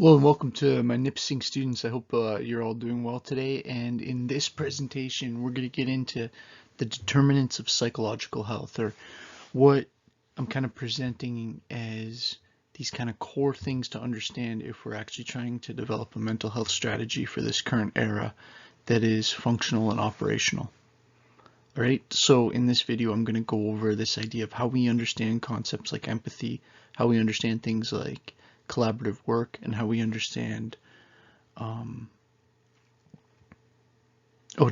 Hello and welcome to my NIPSing students. I hope you're all doing well today. And in this presentation, we're going to get into the determinants of psychological health, or what I'm kind of presenting as these kind of core things to understand if we're actually trying to develop a mental health strategy for this current era that is functional and operational. All right, so in this video, I'm going to go over this idea of how we understand concepts like empathy, how we understand things like collaborative work, and how we understand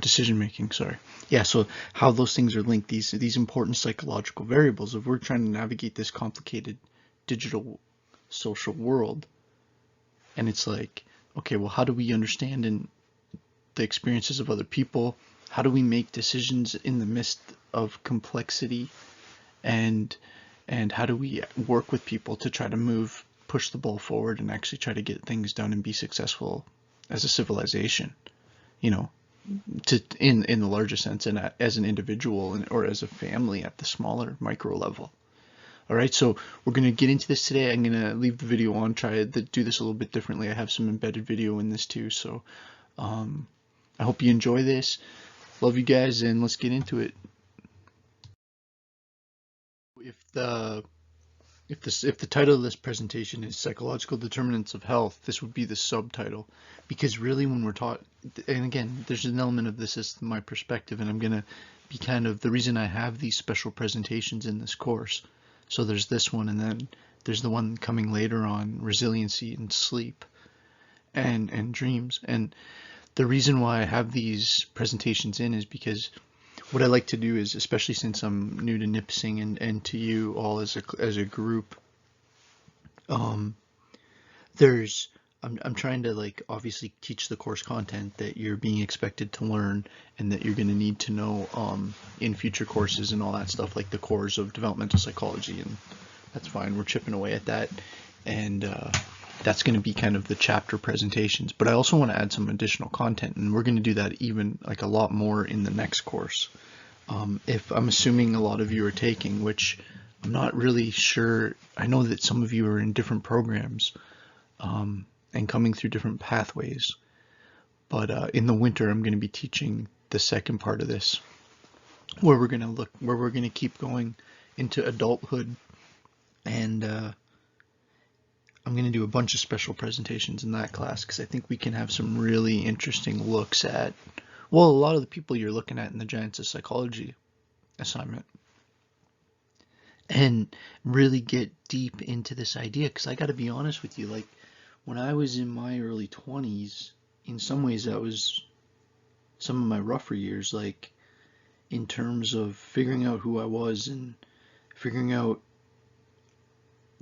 decision making, sorry. Yeah, so how those things are linked, these important psychological variables. If we're trying to navigate this complicated digital social world, and it's like, okay, well, how do we understand the experiences of other people? How do we make decisions in the midst of complexity? And how do we work with people to try to push the ball forward and actually try to get things done and be successful as a civilization, you know, in the larger sense, and as an individual or as a family at the smaller micro level. All right, so we're going to get into this today. I'm going to leave the video on, try to do this a little bit differently. I have some embedded video in this too, so I hope you enjoy this. Love you guys, and let's get into it. If the title of this presentation is Psychological Determinants of Health, this would be the subtitle, because really when we're taught, and again, there's an element of this as my perspective, and I'm going to be kind of the reason I have these special presentations in this course. So there's this one, and then there's the one coming later on resiliency and sleep and dreams. And the reason why I have these presentations in is because what I like to do is, especially since I'm new to NIPSing and to you all as a group, I'm trying to, like, obviously teach the course content that you're being expected to learn and that you're going to need to know in future courses and all that stuff, like the cores of developmental psychology, and that's fine. We're chipping away at that, and that's going to be kind of the chapter presentations. But I also want to add some additional content, and we're going to do that even like a lot more in the next course. If I'm assuming a lot of you are taking, which I'm not really sure. I know that some of you are in different programs and coming through different pathways. But in the winter, I'm going to be teaching the second part of this, where we're going to keep going into adulthood, and I'm going to do a bunch of special presentations in that class, because I think we can have some really interesting looks at, well, a lot of the people you're looking at in the Giants of Psychology assignment, and really get deep into this idea. Because I got to be honest with you, like, when I was in my early 20s, in some ways that was some of my rougher years, like in terms of figuring out who I was and figuring out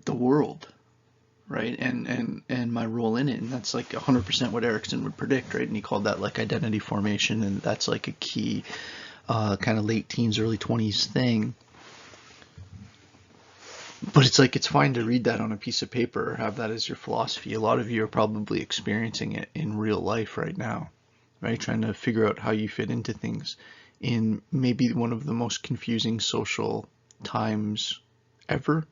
the world, right, and my role in it. And that's like 100% what Erickson would predict, right? And he called that like identity formation, and that's like a key kind of late teens, early 20s thing. But it's like, it's fine to read that on a piece of paper or have that as your philosophy. A lot of you are probably experiencing it in real life right now, right? Trying to figure out how you fit into things in maybe one of the most confusing social times ever.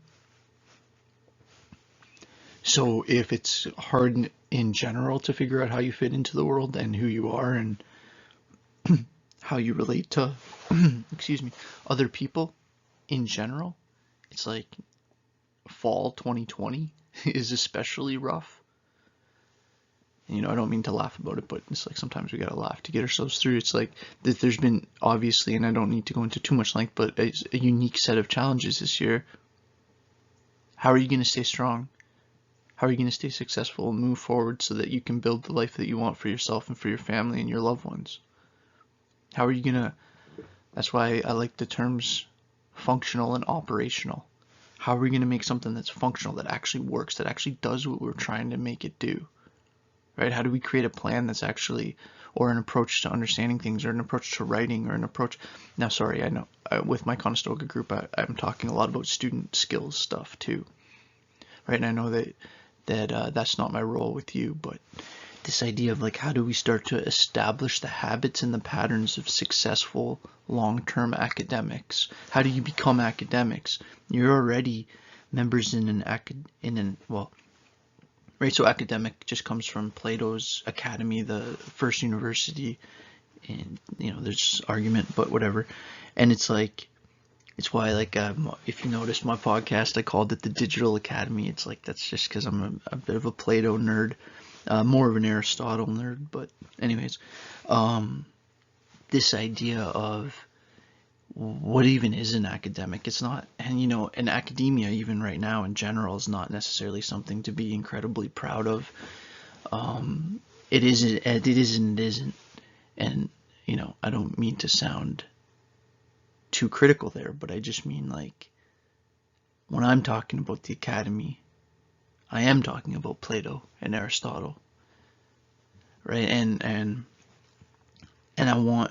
So if it's hard in general to figure out how you fit into the world and who you are and how you relate to, excuse me, other people in general, it's like fall 2020 is especially rough. And, you know, I don't mean to laugh about it, but it's like sometimes we gotta laugh to get ourselves through. It's like that there's been, obviously, and I don't need to go into too much length, but a unique set of challenges this year. How are you going to stay strong? How are you going to stay successful and move forward so that you can build the life that you want for yourself and for your family and your loved ones? How are you going to, that's why I like the terms functional and operational. How are we going to make something that's functional, that actually works, that actually does what we're trying to make it do? Right? How do we create a plan that's actually, or an approach to understanding things, or an approach to writing, or an approach, now sorry, I know with my Conestoga group, I'm talking a lot about student skills stuff too, right? And I know that that's not my role with you, but this idea of like, how do we start to establish the habits and the patterns of successful long-term academics? How do you become academics? You're already members in an right? So academic just comes from Plato's academy, the first university, and there's argument, but whatever. And it's like, it's why, like, if you notice my podcast, I called it the Digital Academy. It's like, that's just because I'm a bit of a Plato nerd, more of an Aristotle nerd. But anyways, this idea of what even is an academic? It's not, and in academia, even right now in general, is not necessarily something to be incredibly proud of. It isn't, it is and it isn't. And, I don't mean to sound too critical there, but I just mean, like, when I'm talking about the academy, I am talking about Plato and Aristotle, right? And I want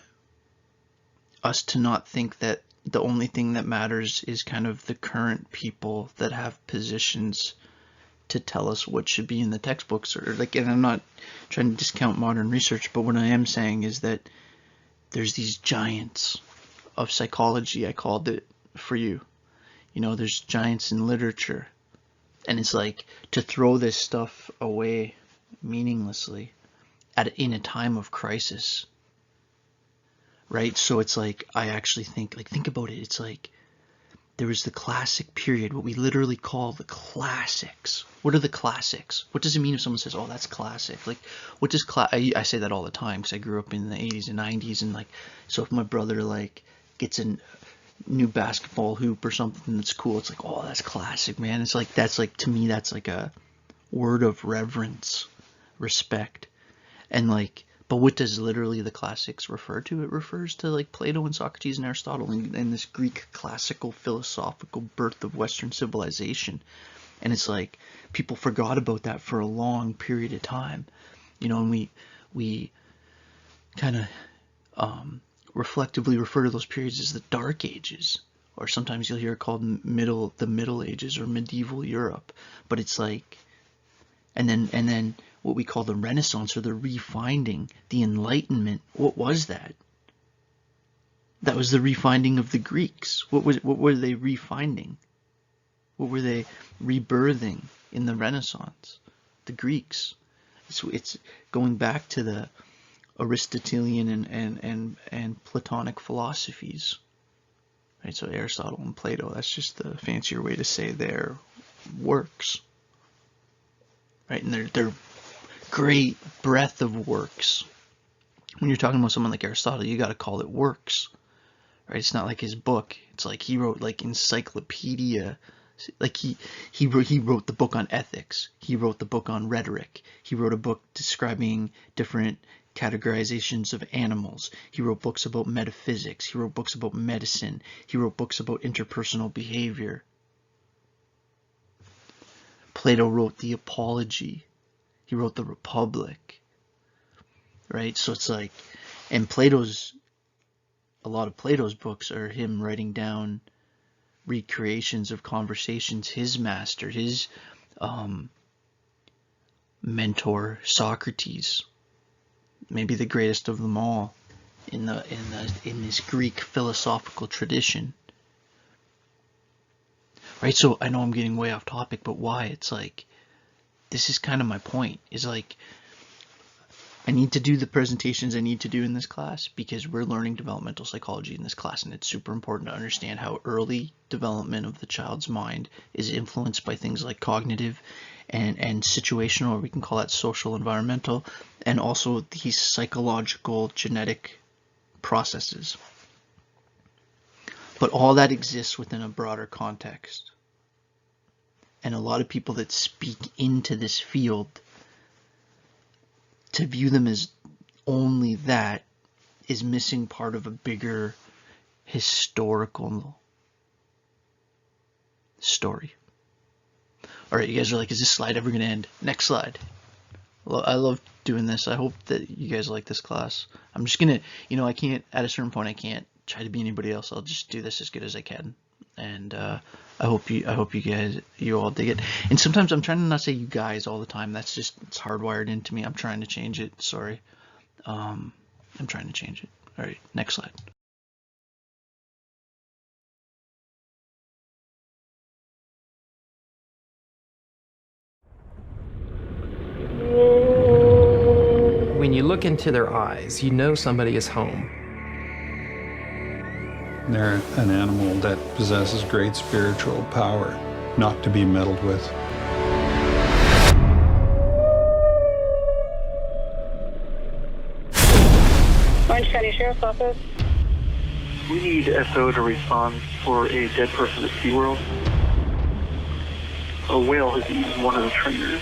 us to not think that the only thing that matters is kind of the current people that have positions to tell us what should be in the textbooks, or like, and I'm not trying to discount modern research, but what I am saying is that there's these giants of psychology, I called it for you. There's giants in literature, and it's like, to throw this stuff away meaninglessly in a time of crisis, right? So it's like, I actually think about it. It's like, there was the classic period, what we literally call the classics. What are the classics? What does it mean if someone says, oh, that's classic? Like, what does I say that all the time because I grew up in the 80s and 90s, and like, so if my brother like gets a new basketball hoop or something that's cool, it's like, oh, that's classic, man. It's like, that's like, to me, that's like a word of reverence, respect. And like, but what does literally the classics refer to? It refers to like Plato and Socrates and Aristotle, and this Greek classical philosophical birth of Western civilization. And it's like, people forgot about that for a long period of time, and we kind of reflectively refer to those periods as the Dark Ages, or sometimes you'll hear it called the Middle Ages or medieval Europe. But it's like, and then what we call the Renaissance, or the refinding, the Enlightenment. What was that? That was the refinding of the Greeks. What were they refinding? What were they rebirthing in the Renaissance? The Greeks. It's going back to the Aristotelian and Platonic philosophies, right? So Aristotle and Plato, that's just the fancier way to say their works, right? And they're great breadth of works. When you're talking about someone like Aristotle, you got to call it works, right? It's not like his book. It's like he wrote like encyclopedia. Like he wrote the book on ethics. He wrote the book on rhetoric. He wrote a book describing different categorizations of animals. He wrote books about metaphysics. He wrote books about medicine. He wrote books about interpersonal behavior. Plato wrote the Apology. He wrote the Republic, right? So it's like, and a lot of Plato's books are him writing down recreations of conversations his master, his mentor Socrates, maybe the greatest of them all in this Greek philosophical tradition, right? So I know I'm getting way off topic, but why? It's like, this is kind of my point, is like, I need to do the presentations I need to do in this class because we're learning developmental psychology in this class, and it's super important to understand how early development of the child's mind is influenced by things like cognitive and situational, or we can call that social environmental, and also these psychological genetic processes. But all that exists within a broader context. And a lot of people that speak into this field, to view them as only that, is missing part of a bigger historical story. All right, you guys are like, is this slide ever going to end? Next slide. I love doing this. I hope that you guys like this class. I'm just going to, I can't, at a certain point, I can't try to be anybody else. I'll just do this as good as I can. And I hope you guys, you all dig it. And sometimes I'm trying to not say you guys all the time. That's just, it's hardwired into me. I'm trying to change it. Sorry. I'm trying to change it. All right, next slide. When you look into their eyes, you know somebody is home. They're an animal that possesses great spiritual power, not to be meddled with. Orange County Sheriff's Office. We need SO to respond for a dead person at SeaWorld. A whale has eaten one of the trainers.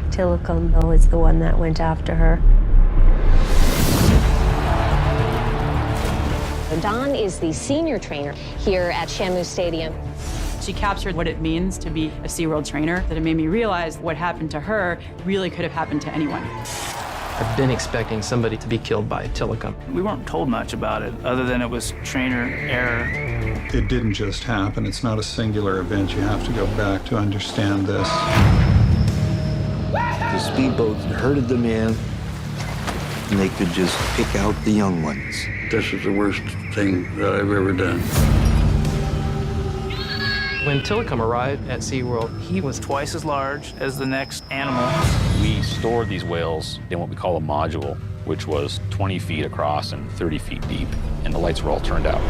Tilikum, though, is the one that went after her. Dawn is the senior trainer here at Shamu Stadium. She captured what it means to be a SeaWorld trainer, that it made me realize what happened to her really could have happened to anyone. I've been expecting somebody to be killed by a Tilikum. We weren't told much about it, other than it was trainer error. It didn't just happen. It's not a singular event. You have to go back to understand this. The speedboat herded them in, and they could just pick out the young ones. This is the worst thing that I've ever done. When Tilikum arrived at SeaWorld, He was twice as large as the next animal. We stored these whales in what we call a module, which was 20 feet across and 30 feet deep, and the lights were all turned out.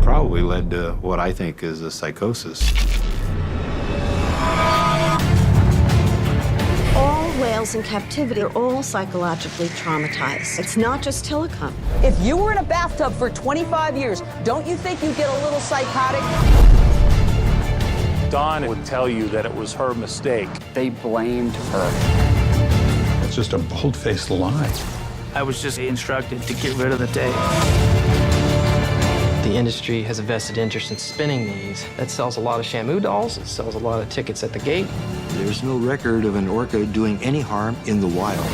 Probably led to what I think is a psychosis. All whales in captivity are all psychologically traumatized. It's not just Tilikum. If you were in a bathtub for 25 years, don't you think you'd get a little psychotic? Dawn would tell you that it was her mistake. They blamed her. It's just a bold-faced lie. I was just instructed to get rid of the tape. the industry has a vested interest in spinning these. That sells a lot of Shamu dolls. It sells a lot of tickets at the gate. There's no record of an orca doing any harm in the wild.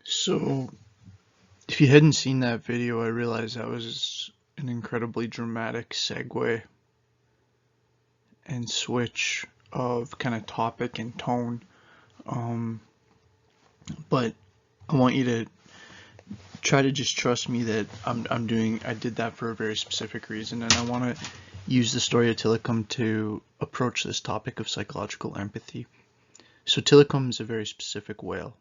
So, if you hadn't seen that video, I realized that was an incredibly dramatic segue and switch of kind of topic and tone. But I want you to try to just trust me that I did that for a very specific reason, and I want to use the story of Tilikum to approach this topic of psychological empathy. So Tilikum is a very specific whale.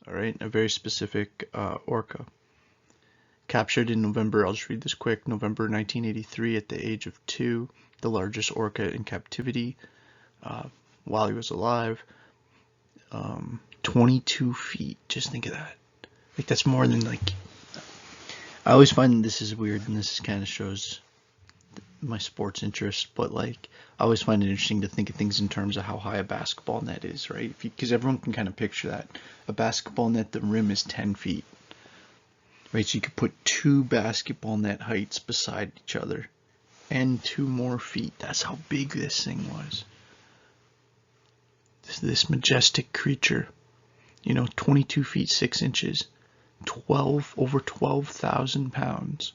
All right, a very specific orca. Captured in November, I'll just read this quick, November 1983 at the age of 2, the largest orca in captivity while he was alive. 22 feet, just think of that. Like, that's more than, like, I always find this is weird, and this kind of shows my sports interest, but like I always find it interesting to think of things in terms of how high a basketball net is, right? Because everyone can kind of picture that. A basketball net, the rim is 10 feet, right? So you could put 2 basketball net heights beside each other and 2 more feet. That's how big this thing was. This majestic creature, 22 feet 6 inches, over 12,000 pounds.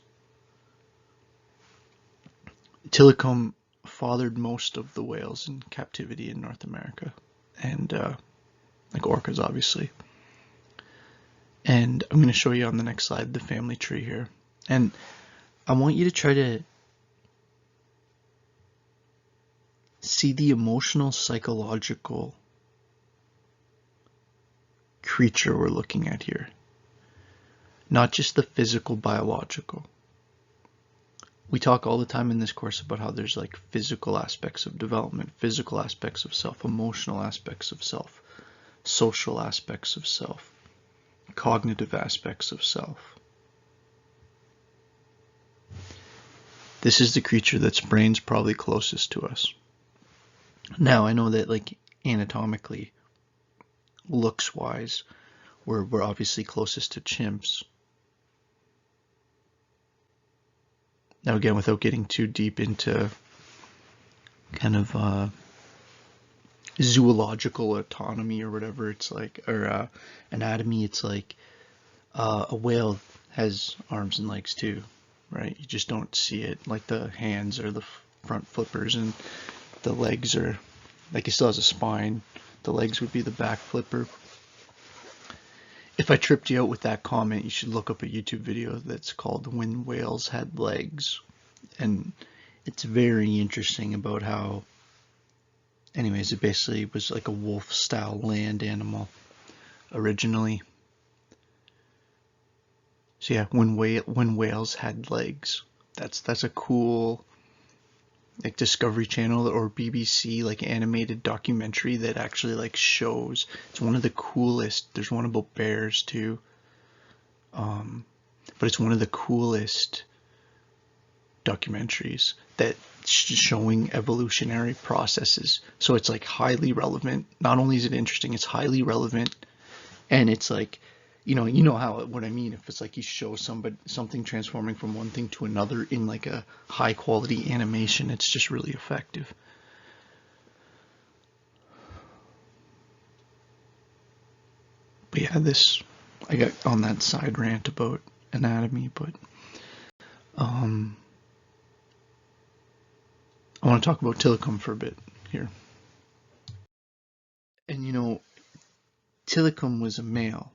Tilikum fathered most of the whales in captivity in North America, and like orcas, obviously. And I'm going to show you on the next slide the family tree here, and I want you to try to see the emotional, psychological creature we're looking at here, not just the physical, biological. We talk all the time in this course about how there's like physical aspects of development, physical aspects of self, emotional aspects of self, social aspects of self, cognitive aspects of self. This is the creature that's brain's probably closest to us. Now, I know that like anatomically, looks wise, we're obviously closest to chimps. Now again, without getting too deep into kind of zoological autonomy or whatever it's like, or anatomy. It's like a whale has arms and legs too, right? You just don't see it. Like the hands are the front flippers, and the legs are like, he still has a spine. The legs would be the back flipper. If I tripped you out with that comment, you should look up a YouTube video that's called When Whales Had Legs. And it's very interesting about how, anyways, it basically was like a wolf-style land animal originally. So yeah, when whales had legs. That's a cool, like, Discovery Channel or BBC like animated documentary that actually like shows. It's one of the coolest. There's one about bears too, but it's one of the coolest documentaries that showing evolutionary processes. So it's like highly relevant. Not only is it interesting, it's highly relevant, and it's like, you know how, what I mean, if it's like you show something transforming from one thing to another in like a high quality animation, it's just really effective. But yeah, I got on that side rant about anatomy, but I want to talk about Tilikum for a bit here. And Tilikum was a male.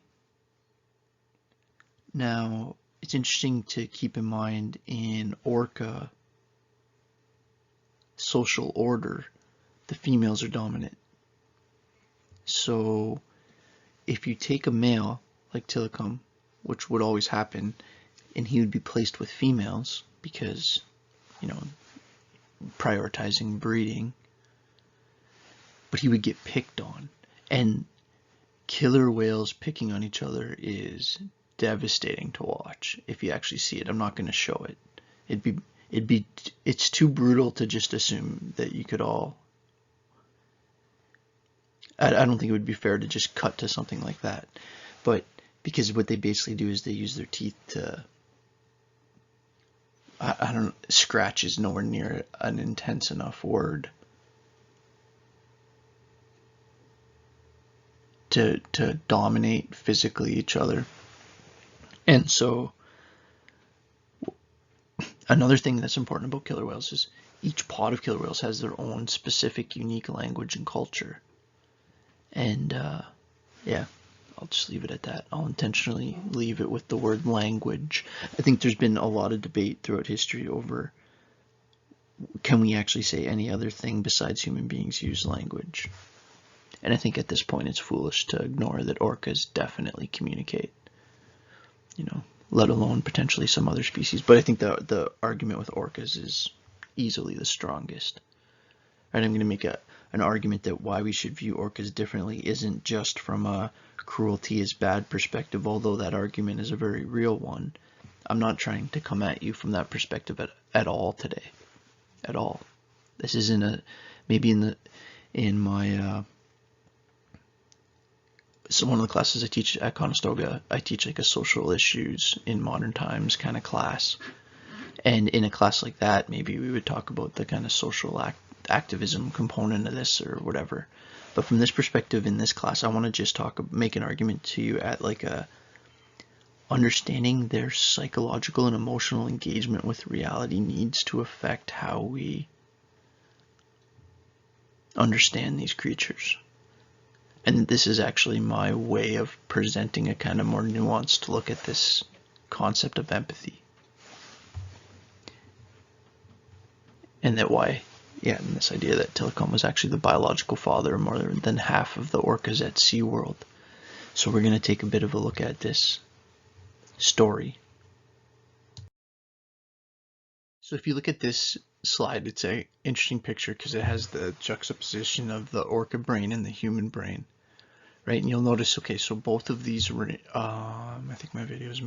Now, it's interesting to keep in mind in ORCA social order, the females are dominant. So if you take a male like Tilikum, which would always happen, and he would be placed with females because, prioritizing breeding, but he would get picked on. And killer whales picking on each other is devastating to watch if you actually see it. I'm not going to show it. It's too brutal to just assume that you could all. I don't think it would be fair to just cut to something like that, but because what they basically do is they use their teeth to. I don't. Scratch is nowhere near an intense enough word to dominate physically each other. And so another thing that's important about killer whales is each pod of killer whales has their own specific unique language and culture. And yeah, I'll just leave it at that. I'll intentionally leave it with the word language. I think there's been a lot of debate throughout history over, can we actually say any other thing besides human beings use language? And I think at this point it's foolish to ignore that orcas definitely communicate. Let alone potentially some other species. But I think the argument with orcas is easily the strongest. Right, I'm going to make an argument that why we should view orcas differently isn't just from a cruelty is bad perspective, although that argument is a very real one. I'm not trying to come at you from that perspective at all today. At all. This isn't maybe in my so one of the classes I teach at Conestoga, I teach like a social issues in modern times kind of class. And in a class like that, maybe we would talk about the kind of social activism component of this or whatever. But from this perspective in this class, I want to just make an argument to you at like a understanding their psychological and emotional engagement with reality needs to affect how we understand these creatures. And this is actually my way of presenting a kind of more nuanced look at this concept of empathy. And that and this idea that Tilikum was actually the biological father of more than half of the orcas at SeaWorld. So we're going to take a bit of a look at this story. So if you look at this slide, it's an interesting picture because it has the juxtaposition of the orca brain and the human brain, right? And you'll notice, okay, so both of these were, I think my video is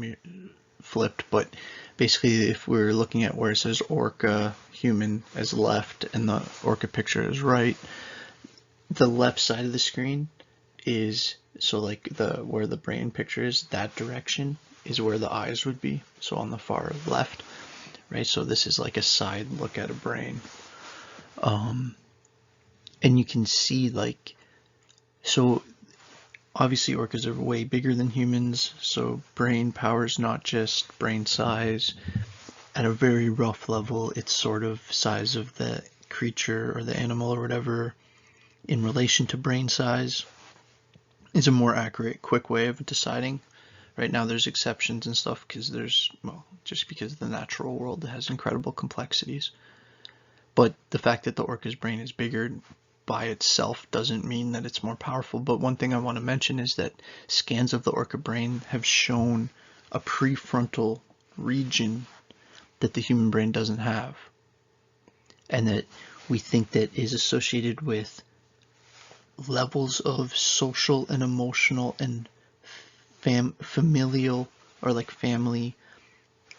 flipped, but basically if we're looking at where it says orca human as left and the orca picture is right, the left side of the screen is, so like where the brain picture is, that direction is where the eyes would be, so on the far left. Right, so this is like a side look at a brain. And you can see, like, so obviously orcas are way bigger than humans, so brain power is not just brain size. At a very rough level, it's sort of size of the creature or the animal or whatever in relation to brain size is a more accurate, quick way of deciding. Right now there's exceptions and stuff because just because the natural world has incredible complexities. But the fact that the orca's brain is bigger by itself doesn't mean that it's more powerful. But one thing I want to mention is that scans of the orca brain have shown a prefrontal region that the human brain doesn't have, and that we think that is associated with levels of social and emotional and familial, or like family,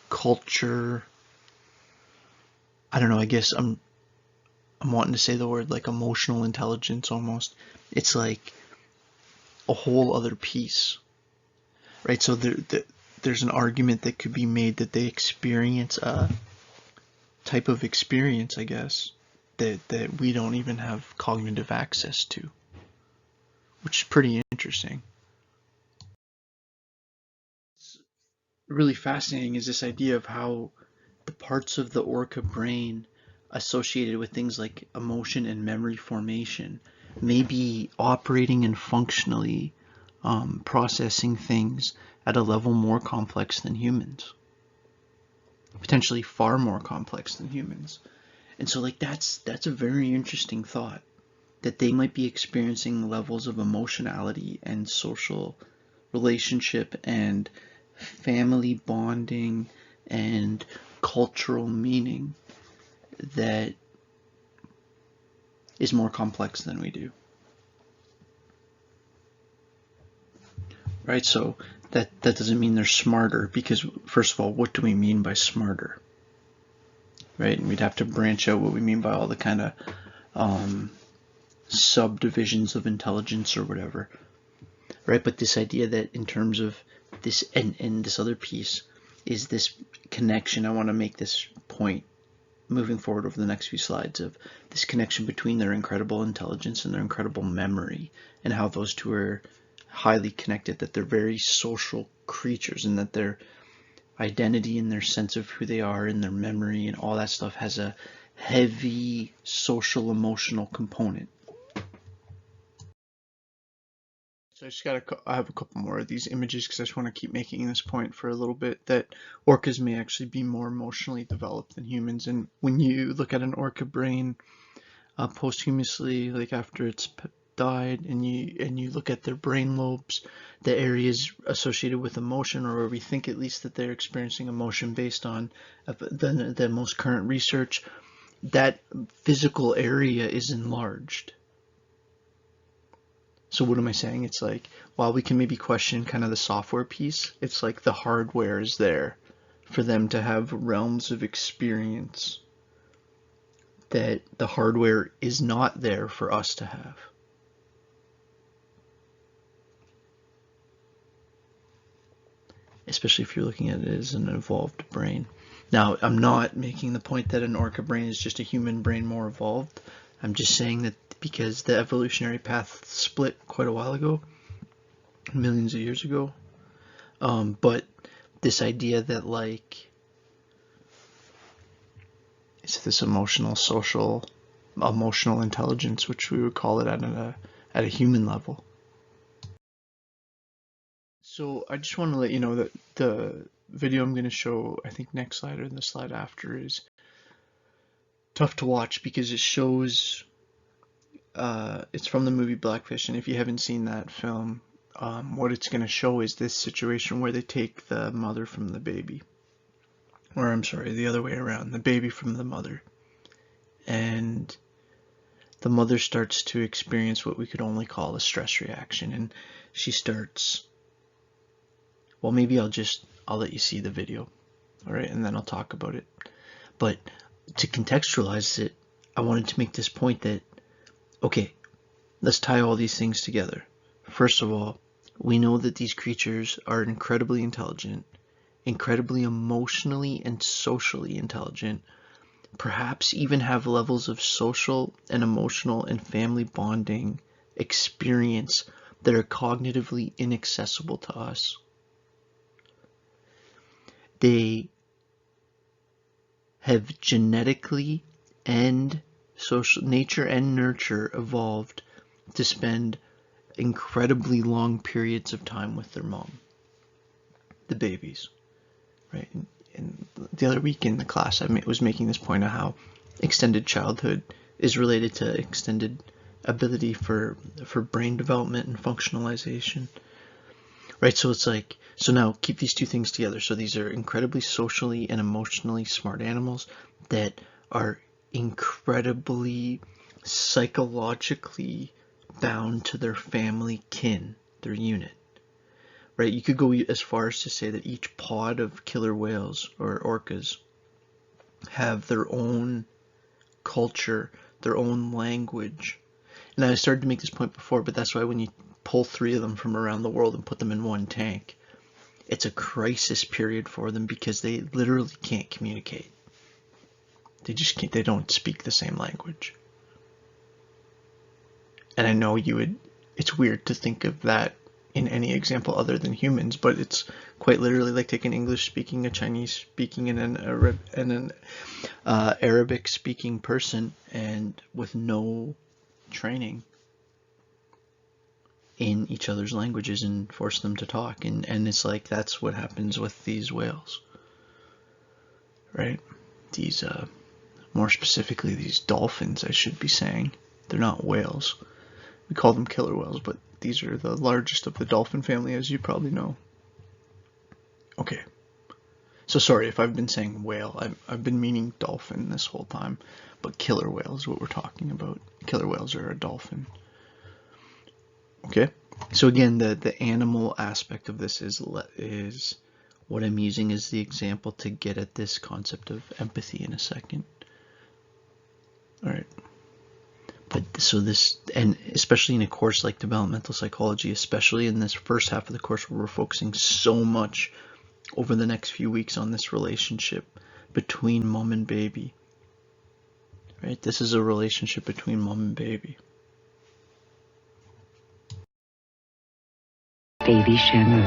culture. I don't know, I guess I'm wanting to say the word like emotional intelligence almost. It's like a whole other piece, right? So there's an argument that could be made that they experience a type of experience, I guess, that we don't even have cognitive access to, which is pretty interesting. What's really fascinating is this idea of how the parts of the orca brain associated with things like emotion and memory formation may be operating and functionally processing things at a level more complex than humans, potentially far more complex than humans. And so like that's a very interesting thought, that they might be experiencing levels of emotionality and social relationship and family bonding and cultural meaning that is more complex than we do. Right? So that doesn't mean they're smarter, because first of all, what do we mean by smarter? Right? And we'd have to branch out what we mean by all the kind of subdivisions of intelligence or whatever. Right? But this idea that in terms of this, and this other piece is this connection. I want to make this point moving forward over the next few slides, of this connection between their incredible intelligence and their incredible memory, and how those two are highly connected, that they're very social creatures, and that their identity and their sense of who they are and their memory and all that stuff has a heavy social emotional component. So I have a couple more of these images because I just want to keep making this point for a little bit, that orcas may actually be more emotionally developed than humans. And when you look at an orca brain posthumously, like after it's died, and you look at their brain lobes, the areas associated with emotion, or where we think at least that they're experiencing emotion based on the most current research, that physical area is enlarged. So what am I saying? It's like, while we can maybe question kind of the software piece, it's like the hardware is there for them to have realms of experience that the hardware is not there for us to have. Especially if you're looking at it as an evolved brain. Now, I'm not making the point that an orca brain is just a human brain more evolved. I'm just saying that because the evolutionary path split quite a while ago, millions of years ago. But this idea that like it's this emotional, social, emotional intelligence, which we would call it at a human level. So I just want to let you know that the video I'm going to show, I think next slide or the slide after, is tough to watch because it shows, it's from the movie Blackfish, and if you haven't seen that film, what it's going to show is this situation where they take the mother from the baby, or I'm sorry, the other way around, the baby from the mother, and the mother starts to experience what we could only call a stress reaction, and she starts, well, maybe I'll let you see the video, all right, and then I'll talk about it. But to contextualize it, I wanted to make this point that, okay, let's tie all these things together. First of all, we know that these creatures are incredibly intelligent, incredibly emotionally and socially intelligent, perhaps even have levels of social and emotional and family bonding experience that are cognitively inaccessible to us. They have genetically and social, nature and nurture evolved to spend incredibly long periods of time with their mom, the babies, right? And the other week in the class, I was making this point of how extended childhood is related to extended ability for brain development and functionalization, right? So it's like, so now keep these two things together. So these are incredibly socially and emotionally smart animals that are incredibly psychologically bound to their family kin, their unit, right? You could go as far as to say that each pod of killer whales or orcas have their own culture, their own language. And I started to make this point before, but that's why when you pull 3 of them from around the world and put them in one tank, it's a crisis period for them because they literally can't communicate. They just can't, they don't speak the same language. And I know it's weird to think of that in any example other than humans, but it's quite literally like taking English speaking, a Chinese speaking, and an Arabic speaking person, and with no training in each other's languages and force them to talk. And it's like, that's what happens with these whales, right? These, more specifically, these dolphins, I should be saying. They're not whales. We call them killer whales, but these are the largest of the dolphin family, as you probably know. Okay. So sorry if I've been saying whale. I've been meaning dolphin this whole time, but killer whale is what we're talking about. Killer whales are a dolphin. Okay. So again, the animal aspect of this is what I'm using as the example to get at this concept of empathy in a second. All right. But so this, and especially in a course like developmental psychology, especially in this first half of the course where we're focusing so much over the next few weeks on this relationship between mom and baby, right? This is a relationship between mom and baby. Baby Shamu.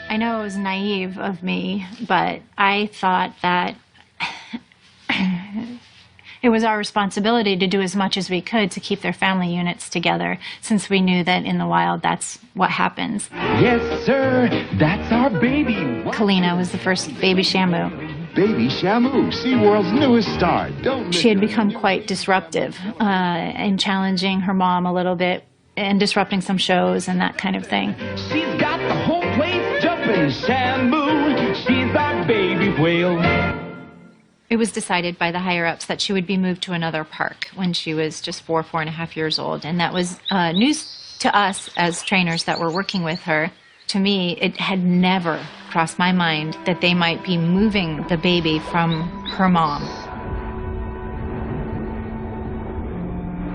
I know it was naive of me, but I thought that it was our responsibility to do as much as we could to keep their family units together, since we knew that in the wild that's what happens. Yes, sir, that's our baby. Kalina was the first baby Shamu. Baby Shamu, SeaWorld's newest star. She had become quite disruptive and challenging her mom a little bit and disrupting some shows and that kind of thing. She's got the whole place jumping, Shamu. She's our baby whale. It was decided by the higher-ups that she would be moved to another park when she was just 4.5 years old. And that was news to us as trainers that were working with her. To me, it had never crossed my mind that they might be moving the baby from her mom.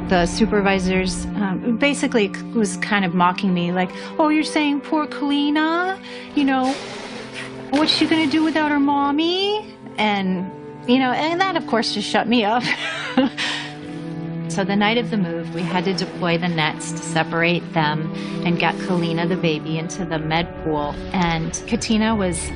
The supervisors basically was kind of mocking me, like, oh, you're saying poor Kalina? You know, what's she going to do without her mommy? And that, of course, just shut me up. So the night of the move, we had to deploy the nets to separate them and get Kalina, the baby, into the med pool. And Katina was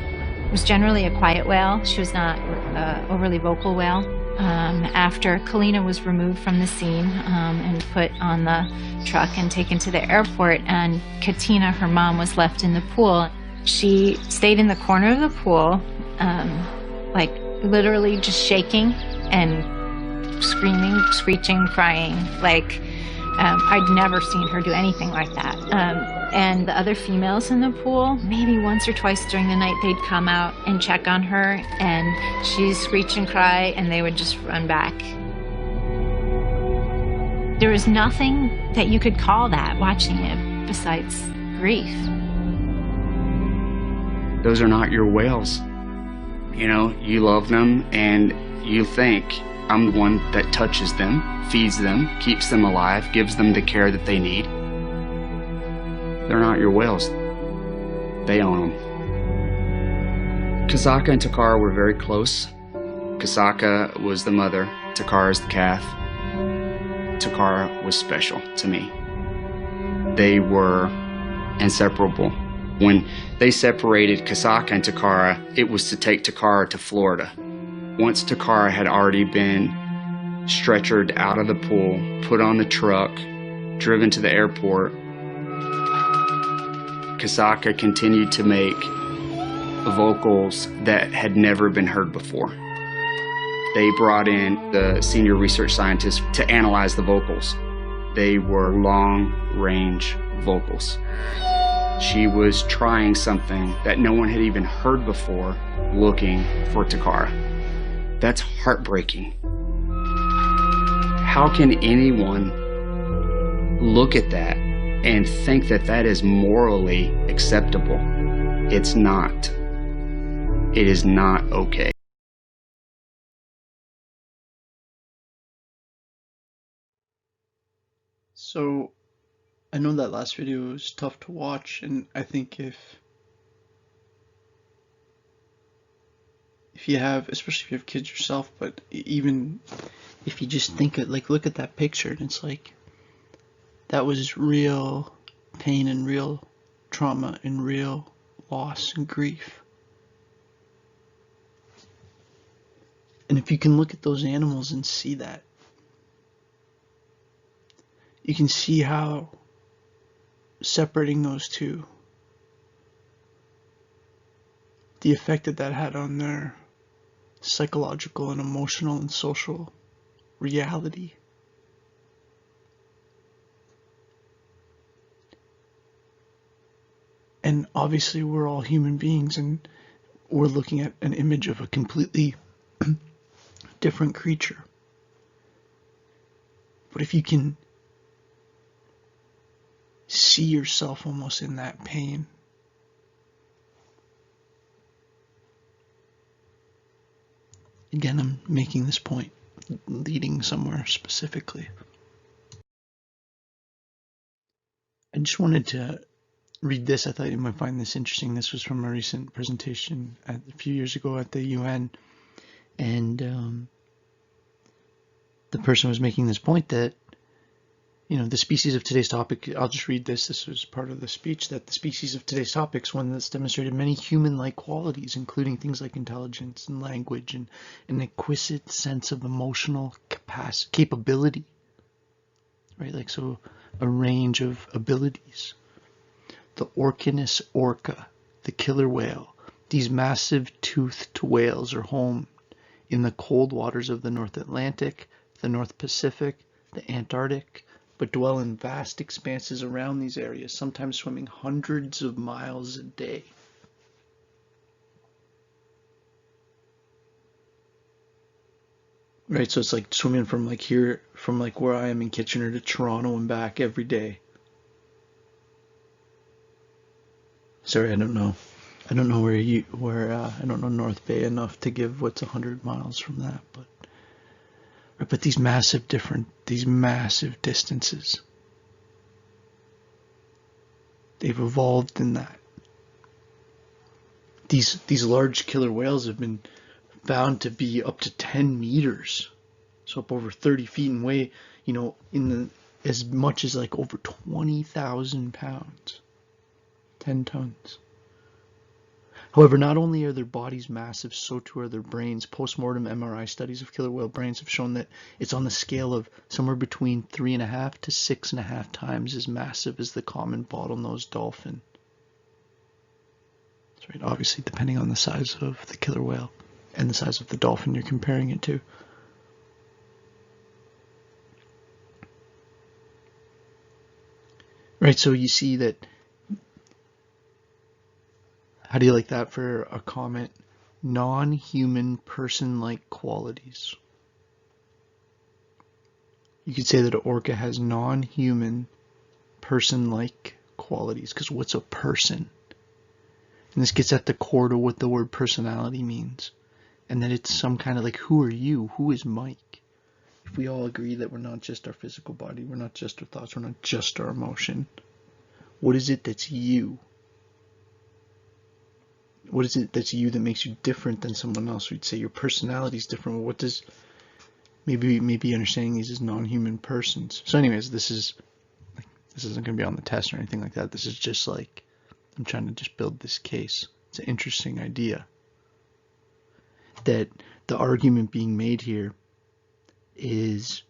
generally a quiet whale. She was not an overly vocal whale. After Kalina was removed from the scene and put on the truck and taken to the airport, and Katina, her mom, was left in the pool, she stayed in the corner of the pool, like literally just shaking and screaming, screeching, crying. Like I'd never seen her do anything like that. And the other females in the pool, maybe once or twice during the night, they'd come out and check on her, and she'd screech and cry, and they would just run back. There was nothing that you could call that, watching it, besides grief. Those are not your whales. You know, you love them, and you think, I'm the one that touches them, feeds them, keeps them alive, gives them the care that they need. They're not your whales. They own them. Kazaka and Takara were very close. Kasaka was the mother, Takara's the calf. Takara was special to me. They were inseparable. When they separated Kasaka and Takara, it was to take Takara to Florida. Once Takara had already been stretchered out of the pool, put on the truck, driven to the airport, Kasaka continued to make vocals that had never been heard before. They brought in the senior research scientist to analyze the vocals. They were long-range vocals. She was trying something that no one had even heard before, looking for Takara. That's heartbreaking. How can anyone look at that and think that that is morally acceptable? It's not. It is not okay. So, I know that last video was tough to watch, and I think if you have, especially if you have kids yourself, but even if you just think it, like, look at that picture, and it's like, that was real pain and real trauma and real loss and grief. And if you can look at those animals and see that, you can see how separating those two, the effect that that had on their psychological and emotional and social reality. And obviously we're all human beings, and we're looking at an image of a completely different creature. But if you can see yourself almost in that pain, again, I'm making this point, leading somewhere specifically. I just wanted to read this. I thought you might find this interesting. This was from a recent presentation a few years ago at the UN, and the person was making this point that, you know, the species of today's topic, I'll just read this. This was part of the speech, that the species of today's topic is one that's demonstrated many human-like qualities, including things like intelligence and language and an exquisite sense of emotional capability, right? Like, so a range of abilities. The Orcinus orca, the killer whale. These massive toothed whales are home in the cold waters of the North Atlantic, the North Pacific, the Antarctic, but dwell in vast expanses around these areas, sometimes swimming hundreds of miles a day. Right, so it's like swimming from like here, from like where I am in Kitchener to Toronto and back every day. Sorry, I don't know I don't know North Bay enough to give what's 100 miles from that, but these massive distances, they've evolved in that. These large killer whales have been found to be up to 10 meters, so up over 30 feet, and weigh, you know, as much as like over 20,000 pounds, 10 tons. However, not only are their bodies massive, so too are their brains. Post-mortem MRI studies of killer whale brains have shown that it's on the scale of somewhere between 3.5 to 6.5 times as massive as the common bottlenose dolphin. That's right, obviously depending on the size of the killer whale and the size of the dolphin you're comparing it to. Right, so you see that. How do you like that for a comment? Non-human person-like qualities. You could say that an orca has non-human person-like qualities, because what's a person? And this gets at the core to what the word personality means. And that it's some kind of like, who are you? Who is Mike? If we all agree that we're not just our physical body, we're not just our thoughts, we're not just our emotion, what is it that's you? what is it that's you that makes you different than someone else? We'd say your personality is different. Well, what does, maybe understanding these as non-human persons. So anyways, this isn't going to be on the test or anything like that. This is just like, I'm trying to just build this case. It's an interesting idea that the argument being made here is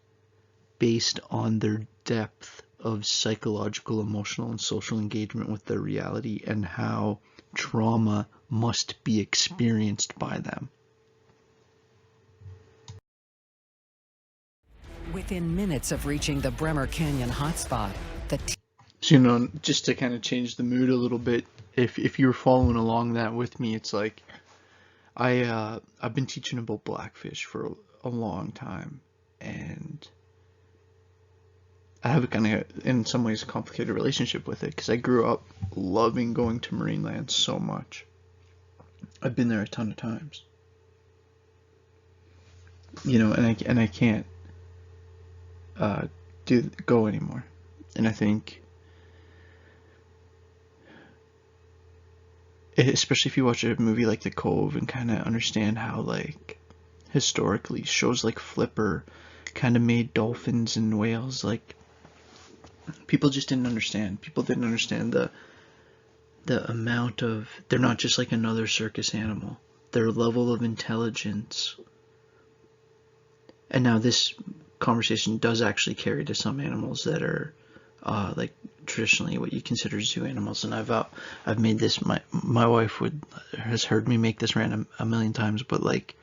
based on their depth of psychological, emotional, and social engagement with their reality, and how trauma must be experienced by them. Within minutes of reaching the Bremer Canyon hotspot, so, you know, just to kind of change the mood a little bit, if you were following along that with me, it's like I've been teaching about Blackfish for a long time, and I have a kind of, in some ways, a complicated relationship with it, because I grew up loving going to marine land so much. I've been there a ton of times, you know, and I can't go anymore. And I think, especially if you watch a movie like The Cove and kind of understand how, like, historically shows like Flipper kind of made dolphins and whales, like, people just didn't understand. People didn't understand the amount of, they're not just like another circus animal. Their level of intelligence. And now this conversation does actually carry to some animals that are like traditionally what you consider zoo animals. And I've made this, my wife has heard me make this rant a million times, but like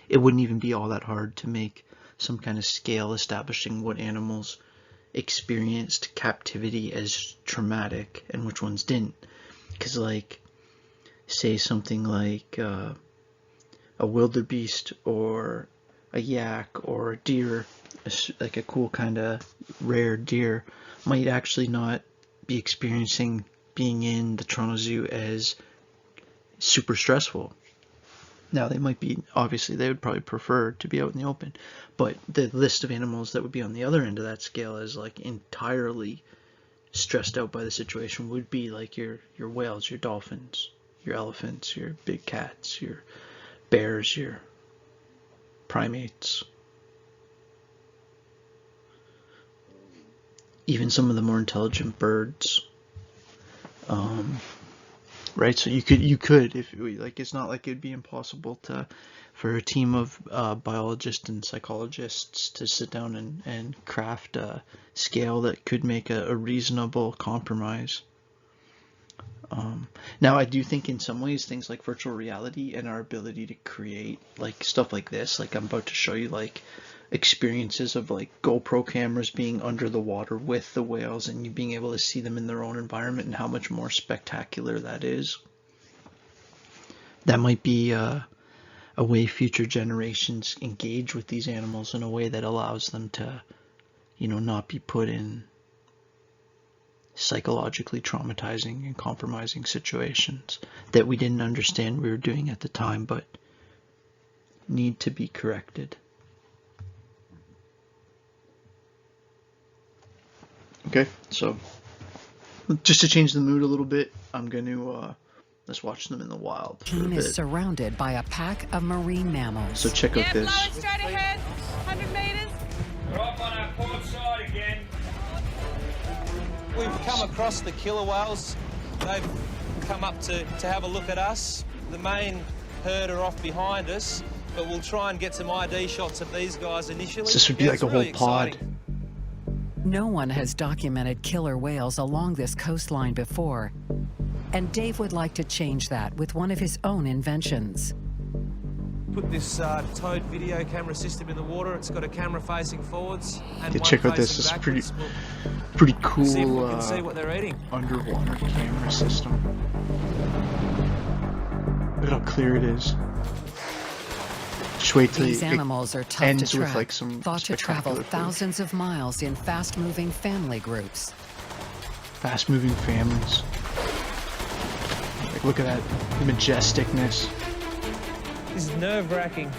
it wouldn't even be all that hard to make some kind of scale establishing what animals experienced captivity as traumatic and which ones didn't. Because, like, say something like a wildebeest or a yak or a deer, like a cool kind of rare deer, might actually not be experiencing being in the Toronto Zoo as super stressful. Now, they might be, obviously, they would probably prefer to be out in the open, but the list of animals that would be on the other end of that scale as, like, entirely stressed out by the situation would be, like, your whales, your dolphins, your elephants, your big cats, your bears, your primates. Even some of the more intelligent birds. Right, so you could, if like, it's not like it'd be impossible for a team of biologists and psychologists to sit down and craft a scale that could make a reasonable compromise. Now, I do think in some ways things like virtual reality and our ability to create like stuff like this, like I'm about to show you, like experiences of like GoPro cameras being under the water with the whales and you being able to see them in their own environment and how much more spectacular that is. That might be a way future generations engage with these animals in a way that allows them to, you know, not be put in psychologically traumatizing and compromising situations that we didn't understand we were doing at the time, but need to be corrected. Okay, so just to change the mood a little bit, I'm going to let's watch them in the wild for a Team bit. is surrounded by a pack of marine mammals. So check out this. Straight ahead, 100 meters. We're up on our port side again. We've come across the killer whales. They've come up to have a look at us. The main herd are off behind us, but we'll try and get some ID shots of these guys initially. So this would be like a whole pod. No one has documented killer whales along this coastline before, and Dave would like to change that with one of his own inventions. Put this towed video camera system in the water. It's got a camera facing forwards and one check out this. facing This is backwards. pretty cool. See if we can see what they're eating. Underwater camera system. Look at how clear it is. Just wait till These animals are tough to ends track, with like some thought to travel spectacular thousands of miles in fast-moving family groups. fast-moving families. Like, look at that majesticness. This is nerve-wracking.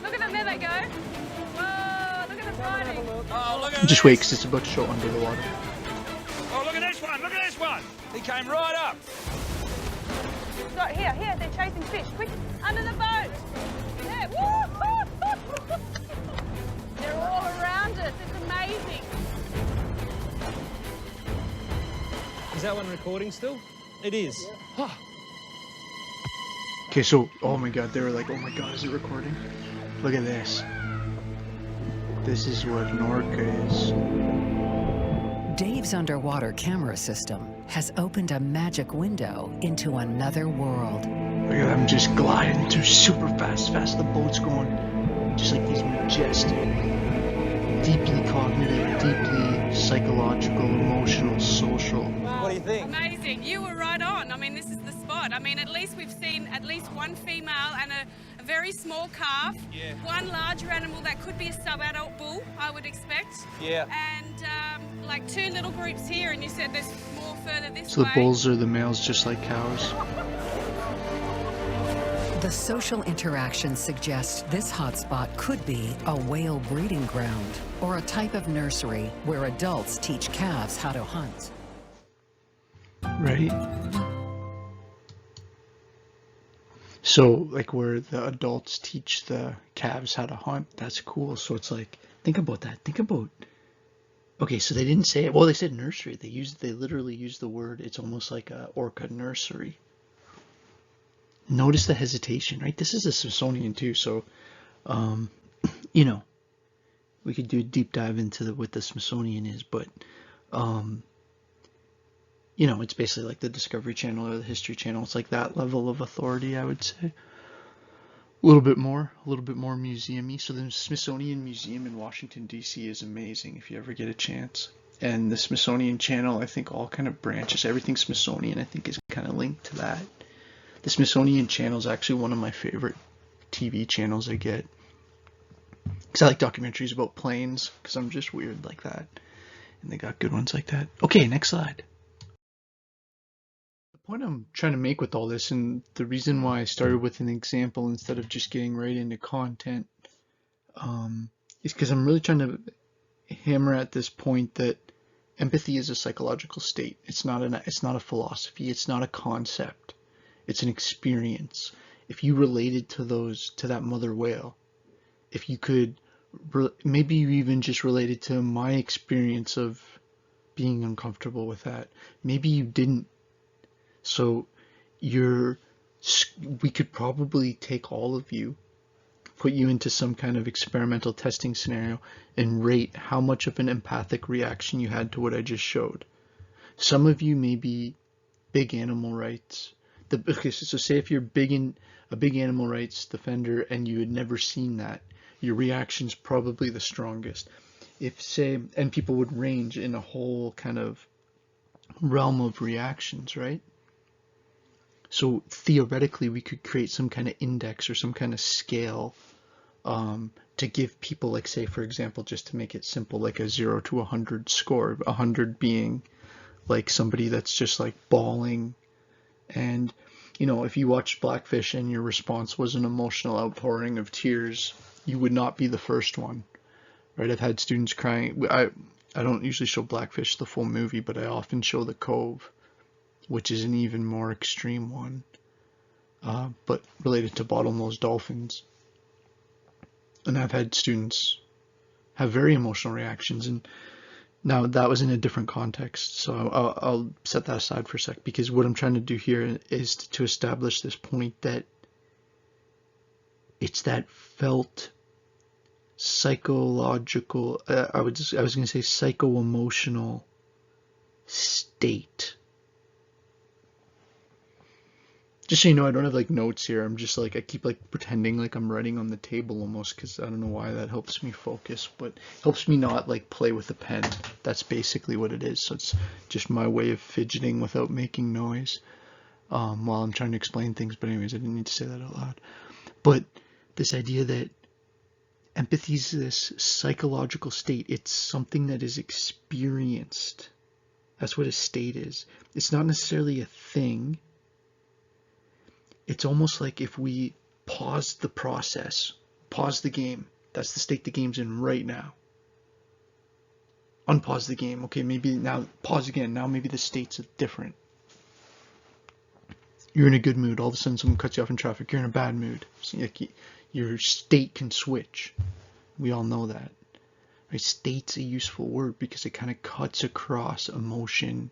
Look at them, there they go. Whoa, look at them riding. Oh, look at Just wait, because it's about to show under the water. Oh, look at this one. Look at this one. He came right up. So here, they're chasing fish. Quick, under the boat. There. Woo! They're all around us. It's amazing. Is that one recording still? It is. Yeah. Okay, so, oh my god, they were like, oh my god, is it recording? Look at this. This is what an orca is. Dave's underwater camera system has opened a magic window into another world. Look at them just gliding through super fast. The boat's going just like these majestic, deeply cognitive, deeply psychological, emotional, social. What do you think? Amazing. You were right on. I mean, this is the spot. I mean, at least we've seen at least one female and a very small calf. Yeah. One larger animal that could be a sub-adult bull, I would expect. Yeah. And like 2 little groups here, and you said there's more further this So way. the bulls are the males just like cows. The social interactions suggest this hotspot could be a whale breeding ground or a type of nursery where adults teach calves how to hunt. Right? So, like, where the adults teach the calves how to hunt, that's cool. So it's like, think about that. Think about, okay, so they didn't say it. Well, they said nursery. They literally used the word. It's almost like a orca nursery. Notice the hesitation, right? This is a Smithsonian too, so, you know, we could do a deep dive into what the Smithsonian is, but, you know, it's basically like the Discovery Channel or the History Channel. It's like that level of authority, I would say. A little bit more museum-y. So the Smithsonian Museum in Washington, D.C. is amazing if you ever get a chance. And the Smithsonian Channel, I think, all kind of branches. Everything Smithsonian, I think, is kind of linked to that. The Smithsonian Channel is actually one of my favorite TV channels I get. Because I like documentaries about planes, because I'm just weird like that. And they got good ones like that. Okay, next slide. The point I'm trying to make with all this, and the reason why I started with an example instead of just getting right into content, is because I'm really trying to hammer at this point that empathy is a psychological state. It's not a philosophy. It's not a concept. It's an experience. If you related to that mother whale, if you could, maybe you even just related to my experience of being uncomfortable with that. Maybe you didn't. So we could probably take all of you, put you into some kind of experimental testing scenario and rate how much of an empathic reaction you had to what I just showed. Some of you may be big animal rights. Okay, so say if you're a big animal rights defender and you had never seen that, your reaction's probably the strongest. And people would range in a whole kind of realm of reactions, right? So theoretically, we could create some kind of index or some kind of scale to give people, like, say, for example, just to make it simple, like a 0 to 100 score, 100 being like somebody that's just like bawling. And, you know, if you watched Blackfish and your response was an emotional outpouring of tears, you would not be the first one, right? I've had students crying. I don't usually show Blackfish the full movie, but I often show The Cove, which is an even more extreme one, but related to bottlenose dolphins. And I've had students have very emotional reactions, and now that was in a different context, so I'll set that aside for a sec, because what I'm trying to do here is to establish this point that it's that felt psychological, I was going to say psycho-emotional state. Just so you know, I don't have like notes here. I'm just like, I keep like pretending like I'm writing on the table almost, because I don't know why that helps me focus, but helps me not like play with a pen. That's basically what it is. So it's just my way of fidgeting without making noise while I'm trying to explain things. But anyways, I didn't need to say that out loud. But this idea that empathy is this psychological state, it's something that is experienced. That's what a state is. It's not necessarily a thing. It's almost like if we pause the process, pause the game. That's the state the game's in right now. Unpause the game. Okay, maybe now pause again. Now maybe the state's different. you're in a good mood, all of a sudden someone cuts you off in traffic, you're in a bad mood. So, like, your state can switch. We all know that. Right? State's a useful word because it kind of cuts across emotion,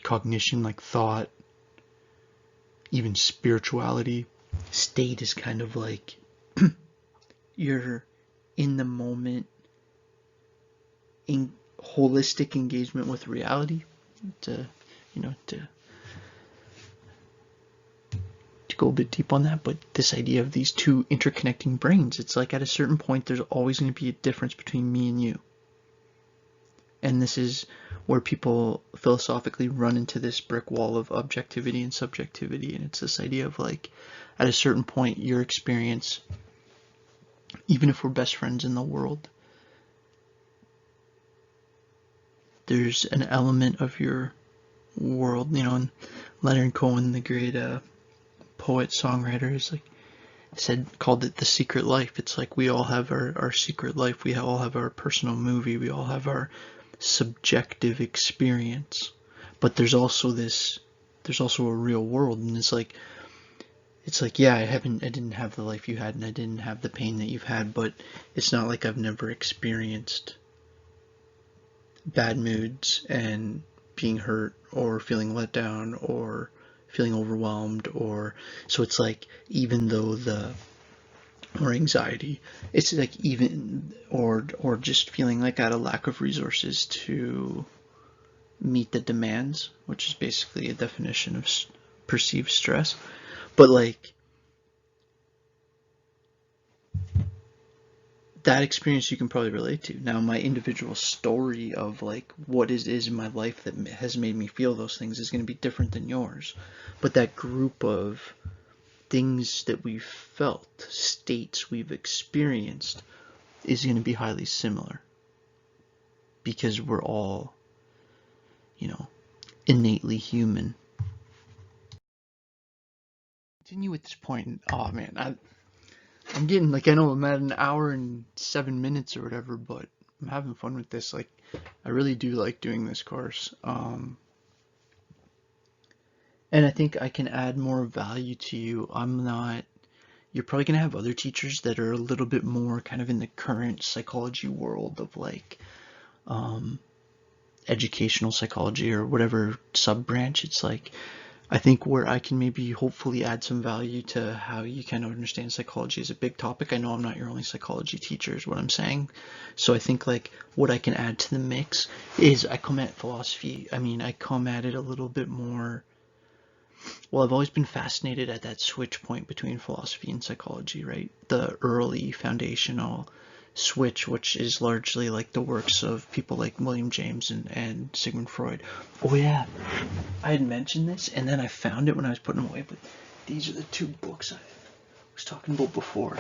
cognition, like thought, even spirituality. State is kind of like you're in the moment, in holistic engagement with reality, to go a bit deep on that. But this idea of these two interconnecting brains, it's like at a certain point there's always going to be a difference between me and you. And this is where people philosophically run into this brick wall of objectivity and subjectivity. And it's this idea of like, at a certain point, your experience, even if we're best friends in the world, there's an element of your world, and Leonard Cohen, the great poet, songwriter, is like called it the secret life. It's like we all have our secret life. We all have our personal movie. We all have our subjective experience. But there's also a real world, and it's like yeah, I didn't have the life you had, and I didn't have the pain that you've had, but it's not like I've never experienced bad moods and being hurt or feeling let down or feeling overwhelmed, or so it's like even though or anxiety, it's like even or just feeling like I had a lack of resources to meet the demands, which is basically a definition of perceived stress. But like that experience you can probably relate to. Now my individual story of like what is in my life that has made me feel those things is going to be different than yours, but that group of things that we've felt, states we've experienced, is going to be highly similar because we're all, innately human. Continue at this point. Oh man, I'm getting, like, I know I'm at an hour and 7 minutes or whatever, but I'm having fun with this. Like, I really do like doing this course. And I think I can add more value to you. You're probably going to have other teachers that are a little bit more kind of in the current psychology world of like, educational psychology or whatever sub-branch. It's like, I think where I can maybe hopefully add some value to how you kind of understand psychology is a big topic. I know I'm not your only psychology teacher is what I'm saying. So I think like what I can add to the mix is I come at philosophy. I come at it a little bit more. Well, I've always been fascinated at that switch point between philosophy and psychology, right? The early foundational switch, which is largely like the works of people like William James and Sigmund Freud. Oh yeah, I had mentioned this and then I found it when I was putting them away, but these are the two books I was talking about before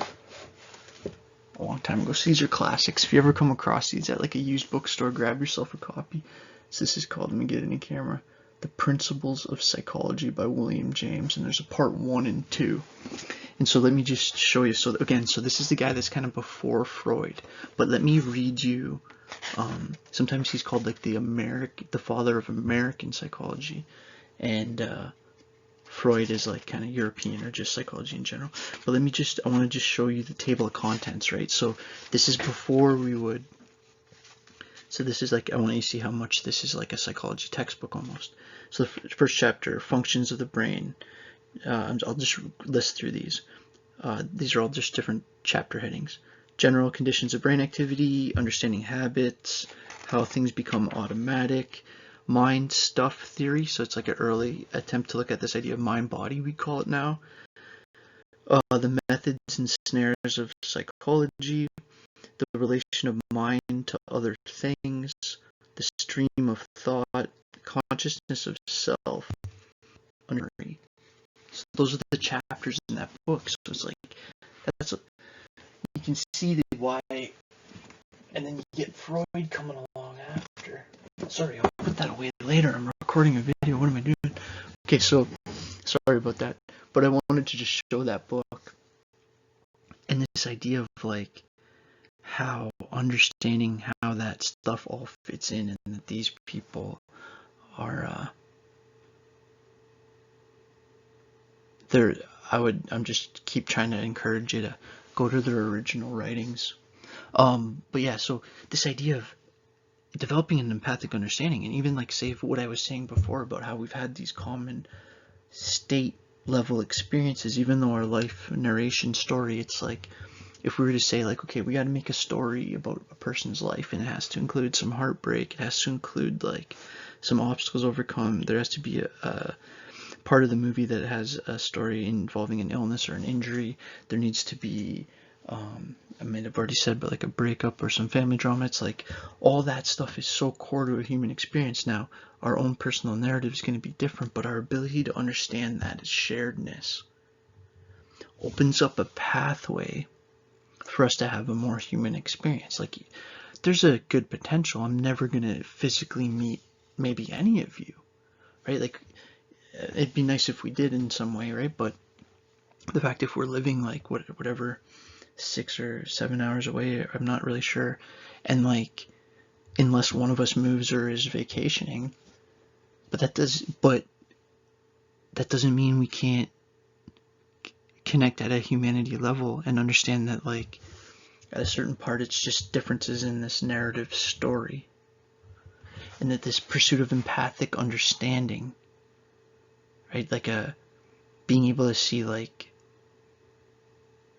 a long time ago. So these are classics. If you ever come across these at like a used bookstore, grab yourself a copy. So this is called, let me get it in camera, The Principles of Psychology by William James, and there's a part 1 and 2. And so let me just show you. So again, so this is the guy that's kind of before Freud, but let me read you. Sometimes he's called like the father of American psychology, and Freud is like kind of European or just psychology in general. But I want to just show you the table of contents, right? So this is before we would. So this is like, I want you to see how much this is like a psychology textbook almost. So the first chapter, functions of the brain. I'll just list through these. These are all just different chapter headings. General conditions of brain activity, understanding habits, how things become automatic, mind stuff theory. So it's like an early attempt to look at this idea of mind body, we call it now. The methods and snares of psychology, the relation of mind to other things, the stream of thought, consciousness of self, so those are the chapters in that book. So it's like, you can see the why, and then you get Freud coming along after. Sorry, I'll put that away later. I'm recording a video. What am I doing? Okay, so sorry about that, but I wanted to just show that book and this idea of like how understanding how that stuff all fits in, and that these people are I'm just keep trying to encourage you to go to their original writings. But yeah, so this idea of developing an empathic understanding, and even like say what I was saying before about how we've had these common state level experiences, even though our life narration story, it's like if we were to say like, okay, we got to make a story about a person's life, and it has to include some heartbreak, it has to include like some obstacles overcome, there has to be a part of the movie that has a story involving an illness or an injury, there needs to be I mean, I've already said, but like a breakup or some family drama. It's like all that stuff is so core to a human experience. Now, our own personal narrative is going to be different, but our ability to understand that as sharedness opens up a pathway for us to have a more human experience. Like, there's a good potential. I'm never going to physically meet maybe any of you, right? Like, it'd be nice if we did in some way, right? But the fact if we're living like whatever 6 or 7 hours away, I'm not really sure, and like unless one of us moves or is vacationing, but that doesn't mean we can't connect at a humanity level and understand that like at a certain part it's just differences in this narrative story, and that this pursuit of empathic understanding, right, like a being able to see, like,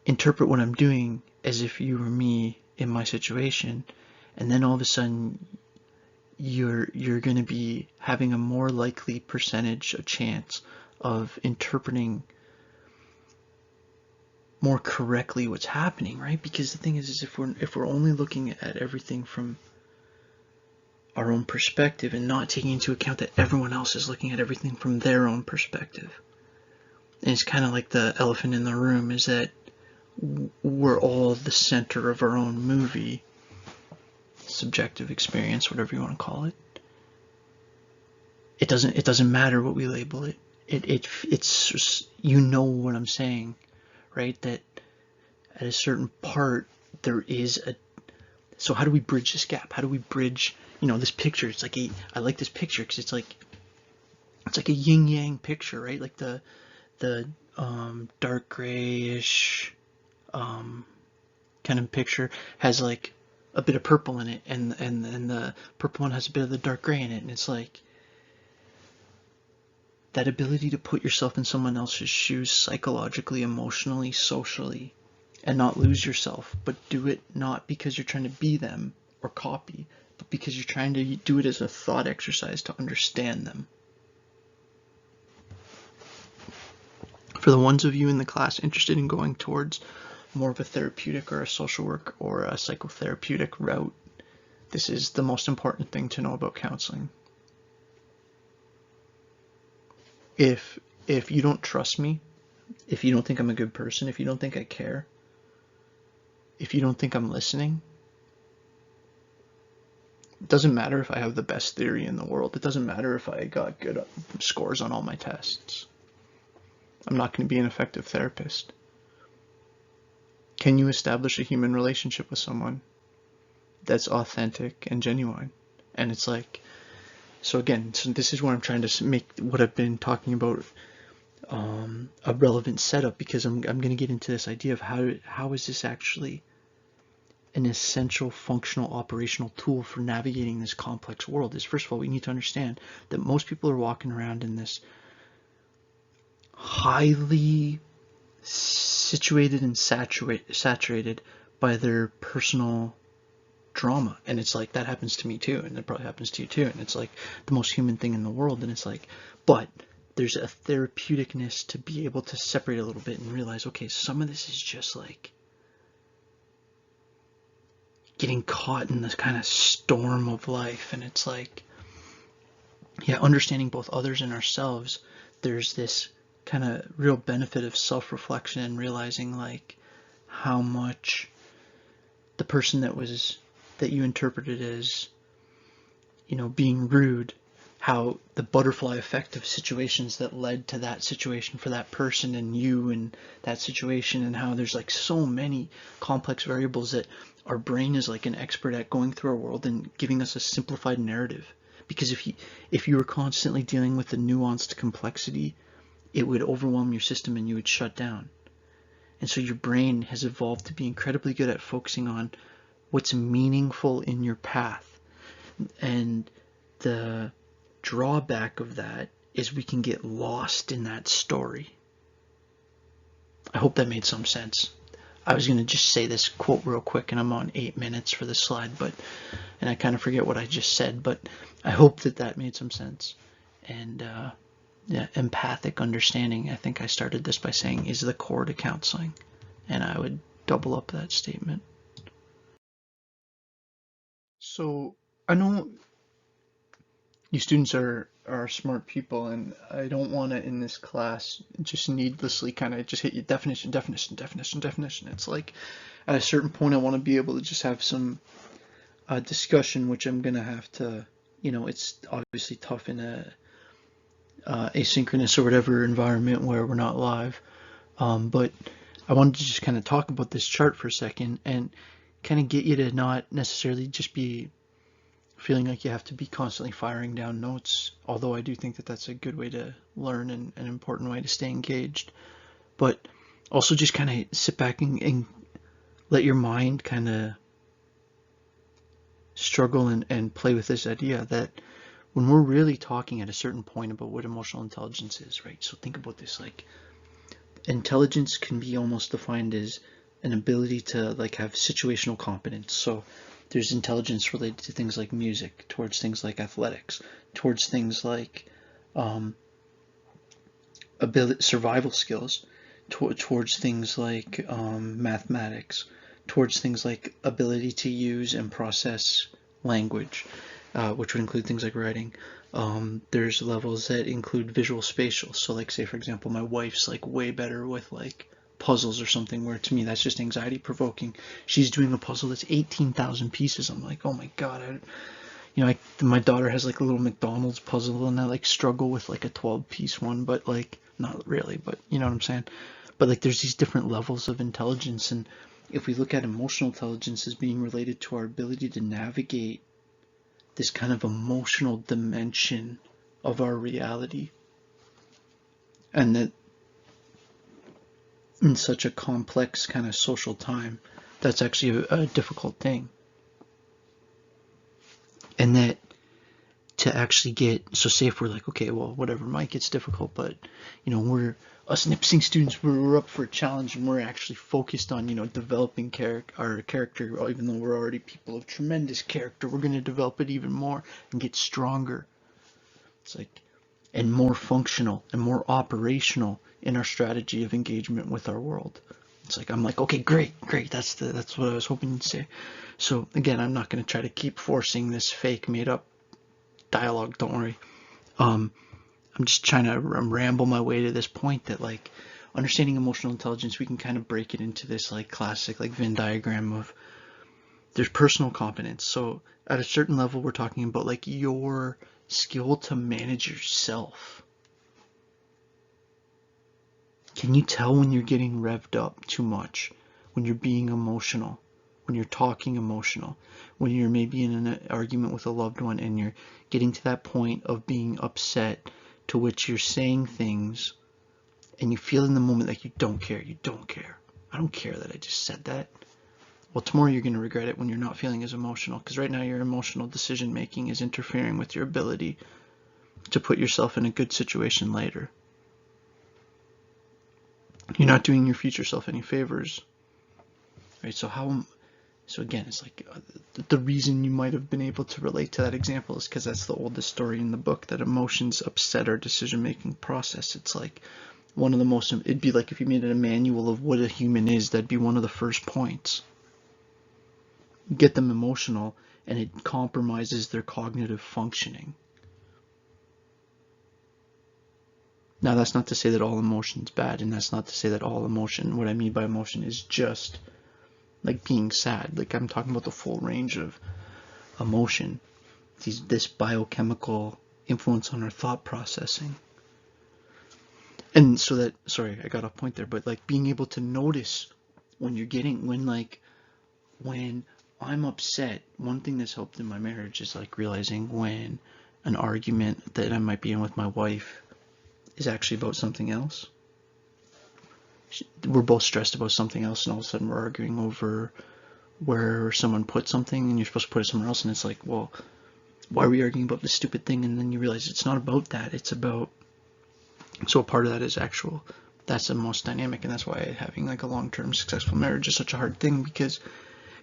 interpret what I'm doing as if you were me in my situation, and then all of a sudden you're going to be having a more likely percentage, a chance of interpreting more correctly what's happening, right? Because the thing is if we're only looking at everything from our own perspective and not taking into account that everyone else is looking at everything from their own perspective, and it's kind of like the elephant in the room, is that we're all the center of our own movie, subjective experience, whatever you want to call it. It doesn't matter what we label it. It's just, you know what I'm saying, right? That at a certain part there is a. So how do we bridge this gap? How do we bridge, this picture? It's like I like this picture because it's like a yin yang picture, right? Like the dark grayish kind of picture has like a bit of purple in it, and the purple one has a bit of the dark gray in it, and it's like that ability to put yourself in someone else's shoes psychologically, emotionally, socially, and not lose yourself, but do it not because you're trying to be them or copy, but because you're trying to do it as a thought exercise to understand them. For the ones of you in the class interested in going towards more of a therapeutic or a social work or a psychotherapeutic route, this is the most important thing to know about counseling. If you don't trust me, if you don't think I'm a good person, if you don't think I care, if you don't think I'm listening, it doesn't matter if I have the best theory in the world. It doesn't matter if I got good scores on all my tests. I'm not going to be an effective therapist. Can you establish a human relationship with someone that's authentic and genuine? And it's like, so again, so this is where I'm trying to make what I've been talking about a relevant setup, because I'm going to get into this idea of how is this actually an essential functional operational tool for navigating this complex world. Is, first of all, we need to understand that most people are walking around in this highly situated and saturated by their personal drama, and it's like that happens to me too, and it probably happens to you too, and it's like the most human thing in the world, and it's like, but there's a therapeuticness to be able to separate a little bit and realize, okay, some of this is just like getting caught in this kind of storm of life, and it's like, yeah, understanding both others and ourselves, there's this kind of real benefit of self-reflection and realizing like how much the person that you interpreted as, being rude, how the butterfly effect of situations that led to that situation for that person and you and that situation, and how there's like so many complex variables that our brain is like an expert at going through our world and giving us a simplified narrative. Because if you were constantly dealing with the nuanced complexity it would overwhelm your system and you would shut down. And so your brain has evolved to be incredibly good at focusing on what's meaningful in your path. And the drawback of that is we can get lost in that story. I hope that made some sense. I was going to just say this quote real quick, and I'm on 8 minutes for this slide, and I kind of forget what I just said, but I hope that made some sense. And yeah, empathic understanding, I think I started this by saying, is the core to counseling, and I would double up that statement. So I know you students are smart people, and I don't want to in this class just needlessly kind of just hit you definition. It's like at a certain point I want to be able to just have some discussion, which I'm gonna have to, it's obviously tough in a asynchronous or whatever environment where we're not live, but I wanted to just kind of talk about this chart for a second and kind of get you to not necessarily just be feeling like you have to be constantly firing down notes, although I do think that that's a good way to learn and an important way to stay engaged, but also just kind of sit back and let your mind kind of struggle and play with this idea that when we're really talking at a certain point about what emotional intelligence is, right? So think about this, like intelligence can be almost defined as an ability to like have situational competence. So there's intelligence related to things like music, towards things like athletics, towards things like survival skills, towards things like mathematics, towards things like ability to use and process language, which would include things like writing. There's levels that include visual spatial. So like, say for example, my wife's like way better with like puzzles or something, where to me that's just anxiety provoking. She's doing a puzzle that's 18,000 pieces. I'm like, oh my god, my daughter has like a little McDonald's puzzle and I like struggle with like a 12-piece one, but like not really, but you know what I'm saying. But like there's these different levels of intelligence, and if we look at emotional intelligence as being related to our ability to navigate this kind of emotional dimension of our reality, and that in such a complex kind of social time, that's actually a difficult thing. And that to actually get, so say if we're like, okay, well, whatever, Mike, it's difficult, but we're us Nipsing students, we're up for a challenge, and we're actually focused on developing our character. Even though we're already people of tremendous character, we're going to develop it even more and get stronger. It's like, and more functional and more operational in our strategy of engagement with our world. It's like, I'm like, okay, great, that's what I was hoping to say. So again, I'm not going to try to keep forcing this fake made up dialogue, don't worry. I'm just trying to ramble my way to this point that like understanding emotional intelligence, we can kind of break it into this like classic like Venn diagram of there's personal competence. So at a certain level, we're talking about like your skill to manage yourself. Can you tell when you're getting revved up too much, when you're being emotional, when you're talking emotional, when you're maybe in an argument with a loved one and you're getting to that point of being upset to which you're saying things and you feel in the moment like you don't care. I don't care that I just said that. Well, tomorrow you're going to regret it when you're not feeling as emotional, because right now your emotional decision making is interfering with your ability to put yourself in a good situation later. You're not doing your future self any favors, right? So again, it's like the reason you might have been able to relate to that example is because that's the oldest story in the book, that emotions upset our decision-making process. It's like one of the most, it'd be like if you made it a manual of what a human is, that'd be one of the first points. Get them emotional and it compromises their cognitive functioning. Now, that's not to say that all emotion's bad, and that's not to say that all emotion, what I mean by emotion is just like being sad. Like I'm talking about the full range of emotion, this biochemical influence on our thought processing. And so that, sorry, I got off point there, but like being able to notice when I'm upset, one thing that's helped in my marriage is like realizing when an argument that I might be in with my wife is actually about something else. We're both stressed about something else, and all of a sudden we're arguing over where someone put something, and you're supposed to put it somewhere else, and it's like, well, why are we arguing about this stupid thing? And then you realize it's not about that, it's about, so a part of that is actual, that's the most dynamic, and that's why having like a long-term successful marriage is such a hard thing, because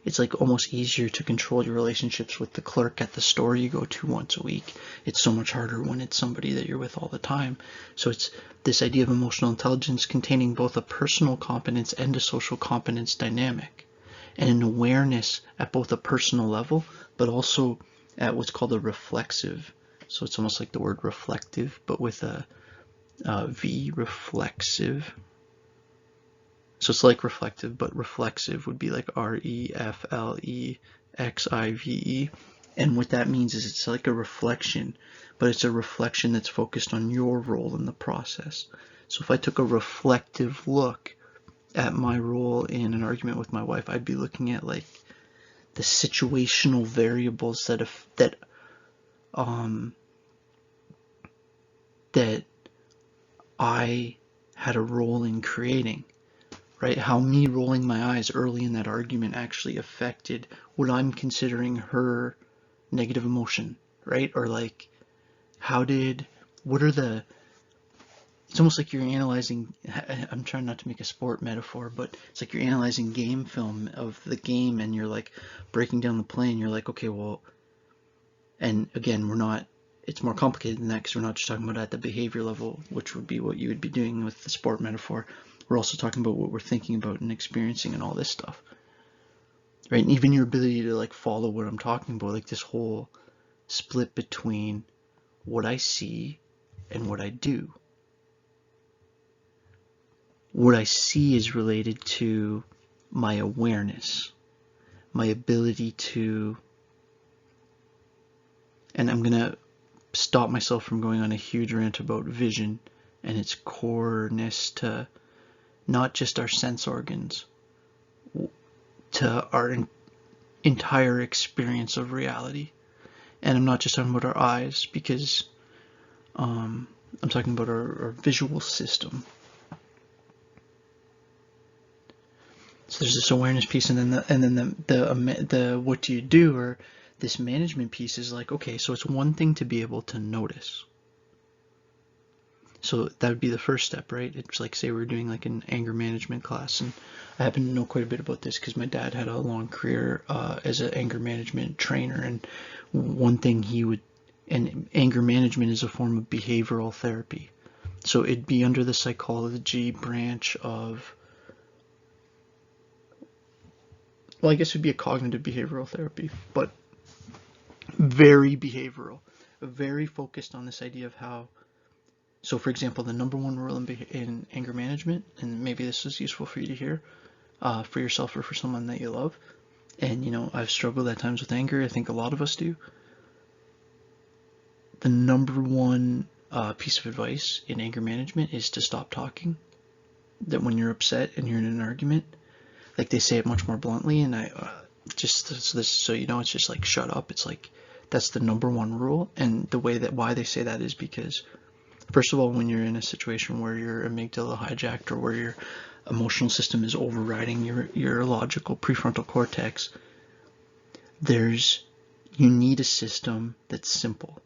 it's like almost easier to control your relationships with the clerk at the store you go to once a week. It's so much harder when it's somebody that you're with all the time. So it's this idea of emotional intelligence containing both a personal competence and a social competence dynamic, and an awareness at both a personal level, but also at what's called a reflexive. So it's almost like the word reflective, but with a V, reflexive. So it's like reflective, but reflexive would be like REFLEXIVE. And what that means is it's like a reflection, but it's a reflection that's focused on your role in the process. So if I took a reflective look at my role in an argument with my wife, I'd be looking at like the situational variables that I had a role in creating. Right, how me rolling my eyes early in that argument actually affected what I'm considering her negative emotion, right? Or like, what are the, it's almost like you're analyzing, I'm trying not to make a sport metaphor, but it's like you're analyzing game film of the game, and you're like breaking down the play, and you're like, okay, well, and again, it's more complicated than that, because we're not just talking about at the behavior level, which would be what you would be doing with the sport metaphor. We're also talking about what we're thinking about and experiencing and all this stuff, right? And even your ability to like follow what I'm talking about, like this whole split between what I see and what I do. What I see is related to my awareness, my ability to, and I'm gonna stop myself from going on a huge rant about vision and its coreness to not just our sense organs, to our entire experience of reality. And I'm not just talking about our eyes, because I'm talking about our visual system. So there's this awareness piece, and then the what do you do, or this management piece is like, okay, so it's one thing to be able to notice. So that would be the first step, right? It's like, say we're doing like an anger management class, and I happen to know quite a bit about this because my dad had a long career as an anger management trainer, and one thing and anger management is a form of behavioral therapy. So it'd be under the psychology branch of, well, I guess it'd be a cognitive behavioral therapy, but very behavioral, very focused on this idea of how. So for example, the number one rule in anger management, and maybe this is useful for you to hear, for yourself or for someone that you love, and you know, I've struggled at times with anger, I think a lot of us do. The number one piece of advice in anger management is to stop talking. That when you're upset and you're in an argument, like they say it much more bluntly, and so you know, it's just like, shut up. It's like, that's the number one rule. And the way that, why they say that is because, first of all, when you're in a situation where your amygdala hijacked, or where your emotional system is overriding your logical prefrontal cortex, you need a system that's simple.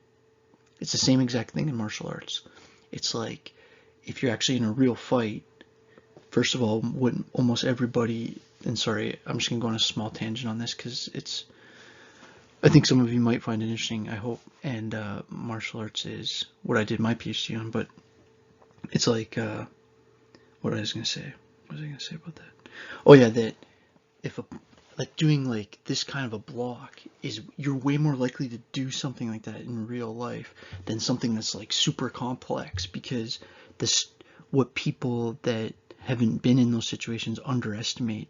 It's the same exact thing in martial arts. It's like, if you're actually in a real fight, first of all, what almost everybody, and sorry, I'm just gonna go on a small tangent on this because I think some of you might find it interesting, I hope, and martial arts is what I did my PhD on, but it's like, what was I going to say about that? Oh yeah, that if doing like this kind of a block is, you're way more likely to do something like that in real life than something that's like super complex, because what people that haven't been in those situations underestimate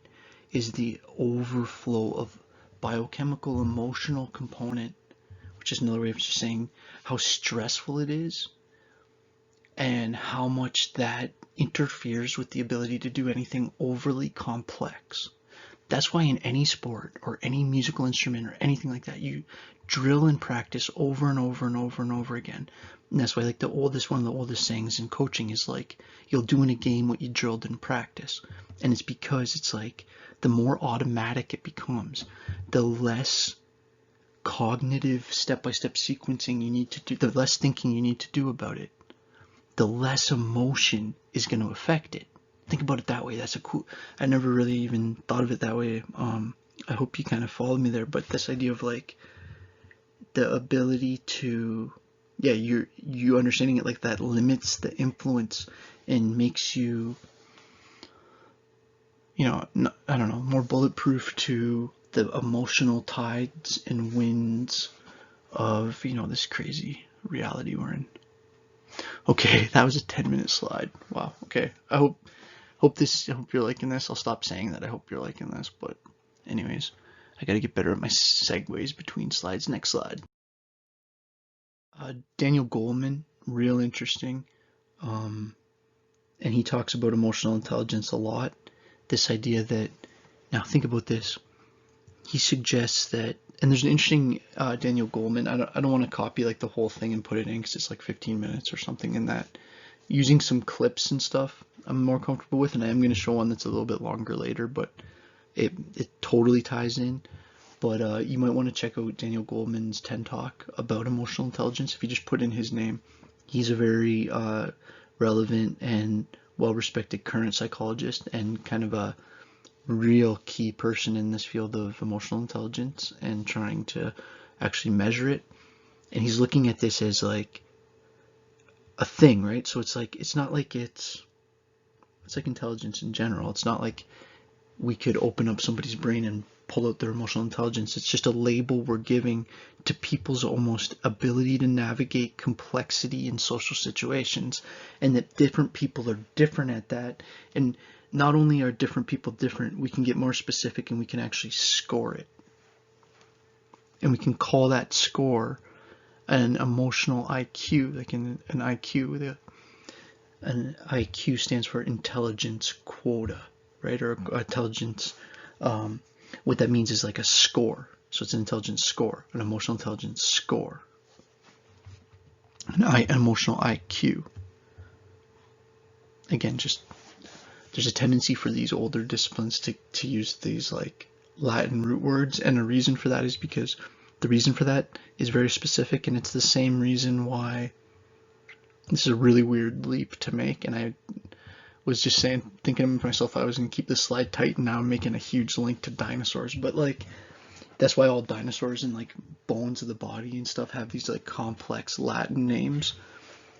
is the overflow of biochemical emotional component, which is another way of just saying how stressful it is and how much that interferes with the ability to do anything overly complex. That's why in any sport or any musical instrument or anything like that, you drill and practice over and over and over and over again. And that's why like one of the oldest sayings in coaching is like, you'll do in a game what you drilled in practice. And it's because it's like the more automatic it becomes, the less cognitive step-by-step sequencing you need to do, the less thinking you need to do about it, the less emotion is going to affect it. Think about it that way. That's a cool, I never really even thought of it that way. I hope you kind of followed me there, but this idea of like the ability to, yeah, you understanding it like that limits the influence and makes you, you know, I don't know, more bulletproof to the emotional tides and winds of, you know, this crazy reality we're in. Okay, that was a 10-minute slide. Wow. Okay, I hope you're liking this. I'll stop saying that. I hope you're liking this. But anyways, I gotta get better at my segues between slides. Next slide. Daniel Goleman, real interesting. And he talks about emotional intelligence a lot. This idea that, now think about this. He suggests that, and there's an interesting Daniel Goleman. I don't want to copy like the whole thing and put it in because it's like 15 minutes or something in that. Using some clips and stuff I'm more comfortable with, and I am going to show one that's a little bit longer later, but it totally ties in. But you might want to check out Daniel Goleman's TED Talk about emotional intelligence. If you just put in his name, he's a very relevant and well-respected current psychologist and kind of a real key person in this field of emotional intelligence and trying to actually measure it. And he's looking at this as like a thing, right? So it's like, it's not like it's like intelligence in general. It's not like we could open up somebody's brain and pull out their emotional intelligence. It's just a label we're giving to people's almost ability to navigate complexity in social situations, and that different people are different at that. And not only are different people different, we can get more specific and we can actually score it. And we can call that score an emotional IQ, like an IQ. An IQ stands for intelligence quota, right? Or intelligence, what that means is like a score. So it's an intelligence score, an emotional intelligence score, an emotional IQ. Again, just there's a tendency for these older disciplines to use these like Latin root words, and a reason for that is because the reason for that is very specific, and it's the same reason why this is a really weird leap to make. And I was just thinking to myself, I was going to keep this slide tight, and now I'm making a huge link to dinosaurs. But like, that's why all dinosaurs and like bones of the body and stuff have these like complex Latin names.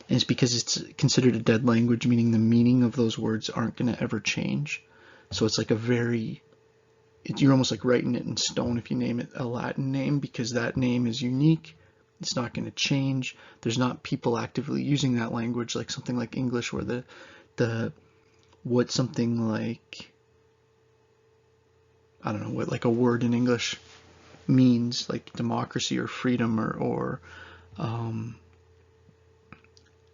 And it's because it's considered a dead language, meaning the meaning of those words aren't going to ever change. So it's like you're almost like writing it in stone if you name it a Latin name, because that name is unique. It's not going to change. There's not people actively using that language like something like English, where what something like, I don't know, what like a word in English means, like democracy or freedom or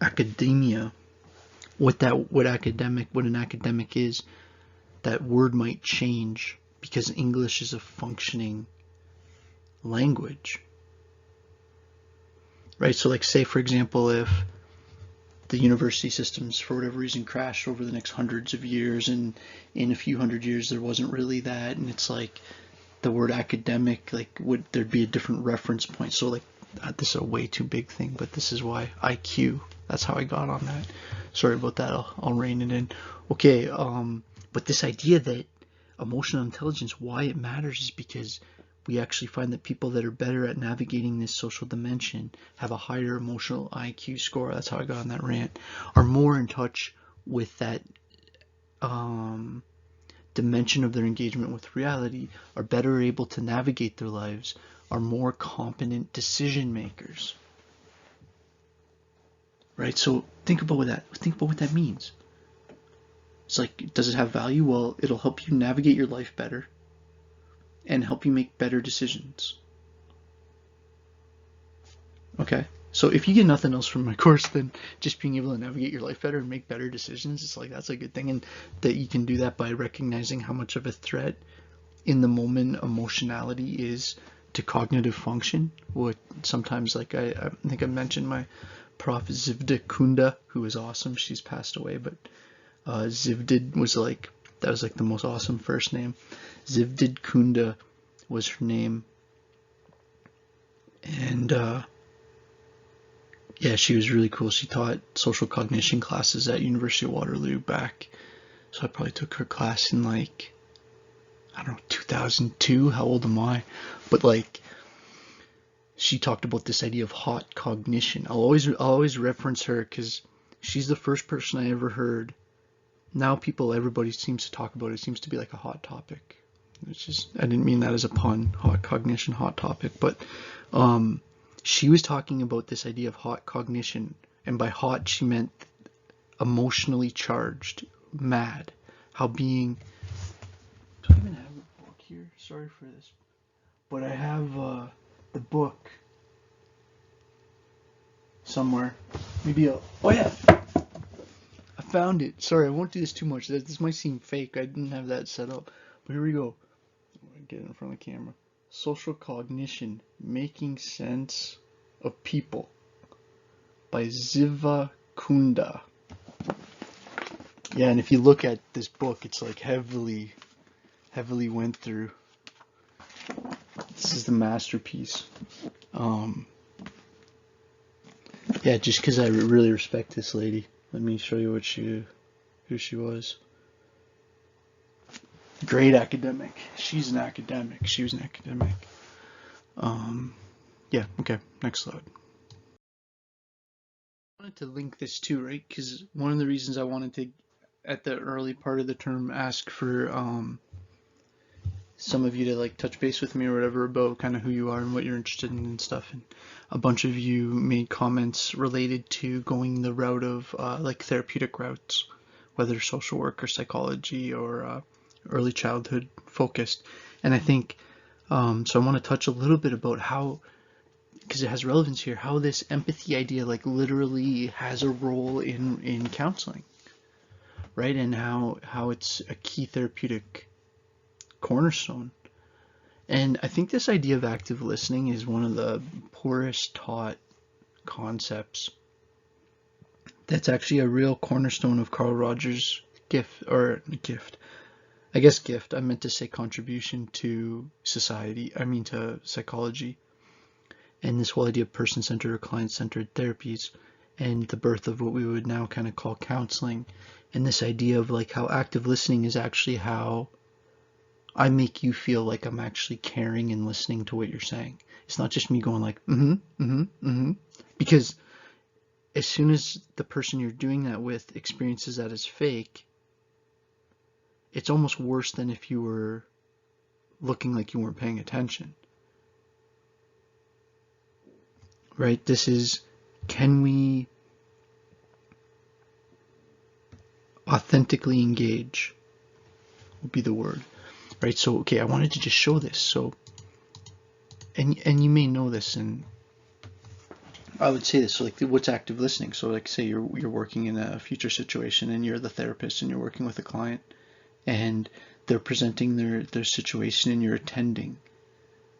academia, what an academic is, that word might change because English is a functioning language, right? So like, say for example, if the university systems for whatever reason crashed over the next hundreds of years, and in a few hundred years there wasn't really that, and it's like the word academic, like would there'd be a different reference point? So like, this is a way too big thing, but this is why IQ, that's how I got on that. Sorry about that, I'll rein it in. Okay, but this idea that emotional intelligence, why it matters is because we actually find that people that are better at navigating this social dimension, have a higher emotional IQ score, that's how I got on that rant, are more in touch with that dimension of their engagement with reality, are better able to navigate their lives, are more competent decision makers. Right? So think about what that means. It's like, does it have value? Well, it'll help you navigate your life better and help you make better decisions. Okay, so if you get nothing else from my course, then just being able to navigate your life better and make better decisions, it's like, that's a good thing, and that you can do that by recognizing how much of a threat in the moment emotionality is to cognitive function. What sometimes, like I think I mentioned my prof Zivda Kunda, who was awesome. She's passed away, but Zivdid was like, that was like the most awesome first name. Zivdid Kunda was her name. And yeah, she was really cool. She taught social cognition classes at University of Waterloo back. So I probably took her class in like, I don't know, 2002. How old am I? But like, she talked about this idea of hot cognition. I'll always reference her because she's the first person I ever heard. Now everybody seems to talk about it. It seems to be like a hot topic. It's just, I didn't mean that as a pun, hot cognition, hot topic. But she was talking about this idea of hot cognition. And by hot, she meant emotionally charged, mad. How being... Do I even have a book here? Sorry for this. But I have the book somewhere. Maybe oh yeah, I found it. Sorry, I won't do this too much. This might seem fake. I didn't have that set up. But here we go. I'm gonna get it in front of the camera. Social Cognition, Making Sense of People by Ziva Kunda. Yeah, and if you look at this book, it's like heavily went through. This is the masterpiece. Yeah, just because I really respect this lady. Let me show you who she was. Great academic. She's an academic. She was an academic. Yeah, okay, next slide. I wanted to link this too, right? Because one of the reasons I wanted to, at the early part of the term, ask for some of you to like touch base with me or whatever about kind of who you are and what you're interested in and stuff, and a bunch of you made comments related to going the route of like therapeutic routes, whether social work or psychology or early childhood focused. And I think so I want to touch a little bit about how, because it has relevance here, how this empathy idea like literally has a role in counseling, right? And how it's a key therapeutic cornerstone. And I think this idea of active listening is one of the poorest taught concepts. That's actually a real cornerstone of Carl Rogers' gift. I meant to say contribution to society. I mean to psychology. And this whole idea of person-centered or client-centered therapies, and the birth of what we would now kind of call counseling. And this idea of like how active listening is actually how I make you feel like I'm actually caring and listening to what you're saying. It's not just me going like, because as soon as the person you're doing that with experiences that as fake, it's almost worse than if you were looking like you weren't paying attention. Right? This is, can we authentically engage would be the word. Right, so okay, I wanted to just show this. So, and you may know this, and I would say this. So, like, what's active listening? So, like, say you're working in a future situation, and you're the therapist, and you're working with a client, and they're presenting their situation, and you're attending.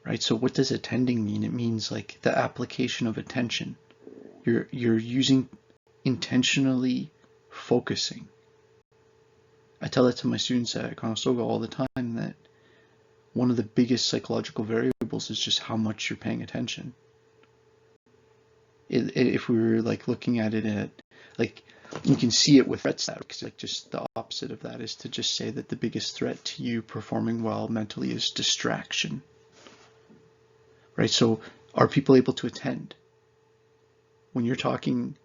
Right. So, what does attending mean? It means like the application of attention. You're using intentionally focusing. I tell that to my students at Conestoga all the time, that one of the biggest psychological variables is just how much you're paying attention. If we were like looking at it at, like, you can see it with threats, that because like just the opposite of that is to just say that the biggest threat to you performing well mentally is distraction. Right? So are people able to attend? When you're talking,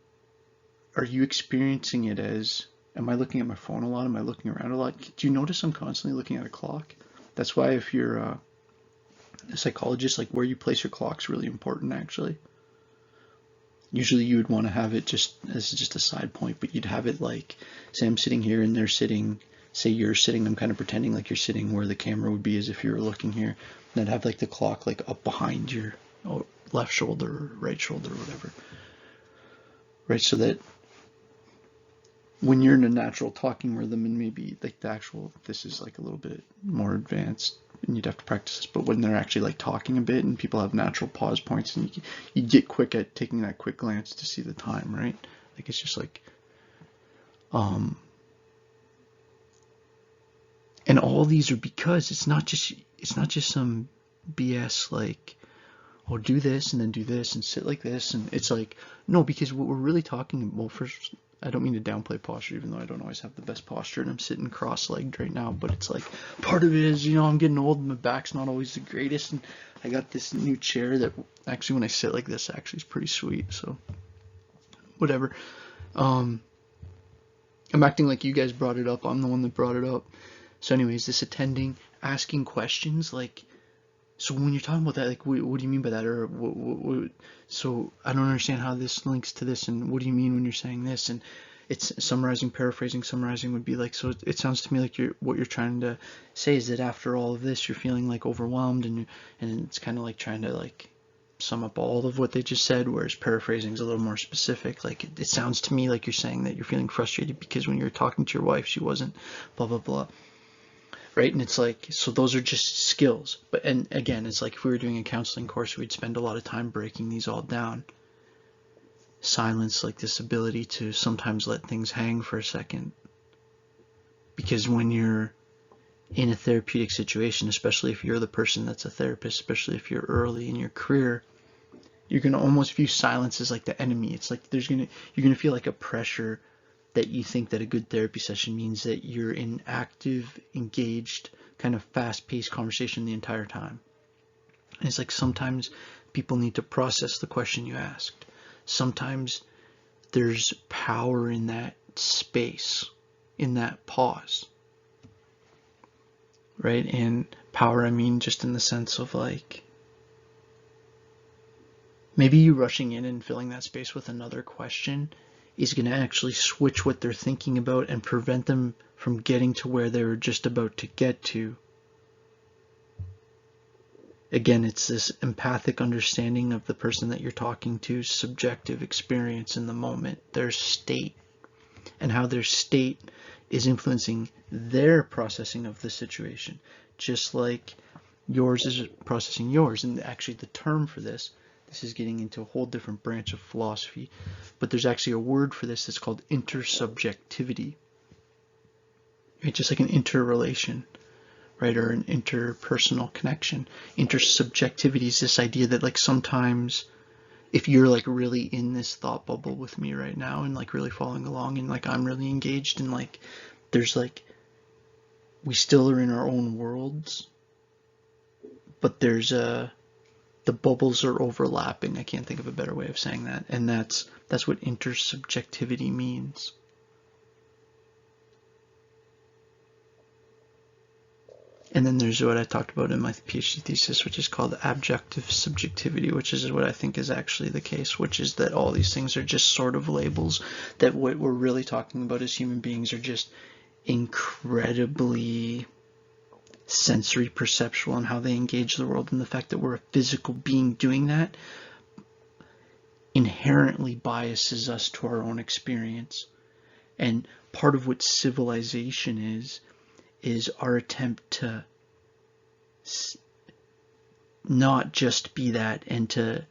are you experiencing it as, am I looking at my phone a lot? Am I looking around a lot? Do you notice I'm constantly looking at a clock? That's why if you're a psychologist, like where you place your clock's really important actually. Usually you would want to have it just as just a side point, but you'd have it like, say I'm sitting here and they're sitting, say you're sitting, I'm kind of pretending like you're sitting where the camera would be as if you were looking here. And I'd have like the clock like up behind your left shoulder or right shoulder or whatever. Right, so that when you're in a natural talking rhythm, and maybe like the actual, this is like a little bit more advanced and you'd have to practice this, but when they're actually like talking a bit and people have natural pause points, and you get quick at taking that quick glance to see the time, right? Like it's just like, and all these are because it's not just some BS like, oh, do this and then do this and sit like this, and it's like, no, because what we're really talking, well, first, I don't mean to downplay posture, even though I don't always have the best posture, and I'm sitting cross-legged right now, but it's like, part of it is, you know, I'm getting old and my back's not always the greatest, and I got this new chair that actually, when I sit like this, actually is pretty sweet, so whatever. I'm acting like you guys brought it up. I'm the one that brought it up. So anyways, this attending, asking questions, like, so when you're talking about that, like, what do you mean by that? Or so I don't understand how this links to this, and what do you mean when you're saying this? And it's summarizing, paraphrasing. Summarizing would be like, so it sounds to me like what you're trying to say is that after all of this, you're feeling like overwhelmed, and it's kind of like trying to like sum up all of what they just said, whereas paraphrasing is a little more specific. Like it sounds to me like you're saying that you're feeling frustrated because when you were talking to your wife, she wasn't blah blah blah. Right? And it's like, so those are just skills. But, and again, it's like if we were doing a counseling course, we'd spend a lot of time breaking these all down. Silence, like this ability to sometimes let things hang for a second. Because when you're in a therapeutic situation, especially if you're the person that's a therapist, especially if you're early in your career, you're going to almost view silence as like the enemy. It's like you're going to feel like a pressure that you think that a good therapy session means that you're in active, engaged, kind of fast-paced conversation the entire time. And it's like sometimes people need to process the question you asked. Sometimes there's power in that space, in that pause. Right? And power, I mean just in the sense of like, maybe you rushing in and filling that space with another question is going to actually switch what they're thinking about and prevent them from getting to where they were just about to get to. Again, it's this empathic understanding of the person that you're talking to, subjective experience in the moment, their state, and how their state is influencing their processing of the situation, just like yours is processing yours. And actually the term for this is getting into a whole different branch of philosophy, but there's actually a word for this that's called intersubjectivity. Right? Just like an interrelation, right? Or an interpersonal connection. Intersubjectivity is this idea that like sometimes if you're like really in this thought bubble with me right now and like really following along and like I'm really engaged and like there's like we still are in our own worlds, but there's the bubbles are overlapping. I can't think of a better way of saying that. And that's what intersubjectivity means. And then there's what I talked about in my PhD thesis, which is called objective subjectivity, which is what I think is actually the case, which is that all these things are just sort of labels, that what we're really talking about as human beings are just incredibly sensory perceptual and how they engage the world, and the fact that we're a physical being doing that inherently biases us to our own experience. And part of what civilization is our attempt to not just be that and to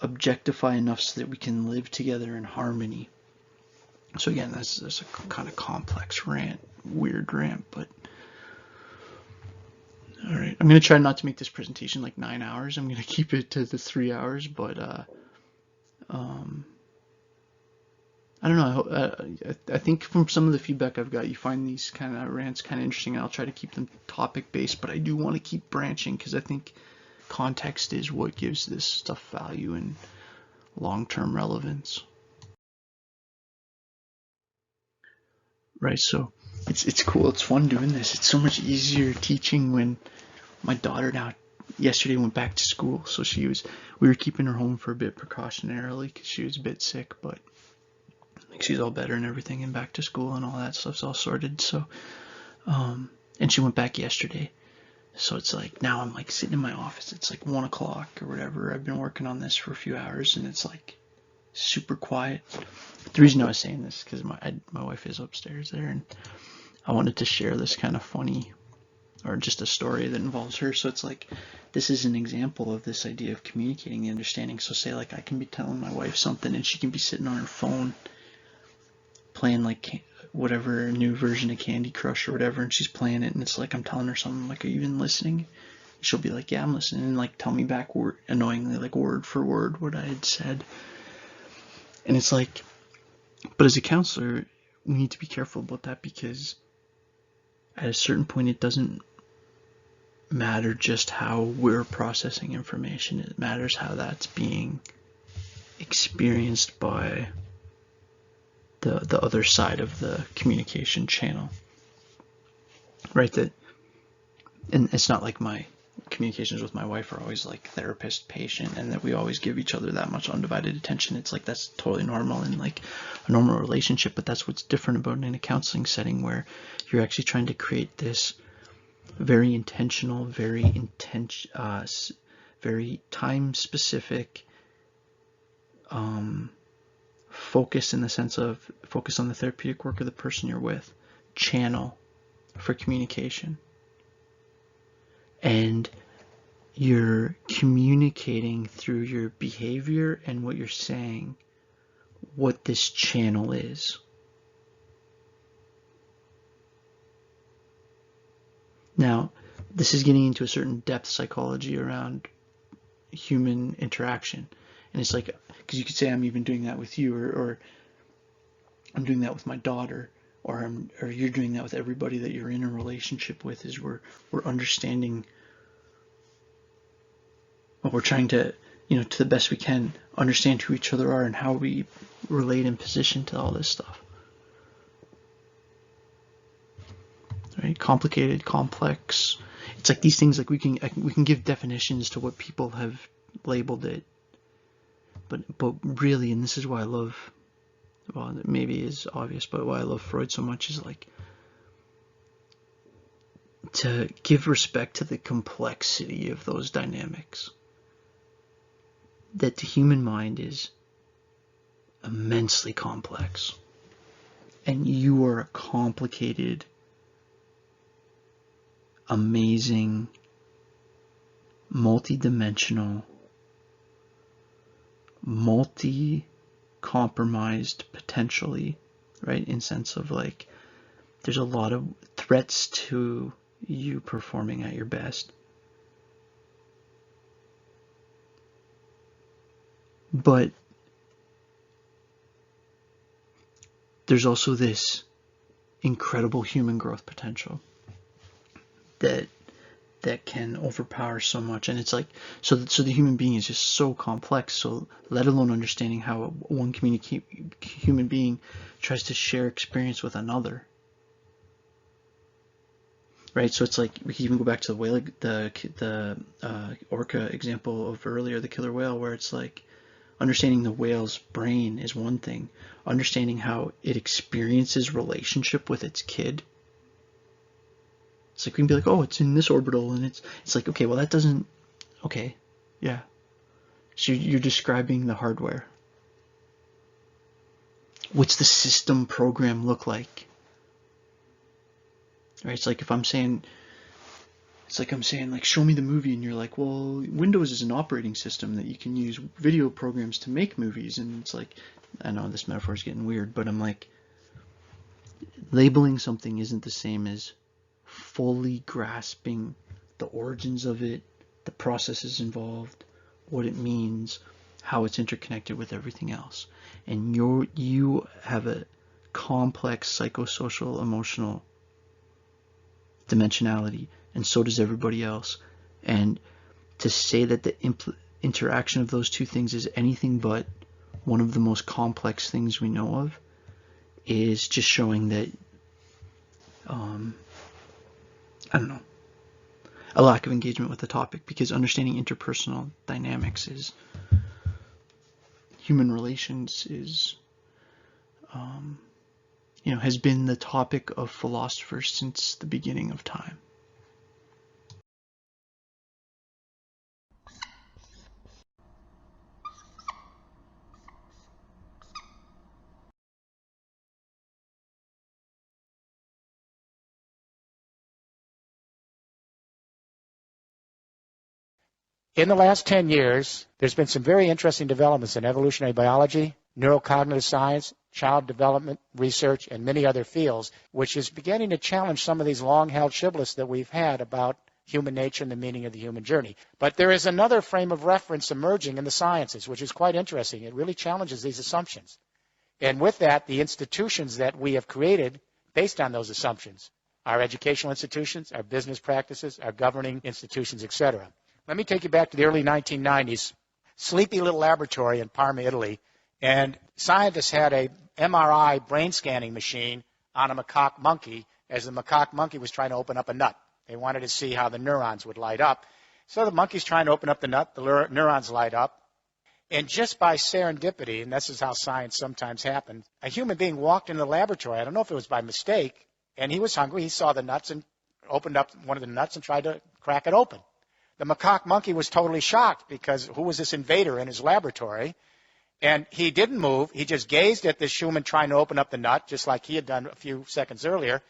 objectify enough so that we can live together in harmony. So again, that's a kind of complex rant, weird rant, but all right, I'm going to try not to make this presentation like 9 hours. I'm going to keep it to the 3 hours, but I don't know. I think from some of the feedback I've got, you find these kind of rants kind of interesting, and I'll try to keep them topic-based, but I do want to keep branching because I think context is what gives this stuff value and long-term relevance. Right, so it's cool. It's fun doing this. It's so much easier teaching when my daughter now yesterday went back to school. So we were keeping her home for a bit precautionarily because she was a bit sick, but like she's all better and everything and back to school and all that stuff's all sorted. So, and she went back yesterday. So it's like, now I'm like sitting in my office. It's like 1 o'clock or whatever. I've been working on this for a few hours and it's like super quiet. The reason I was saying this is because my wife is upstairs there, and I wanted to share this kind of funny or just a story that involves her. So it's like, this is an example of this idea of communicating the understanding. So say like I can be telling my wife something and she can be sitting on her phone playing like whatever new version of Candy Crush or whatever, and she's playing it, and it's like I'm telling her something, like, are you even listening? She'll be like, yeah, I'm listening, and like tell me back annoyingly, like word for word what I had said. And it's like, but as a counselor, we need to be careful about that, because at a certain point it doesn't matter just how we're processing information. It matters how that's being experienced by the other side of the communication channel, right? That, and it's not like my communications with my wife are always like therapist patient, and that we always give each other that much undivided attention. It's like that's totally normal in like a normal relationship, but that's what's different about it in a counseling setting, where you're actually trying to create this very intentional, very time specific focus, in the sense of focus on the therapeutic work of the person you're with, channel for communication. And you're communicating through your behavior and what you're saying what this channel is. Now, this is getting into a certain depth psychology around human interaction. And it's like, because you could say I'm even doing that with you, or I'm doing that with my daughter, or you're doing that with everybody that you're in a relationship with, is we're understanding, well, we're trying to, to the best we can, understand who each other are and how we relate in position to all this stuff. Right? Complicated, complex. It's like these things, like we can give definitions to what people have labeled it. But really, and this is why I love, well, it maybe is obvious, but why I love Freud so much is like to give respect to the complexity of those dynamics. That the human mind is immensely complex, and you are a complicated, amazing, multi-dimensional, multi-compromised potentially, right? In sense of like, there's a lot of threats to you performing at your best. But there's also this incredible human growth potential that can overpower so much. And it's like, so the human being is just so complex, so let alone understanding how one human being tries to share experience with another, right? So it's like, we can even go back to the whale, the orca example of earlier, the killer whale, where it's like, understanding the whale's brain is one thing, understanding how it experiences relationship with its kid. It's like, we can be like, oh, it's in this orbital, and it's like, okay, well, that doesn't, okay, yeah. So you're describing the hardware. What's the system program look like? Right? It's like, if I'm saying, like, show me the movie, and you're like, well, Windows is an operating system that you can use video programs to make movies, and it's like, I know this metaphor is getting weird, but I'm like, labeling something isn't the same as fully grasping the origins of it, the processes involved, what it means, how it's interconnected with everything else. And you have a complex psychosocial, emotional dimensionality, and so does everybody else. And to say that the interaction of those two things is anything but one of the most complex things we know of is just showing that I don't know, a lack of engagement with the topic, because understanding interpersonal dynamics is, human relations is, has been the topic of philosophers since the beginning of time. In the last 10 years, there's been some very interesting developments in evolutionary biology, neurocognitive science, child development research, and many other fields, which is beginning to challenge some of these long-held shibboleths that we've had about human nature and the meaning of the human journey. But there is another frame of reference emerging in the sciences, which is quite interesting. It really challenges these assumptions. And with that, the institutions that we have created based on those assumptions, our educational institutions, our business practices, our governing institutions, etc. Let me take you back to the early 1990s, sleepy little laboratory in Parma, Italy, and scientists had a MRI brain scanning machine on a macaque monkey as the macaque monkey was trying to open up a nut. They wanted to see how the neurons would light up. So the monkey's trying to open up the nut, the neurons light up, and just by serendipity, and this is how science sometimes happens, a human being walked into the laboratory. I don't know if it was by mistake, and he was hungry. He saw the nuts and opened up one of the nuts and tried to crack it open. The macaque monkey was totally shocked because who was this invader in his laboratory? And he didn't move. He just gazed at this human trying to open up the nut, just like he had done a few seconds earlier.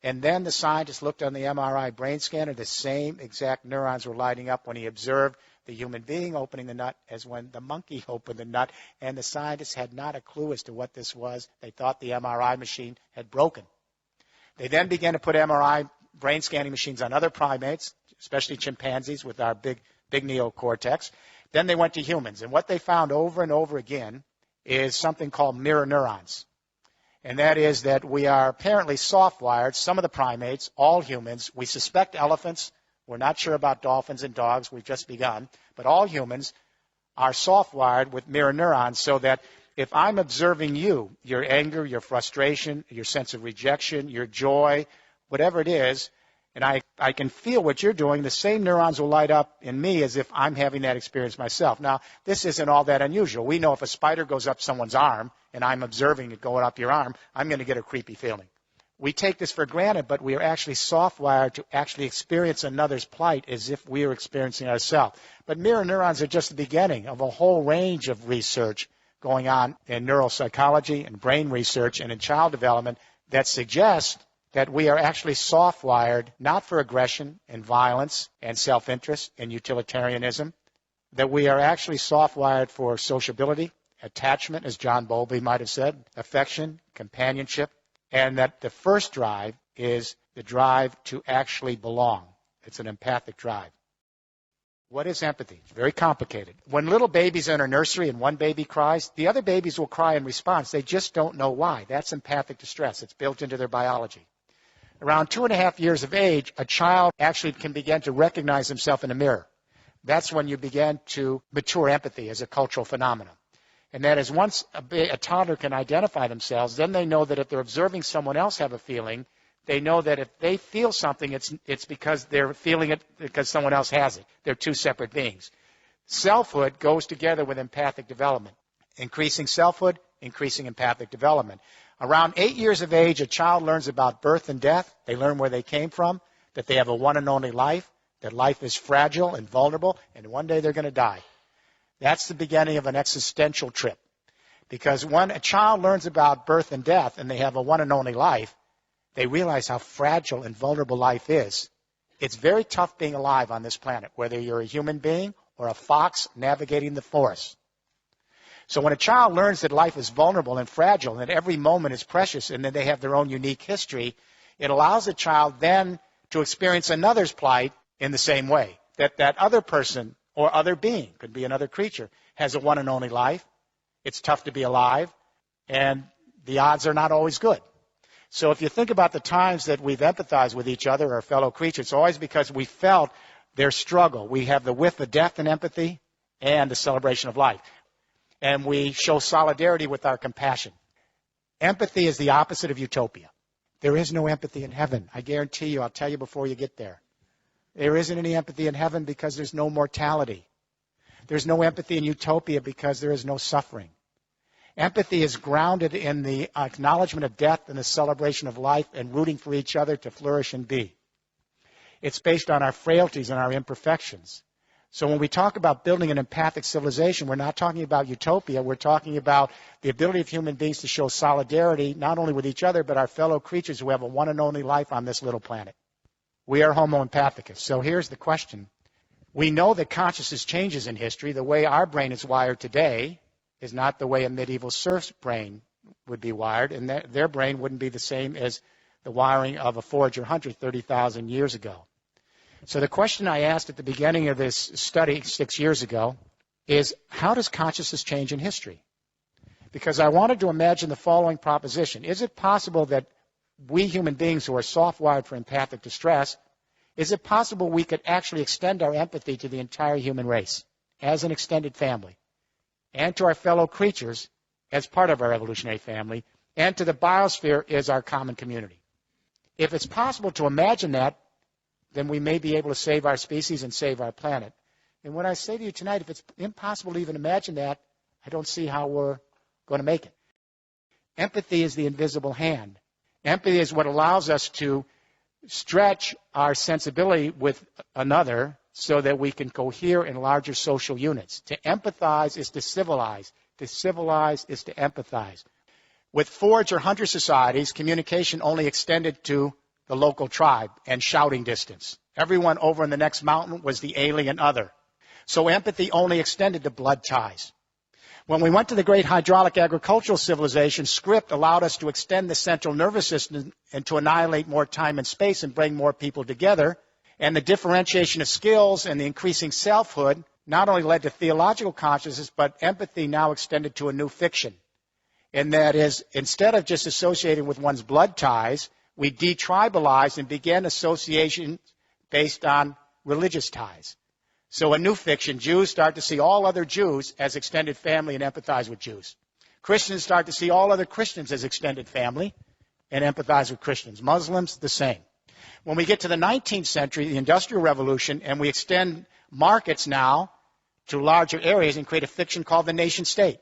And then the scientist looked on the MRI brain scanner. The same exact neurons were lighting up when he observed the human being opening the nut as when the monkey opened the nut. And the scientists had not a clue as to what this was. They thought the MRI machine had broken. They then began to put MRI brain scanning machines on other primates, especially chimpanzees with our big neocortex. Then they went to humans, and what they found over and over again is something called mirror neurons. And that is that we are apparently soft-wired, some of the primates, all humans. We suspect elephants. We're not sure about dolphins and dogs. We've just begun. But all humans are soft-wired with mirror neurons so that if I'm observing you, your anger, your frustration, your sense of rejection, your joy, whatever it is, and I can feel what you're doing, the same neurons will light up in me as if I'm having that experience myself. Now, this isn't all that unusual. We know if a spider goes up someone's arm and I'm observing it going up your arm, I'm going to get a creepy feeling. We take this for granted, but we are actually soft-wired to actually experience another's plight as if we are experiencing ourselves. But mirror neurons are just the beginning of a whole range of research going on in neuropsychology and brain research and in child development that suggests that we are actually soft-wired not for aggression and violence and self-interest and utilitarianism, that we are actually soft-wired for sociability, attachment, as John Bowlby might have said, affection, companionship, and that the first drive is the drive to actually belong. It's an empathic drive. What is empathy? It's very complicated. When little babies enter nursery and one baby cries, the other babies will cry in response. They just don't know why. That's empathic distress. It's built into their biology. Around 2.5 years of age, a child actually can begin to recognize himself in a mirror. That's when you begin to mature empathy as a cultural phenomenon. And that is once a toddler can identify themselves, then they know that if they're observing someone else have a feeling, they know that if they feel something, it's because they're feeling it because someone else has it. They're two separate beings. Selfhood goes together with empathic development. Increasing selfhood, increasing empathic development. Around 8 years of age, a child learns about birth and death. They learn where they came from, that they have a one and only life, that life is fragile and vulnerable, and one day they're going to die. That's the beginning of an existential trip. Because when a child learns about birth and death and they have a one and only life, they realize how fragile and vulnerable life is. It's very tough being alive on this planet, whether you're a human being or a fox navigating the forest. So when a child learns that life is vulnerable and fragile and that every moment is precious and that they have their own unique history, it allows the child then to experience another's plight in the same way. That other person or other being, could be another creature, has a one and only life. It's tough to be alive, and the odds are not always good. So if you think about the times that we've empathized with each other or fellow creatures, it's always because we felt their struggle. We have the width of death in empathy and the celebration of life. And we show solidarity with our compassion. Empathy is the opposite of utopia. There is no empathy in heaven. I guarantee you, I'll tell you before you get there. There isn't any empathy in heaven because there's no mortality. There's no empathy in utopia because there is no suffering. Empathy is grounded in the acknowledgement of death and the celebration of life and rooting for each other to flourish and be. It's based on our frailties and our imperfections. So when we talk about building an empathic civilization, we're not talking about utopia. We're talking about the ability of human beings to show solidarity not only with each other, but our fellow creatures who have a one and only life on this little planet. We are Homo empathicus. So here's the question. We know that consciousness changes in history. The way our brain is wired today is not the way a medieval serf's brain would be wired, and their brain wouldn't be the same as the wiring of a forager hunter 30,000 years ago. So the question I asked at the beginning of this study 6 years ago is, how does consciousness change in history? Because I wanted to imagine the following proposition. Is it possible that we human beings who are soft-wired for empathic distress, is it possible we could actually extend our empathy to the entire human race as an extended family, and to our fellow creatures as part of our evolutionary family, and to the biosphere as our common community? If it's possible to imagine that, then we may be able to save our species and save our planet. And what I say to you tonight, if it's impossible to even imagine that, I don't see how we're going to make it. Empathy is the invisible hand. Empathy is what allows us to stretch our sensibility with another so that we can cohere in larger social units. To empathize is to civilize. To civilize is to empathize. With forager hunter societies, communication only extended to the local tribe and shouting distance. Everyone over in the next mountain was the alien other. So empathy only extended to blood ties. When we went to the great hydraulic agricultural civilization, script allowed us to extend the central nervous system and to annihilate more time and space and bring more people together. And the differentiation of skills and the increasing selfhood not only led to theological consciousness, but empathy now extended to a new fiction. And that is, instead of just associating with one's blood ties, we detribalized and began association based on religious ties. So a new fiction, Jews start to see all other Jews as extended family and empathize with Jews. Christians start to see all other Christians as extended family and empathize with Christians. Muslims, the same. When we get to the 19th century, the Industrial Revolution, and we extend markets now to larger areas and create a fiction called the nation state.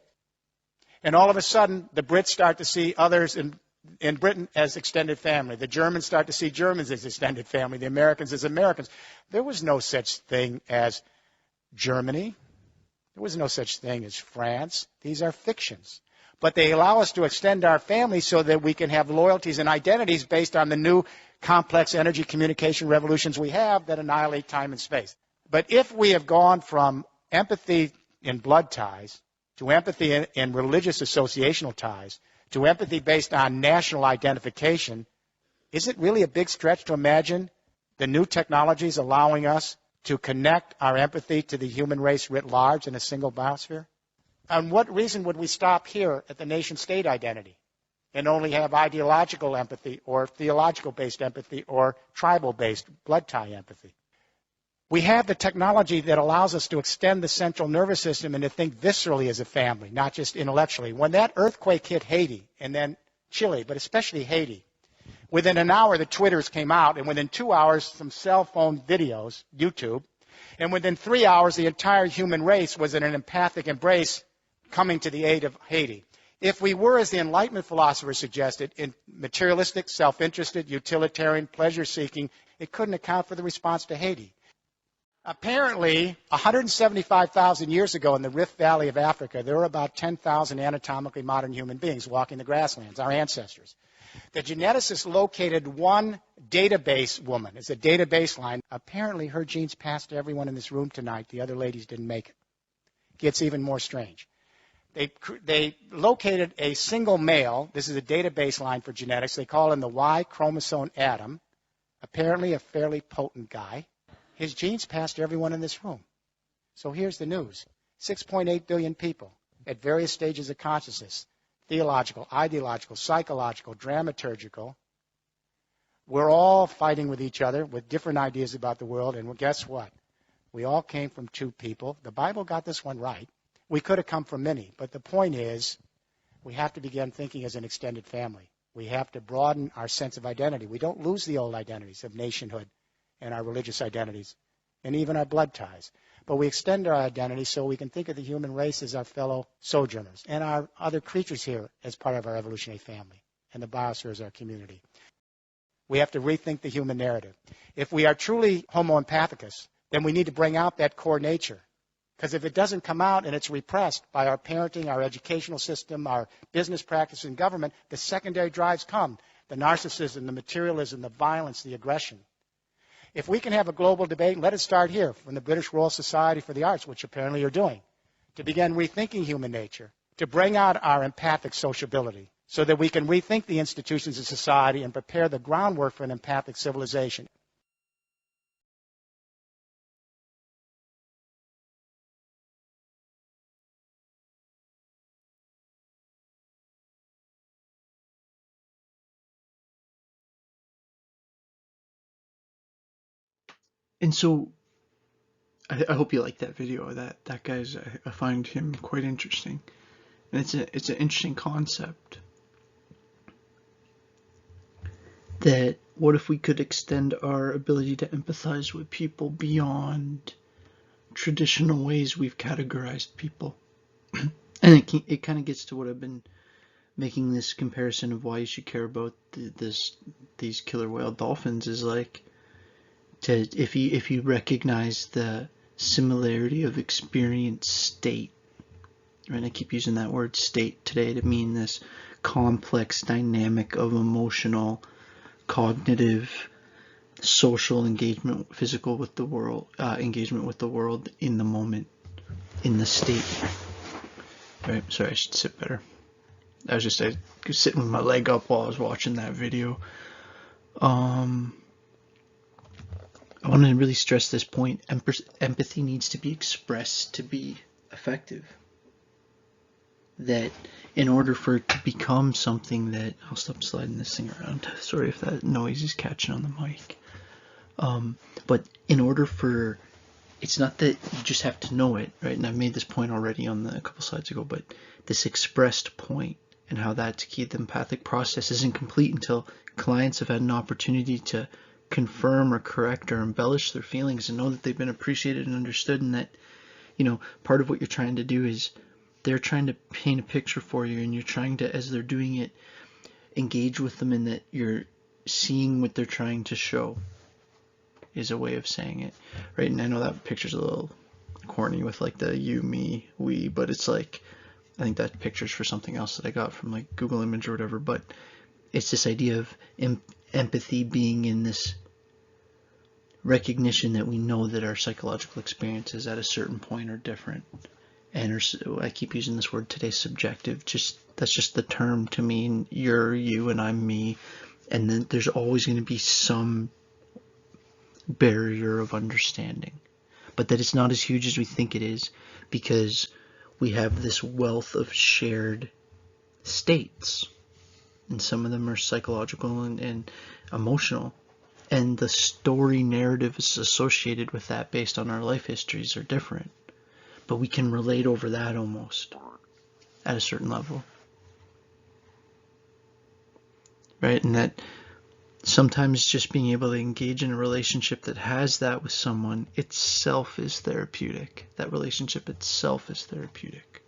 And all of a sudden, the Brits start to see others in Britain as extended family. The Germans start to see Germans as extended family. The Americans as Americans. There was no such thing as Germany. There was no such thing as France. These are fictions. But they allow us to extend our family so that we can have loyalties and identities based on the new complex energy communication revolutions we have that annihilate time and space. But if we have gone from empathy in blood ties to empathy in religious associational ties to empathy based on national identification, is it really a big stretch to imagine the new technologies allowing us to connect our empathy to the human race writ large in a single biosphere? And what reason would we stop here at the nation-state identity and only have ideological empathy or theological-based empathy or tribal-based blood tie empathy? We have the technology that allows us to extend the central nervous system and to think viscerally as a family, not just intellectually. When that earthquake hit Haiti, and then Chile, but especially Haiti, within an hour the Twitters came out, and within 2 hours some cell phone videos, YouTube, and within 3 hours the entire human race was in an empathic embrace coming to the aid of Haiti. If we were, as the Enlightenment philosophers suggested, in materialistic, self-interested, utilitarian, pleasure-seeking, it couldn't account for the response to Haiti. Apparently, 175,000 years ago in the Rift Valley of Africa, there were about 10,000 anatomically modern human beings walking the grasslands, our ancestors. The geneticists located one database woman. It's a database line. Apparently, her genes passed to everyone in this room tonight. The other ladies didn't make it. Gets even more strange. They located a single male. This is a database line for genetics. They call him the Y chromosome Adam. Apparently a fairly potent guy. His genes passed to everyone in this room. So here's the news. 6.8 billion people at various stages of consciousness, theological, ideological, psychological, dramaturgical. We're all fighting with each other with different ideas about the world, and guess what? We all came from two people. The Bible got this one right. We could have come from many, but the point is we have to begin thinking as an extended family. We have to broaden our sense of identity. We don't lose the old identities of nationhood and our religious identities and even our blood ties. But we extend our identity so we can think of the human race as our fellow sojourners and our other creatures here as part of our evolutionary family and the biosphere as our community. We have to rethink the human narrative. If we are truly homo empathicus, then we need to bring out that core nature. Because if it doesn't come out and it's repressed by our parenting, our educational system, our business practice and government, the secondary drives come. The narcissism, the materialism, the violence, the aggression. If we can have a global debate, let it start here from the British Royal Society for the Arts, which apparently you're doing, to begin rethinking human nature, to bring out our empathic sociability so that we can rethink the institutions of society and prepare the groundwork for an empathic civilization. And so I hope you like that video. That guy's, I find him quite interesting, and it's an interesting concept. That what if we could extend our ability to empathize with people beyond traditional ways we've categorized people? And it kind of gets to what I've been making this comparison of why you should care about these killer whale dolphins is like, if you recognize the similarity of experience state, right? I keep using that word state today to mean this complex dynamic of emotional, cognitive, social engagement, physical with the world, engagement with the world in the moment, in the state. Right? Sorry, I should sit better. I was sitting with my leg up while I was watching that video. I want to really stress this point. Empathy needs to be expressed to be effective. That in order for it to become something that... I'll stop sliding this thing around. Sorry if that noise is catching on the mic. But in order for... It's not that you just have to know it, right? And I've made this point already on a couple slides ago, but this expressed point and how that's key. The empathic process isn't complete until clients have had an opportunity to confirm or correct or embellish their feelings and know that they've been appreciated and understood, and that, you know, part of what you're trying to do is they're trying to paint a picture for you, and you're trying to, as they're doing it, engage with them in that you're seeing what they're trying to show, is a way of saying it, right? And I know that picture's a little corny with like the you, me, we, but it's like, I think that picture's for something else that I got from like Google Image or whatever, but it's this idea of empathy being in this recognition that we know that our psychological experiences at a certain point are different, and I keep using this word today, subjective. That's just the term to mean you're you and I'm me, and then there's always going to be some barrier of understanding, but that it's not as huge as we think it is, because we have this wealth of shared states, and some of them are psychological and emotional, and the story narratives associated with that based on our life histories are different, but we can relate over that almost at a certain level, right? And that sometimes just being able to engage in a relationship that has that with someone itself is therapeutic. That relationship itself is therapeutic.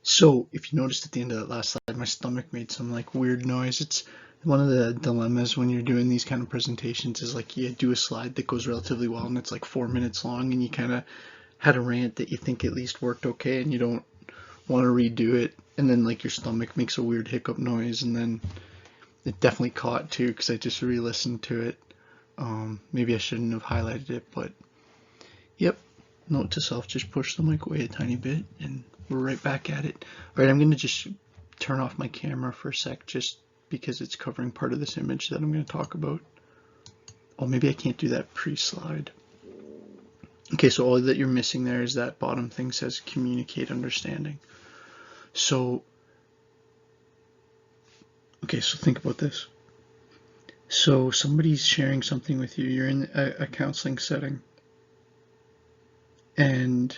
So if you noticed at the end of that last slide, my stomach made some like weird noise. It's one of the dilemmas when you're doing these kind of presentations is like you do a slide that goes relatively well and it's like 4 minutes long, and you kind of had a rant that you think at least worked okay and you don't want to redo it, and then like your stomach makes a weird hiccup noise, and then it definitely caught too because I just re-listened to it. Maybe I shouldn't have highlighted it, but yep, note to self, just push the mic away a tiny bit and we're right back at it. Alright, I'm going to just turn off my camera for a sec just because it's covering part of this image that I'm going to talk about. Oh, maybe I can't do that pre-slide. Okay, so all that you're missing there is that bottom thing says communicate understanding. So, okay, so think about this. So somebody's sharing something with you, you're in a counseling setting, and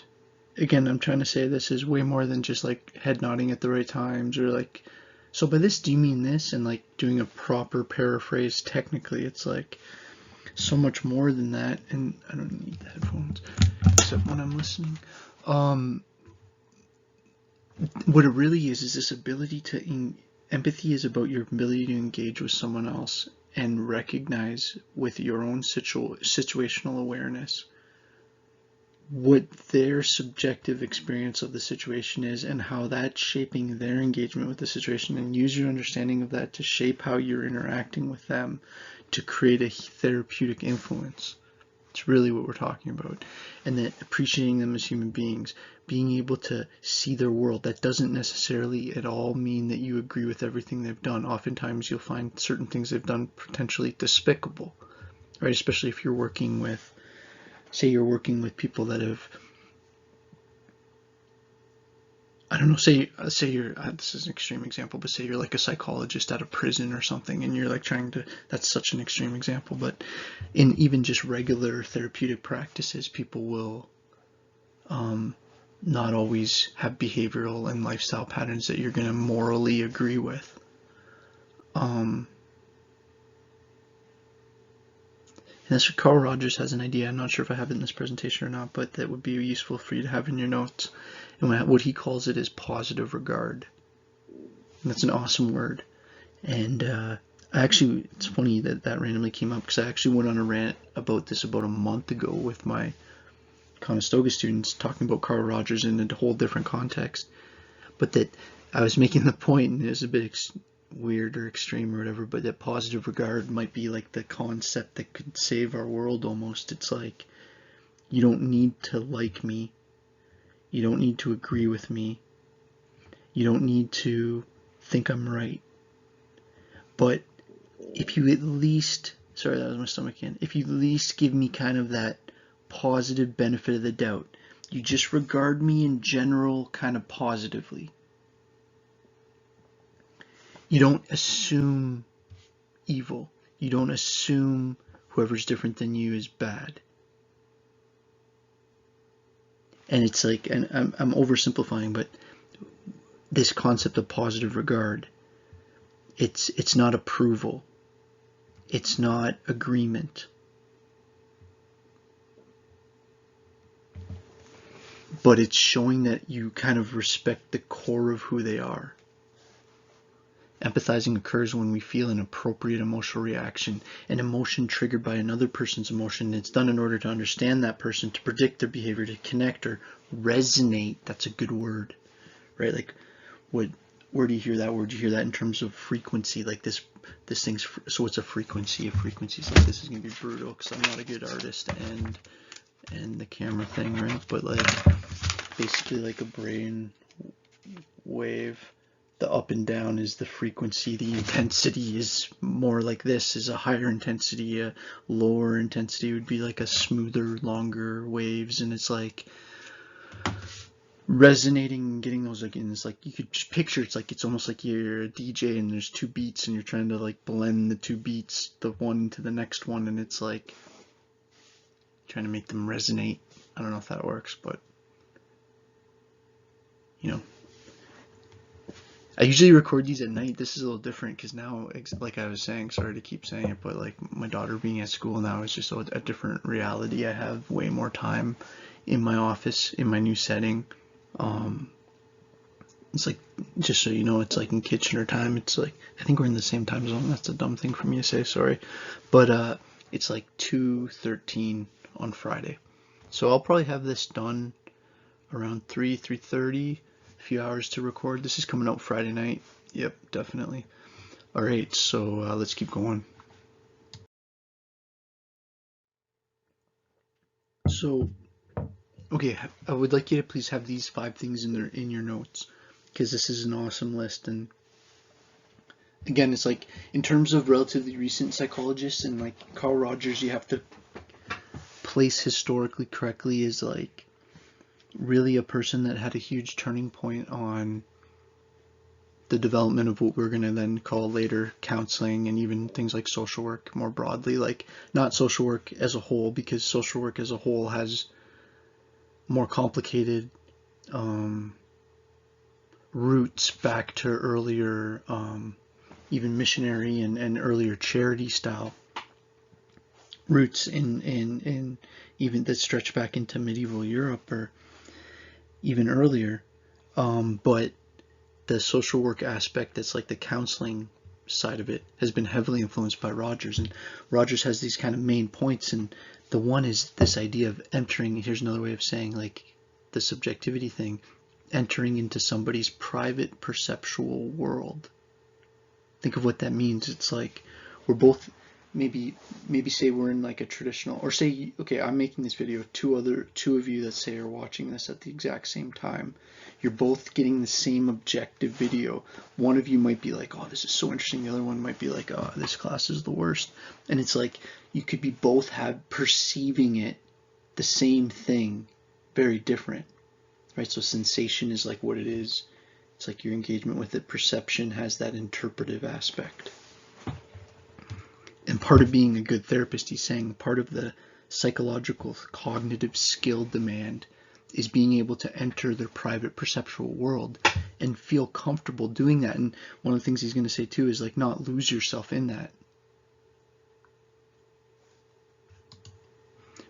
again, I'm trying to say this is way more than just like head nodding at the right times or like, so by this do you mean this, and like doing a proper paraphrase technically. It's like so much more than that, and I don't need the headphones except when I'm listening. What it really is this ability to empathy is about your ability to engage with someone else and recognize with your own situational awareness what their subjective experience of the situation is and how that's shaping their engagement with the situation, and use your understanding of that to shape how you're interacting with them to create a therapeutic influence. It's really what we're talking about. And then appreciating them as human beings, being able to see their world. That doesn't necessarily at all mean that you agree with everything they've done. Oftentimes you'll find certain things they've done potentially despicable, right? Especially if you're working with, say you're working with people that have, I don't know, say you're, this is an extreme example, but say you're like a psychologist at a prison or something, and you're like trying to, that's such an extreme example, but in even just regular therapeutic practices, people will not always have behavioral and lifestyle patterns that you're going to morally agree with. And that's what Carl Rogers has an idea, I'm not sure if I have it in this presentation or not, but that would be useful for you to have in your notes. And what he calls it is positive regard. And that's an awesome word. And actually, it's funny that that randomly came up, because I actually went on a rant about this about a month ago with my Conestoga students, talking about Carl Rogers in a whole different context. But that I was making the point, and it was a bit weird or extreme or whatever, but that positive regard might be like the concept that could save our world almost. It's like, you don't need to like me, you don't need to agree with me, you don't need to think I'm right, but if you at least, sorry, that was my stomach again, if you at least give me kind of that positive benefit of the doubt, you just regard me in general kind of positively. You don't assume evil. You don't assume whoever's different than you is bad. And it's like, and I'm oversimplifying, but this concept of positive regard, it's not approval. It's not agreement. But it's showing that you kind of respect the core of who they are. Empathizing occurs when we feel an appropriate emotional reaction, an emotion triggered by another person's emotion. It's done in order to understand that person, to predict their behavior, to connect or resonate. That's a good word, right? Like, where do you hear that word? You hear that in terms of frequency, like this thing's, so what's a frequency? A frequency is like, this is going to be brutal because I'm not a good artist and the camera thing, right? But like, basically like a brain wave. The up and down is the frequency. The intensity is more like this, is a higher intensity. A lower intensity would be like a smoother, longer waves. And it's like resonating and getting those, like, and it's like, you could just picture, it's like, it's almost like you're a DJ and there's two beats and you're trying to like blend the two beats, the one to the next one. And it's like trying to make them resonate. I don't know if that works, but you know. I usually record these at night. This is a little different because now, like I was saying, sorry to keep saying it, but like my daughter being at school now is just a different reality. I have way more time in my office, in my new setting. It's like, just so you know, it's like in Kitchener time. It's like, I think we're in the same time zone. That's a dumb thing for me to say, sorry. But it's like 2:13 on Friday. So I'll probably have this done around 3:30. Few hours to record. This is coming out Friday night. Yep, definitely. All right, so let's keep going. So, okay, I would like you to please have these 5 things in your notes, because this is an awesome list. And again, it's like, in terms of relatively recent psychologists, and like Carl Rogers, you have to place historically correctly as like really a person that had a huge turning point on the development of what we're going to then call later counseling, and even things like social work more broadly. Like, not social work as a whole, because social work as a whole has more complicated roots back to earlier even missionary and earlier charity style roots in even that stretch back into medieval Europe or even earlier, but the social work aspect, that's like the counseling side of it, has been heavily influenced by Rogers. And Rogers has these kind of main points, and The one is this idea of entering, here's another way of saying like the subjectivity thing, entering into somebody's private perceptual world. Think of what that means. It's like we're both, maybe say we're in like a traditional, or say, okay, I'm making this video, two of you that say are watching this at the exact same time. You're both getting the same objective video. One of you might be like, oh, this is so interesting. The other one might be like, oh, this class is the worst. And it's like you could be both perceiving it the same thing, very different, right? So sensation is like what it is. It's like your engagement with it. Perception has that interpretive aspect. And part of being a good therapist, he's saying, part of the psychological cognitive skill demand is being able to enter their private perceptual world and feel comfortable doing that. And one of the things he's going to say too is like not lose yourself in that.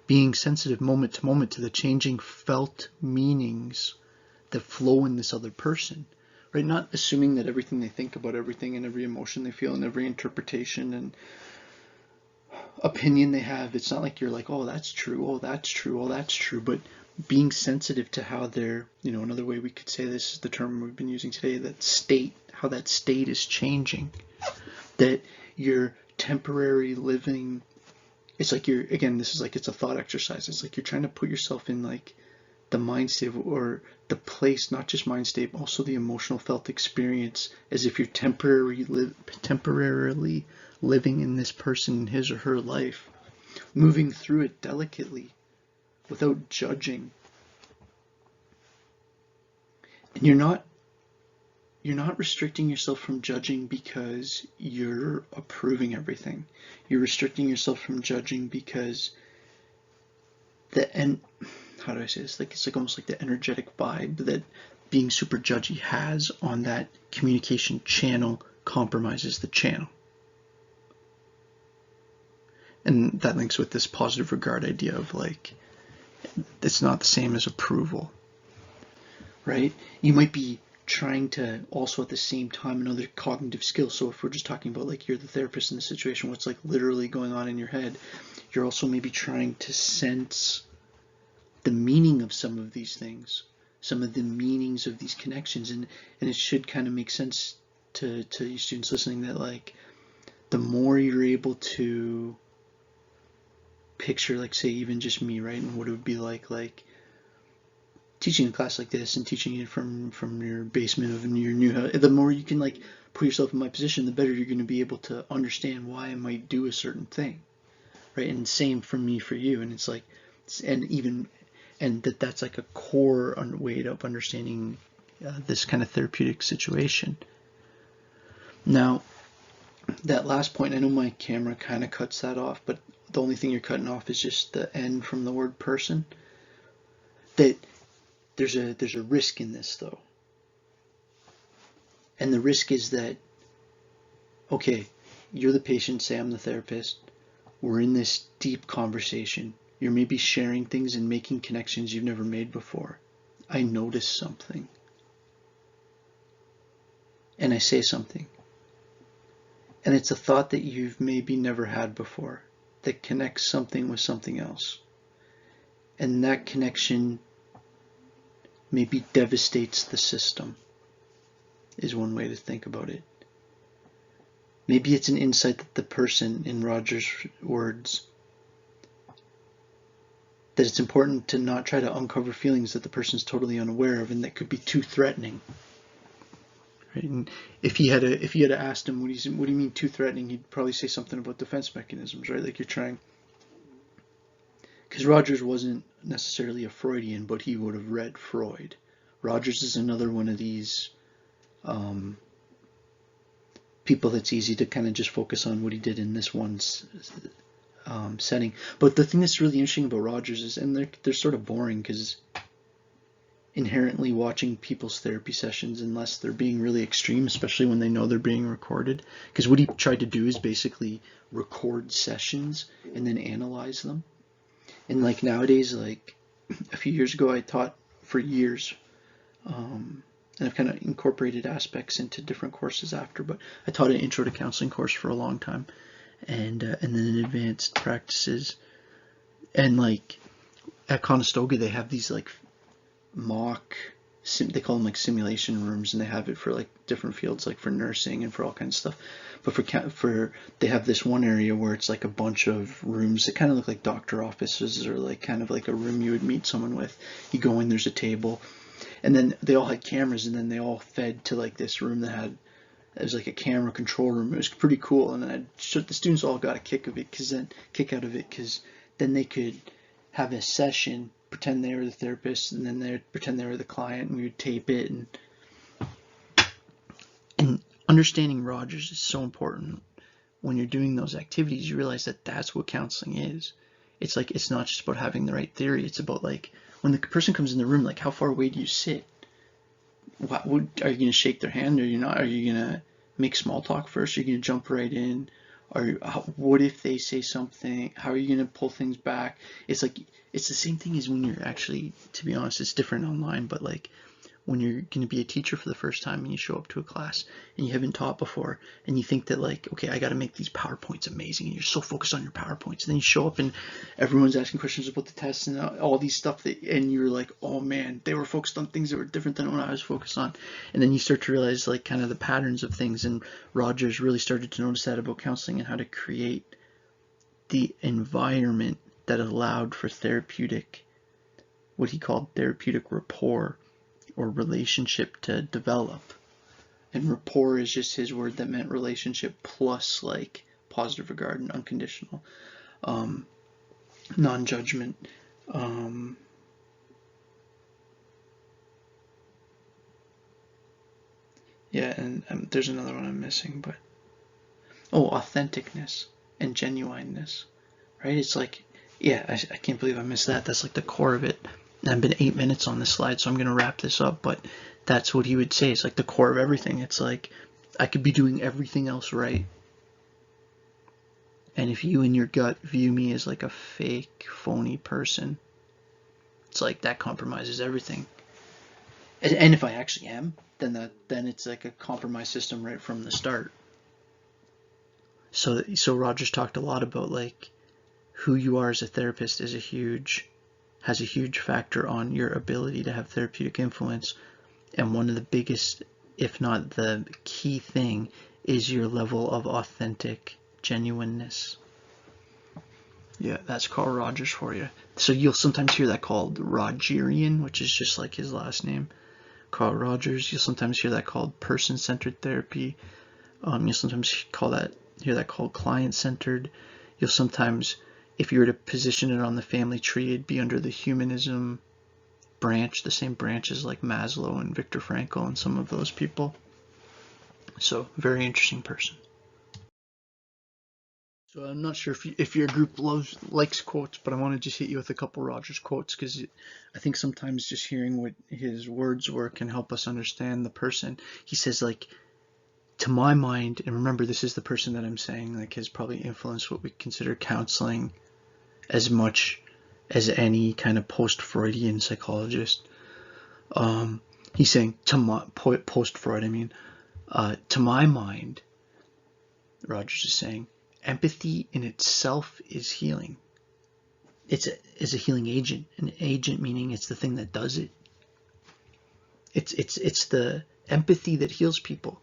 Being sensitive moment to moment to the changing felt meanings that flow in this other person, right? Not assuming that everything they think about everything and every emotion they feel and every interpretation and opinion they have, it's not like you're like, oh, that's true, oh, that's true, oh, that's true, but being sensitive to how they're, you know, another way we could say this is the term we've been using today, that state, how that state is changing, that you're temporary living. It's like you're, again, this is like, it's a thought exercise. It's like you're trying to put yourself in like the mind state or the place, not just mind state, but also the emotional felt experience, as if you're temporarily living in this person, his or her life, moving through it delicately without judging. And you're not restricting yourself from judging because you're approving everything. You're restricting yourself from judging because how do I say this? Like, it's like almost like the energetic vibe that being super judgy has on that communication channel compromises the channel. And that links with this positive regard idea of like, it's not the same as approval, right? You might be trying to also at the same time another cognitive skill. So if we're just talking about like you're the therapist in the situation, what's like literally going on in your head, you're also maybe trying to sense the meaning of some of these things, some of the meanings of these connections. And it should kind of make sense to you students listening that like the more you're able to picture, like say even just me, right, and what it would be like teaching a class like this and teaching it from your basement of your new house, the more you can like put yourself in my position, the better you're going to be able to understand why I might do a certain thing, right? And same for me for you. And it's like, and that's like a core way of understanding this kind of therapeutic situation. Now, that last point, I know my camera kind of cuts that off, but the only thing you're cutting off is just the N from the word person. That there's a risk in this though. And the risk is that, okay, you're the patient, say I'm the therapist, we're in this deep conversation. You're maybe sharing things and making connections you've never made before. I notice something. And I say something. And it's a thought that you've maybe never had before that connects something with something else. And that connection maybe devastates the system, is one way to think about it. Maybe it's an insight that the person, in Roger's words, that it's important to not try to uncover feelings that the person's totally unaware of and that could be too threatening. Right? And if he had asked him, what do you mean too threatening, he'd probably say something about defense mechanisms, right? Like you're trying, because Rogers wasn't necessarily a Freudian, but he would have read Freud. Rogers is another one of these people that's easy to kind of just focus on what he did in this one setting. But the thing that's really interesting about Rogers is, and they're sort of boring because inherently watching people's therapy sessions, unless they're being really extreme, especially when they know they're being recorded, because what he tried to do is basically record sessions and then analyze them. And like nowadays, like a few years ago, I taught for years, and I've kind of incorporated aspects into different courses after, but I taught an intro to counseling course for a long time, and then in advanced practices. And like at Conestoga, they have these like they call them like simulation rooms, and they have it for like different fields, like for nursing and for all kinds of stuff. But for they have this one area where it's like a bunch of rooms that kind of look like doctor offices, or like kind of like a room you would meet someone with. You go in, there's a table, and then they all had cameras, and then they all fed to like this room that was like a camera control room. It was pretty cool, and then the students all got a kick out of it, because then they could have a session, pretend they were the therapist, and then they'd pretend they were the client, and we would tape it. And understanding Rogers is so important. When you're doing those activities, you realize that that's what counseling is. It's like, it's not just about having the right theory. It's about like, when the person comes in the room, like, how far away do you sit? Are you going to shake their hand, or you're not? Are you going to make small talk first? Are you going to jump right in? What if they say something? How are you going to pull things back? It's like, it's the same thing as when you're actually, to be honest, it's different online, but like when you're going to be a teacher for the first time and you show up to a class and you haven't taught before, and you think that like, okay, I got to make these PowerPoints amazing, and you're so focused on your PowerPoints, and then you show up and everyone's asking questions about the tests and all these stuff and you're like, oh man, they were focused on things that were different than what I was focused on. And then you start to realize like kind of the patterns of things, and Rogers really started to notice that about counseling, and how to create the environment that allowed for therapeutic, what he called therapeutic rapport, or relationship, to develop. And rapport is just his word that meant relationship plus like positive regard and unconditional non-judgment, yeah, and there's another one I'm missing, but authenticness and genuineness, right? It's like, yeah, I can't believe I missed that. That's like the core of it. And I've been 8 minutes on this slide, so I'm going to wrap this up, but that's what he would say. It's like the core of everything. It's like, I could be doing everything else right, and if you in your gut view me as like a fake, phony person, it's like that compromises everything. And if I actually am, then it's like a compromise system right from the start. So Rogers talked a lot about like who you are as a therapist has a huge factor on your ability to have therapeutic influence. And one of the biggest, if not the key thing, is your level of authentic genuineness. Yeah, that's Carl Rogers for you. So you'll sometimes hear that called Rogerian, which is just like his last name, Carl Rogers. You'll sometimes hear that called person-centered therapy. You'll sometimes hear that called client-centered. You'll sometimes, if you were to position it on the family tree, it'd be under the humanism branch, the same branches like Maslow and Viktor Frankl and some of those people. So, very interesting person. So I'm not sure if your group likes quotes, but I want to just hit you with a couple Rogers quotes, because I think sometimes just hearing what his words were can help us understand the person. He says, like, to my mind, and remember this is the person that I'm saying like has probably influenced what we consider counseling as much as any kind of post-Freudian psychologist. He's saying, post-Freud, I mean, to my mind, Rogers is saying, empathy in itself is healing. It's a healing agent. An agent meaning it's the thing that does it. It's the empathy that heals people.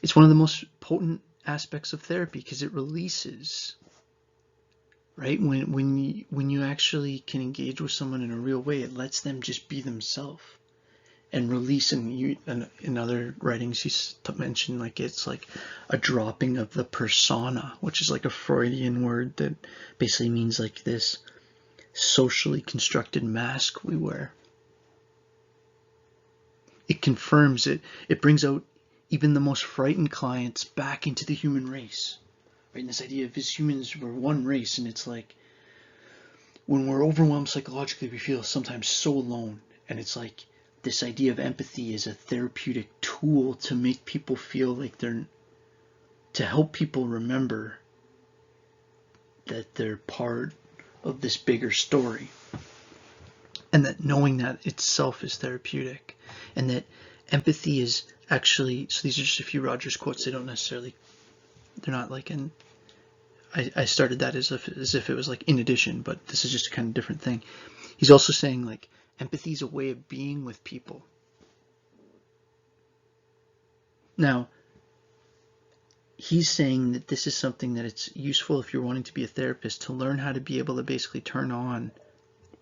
It's one of the most potent aspects of therapy because it releases, right? When you actually can engage with someone in a real way, it lets them just be themselves and release. And in other writings, he's mentioned like it's like a dropping of the persona, which is like a Freudian word that basically means like this socially constructed mask we wear. It confirms it. It brings out even the most frightened clients back into the human race. Right? And this idea of as humans, we're one race, and it's like when we're overwhelmed psychologically, we feel sometimes so alone. And it's like this idea of empathy is a therapeutic tool to make people feel like to help people remember that they're part of this bigger story. And that knowing that itself is therapeutic. And that empathy is actually, so these are just a few Rogers quotes. They're not like I started that as if it was like in addition, but this is just a kind of different thing. He's also saying like empathy is a way of being with people. Now, he's saying that this is something that it's useful if you're wanting to be a therapist to learn how to be able to basically turn on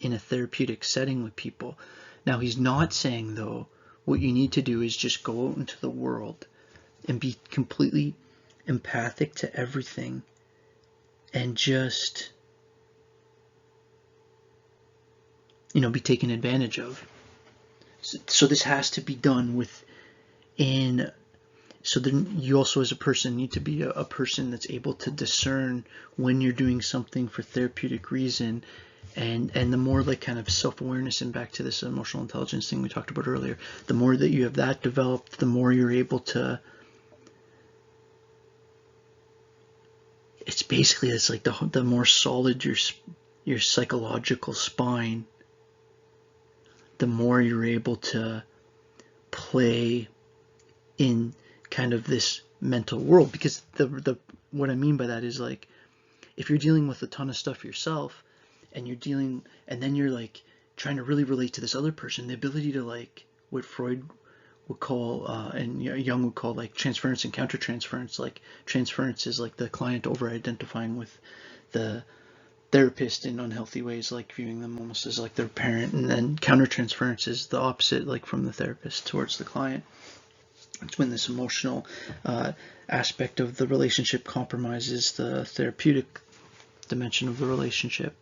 in a therapeutic setting with people. Now, he's not saying, though, what you need to do is just go out into the world and be completely empathic to everything and just, be taken advantage of. So this has to be done within. So then you also as a person need to be a person that's able to discern when you're doing something for therapeutic reason, and the more like kind of self-awareness, and back to this emotional intelligence thing we talked about earlier, the more that you have that developed, the more you're able to, it's basically, it's like the more solid your psychological spine, the more you're able to play in kind of this mental world. Because the what I mean by that is, like, if you're dealing with a ton of stuff yourself and then you're like trying to really relate to this other person, the ability to, like, what Freud would call and Jung would call like transference and countertransference. Like transference is like the client over identifying with the therapist in unhealthy ways, like viewing them almost as like their parent, and then countertransference is the opposite, like from the therapist towards the client. It's when this emotional aspect of the relationship compromises the therapeutic dimension of the relationship.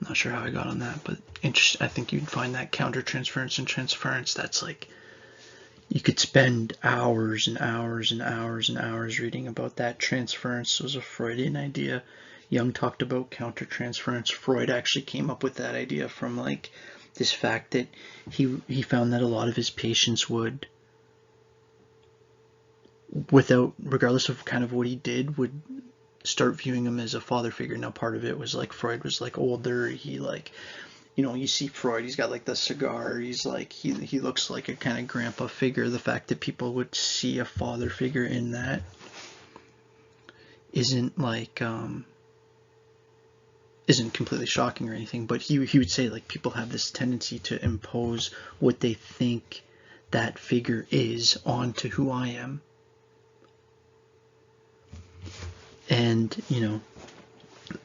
Not sure how I got on that, but I think you'd find that countertransference and transference, that's like, you could spend hours and hours and hours and hours reading about that. Transference was a Freudian idea. Jung talked about countertransference. Freud actually came up with that idea from like this fact that he found that a lot of his patients would, regardless of kind of what he did, would start viewing him as a father figure. Now, part of it was like Freud was like older. He like, you see Freud, he's got like the cigar. He's like, he looks like a kind of grandpa figure. The fact that people would see a father figure in that isn't like, isn't completely shocking or anything, but he would say like people have this tendency to impose what they think that figure is onto who I am. And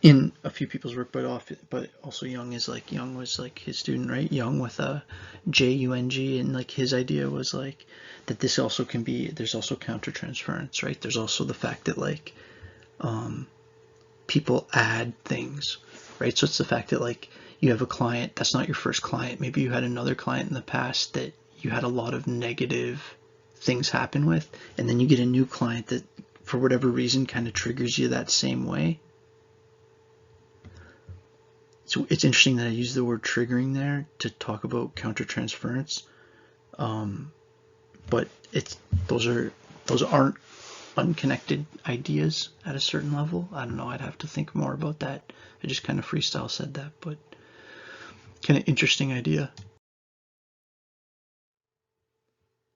in a few people's work, but also Jung was like his student, right? Jung with a Jung, and like his idea was like that this also can be, there's also countertransference, right? There's also the fact that like people add things, right? So it's the fact that like you have a client that's not your first client. Maybe you had another client in the past that you had a lot of negative things happen with, and then you get a new client that for whatever reason kind of triggers you that same way. So it's interesting that I use the word triggering there to talk about countertransference, but those aren't unconnected ideas at a certain level. I don't know, I'd have to think more about that. I just kind of freestyle said that, but kind of interesting idea.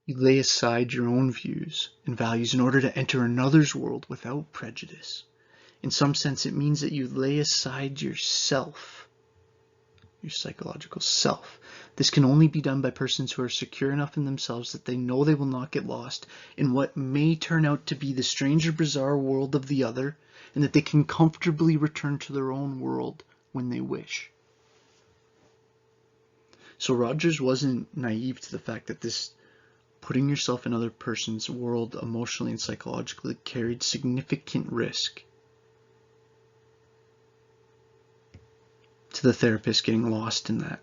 You lay aside your own views and values in order to enter another's world without prejudice. In some sense, it means that you lay aside yourself, your psychological self. This can only be done by persons who are secure enough in themselves that they know they will not get lost in what may turn out to be the strange or bizarre world of the other, and that they can comfortably return to their own world when they wish. So Rogers wasn't naive to the fact that this putting yourself in other person's world emotionally and psychologically carried significant risk to the therapist getting lost in that.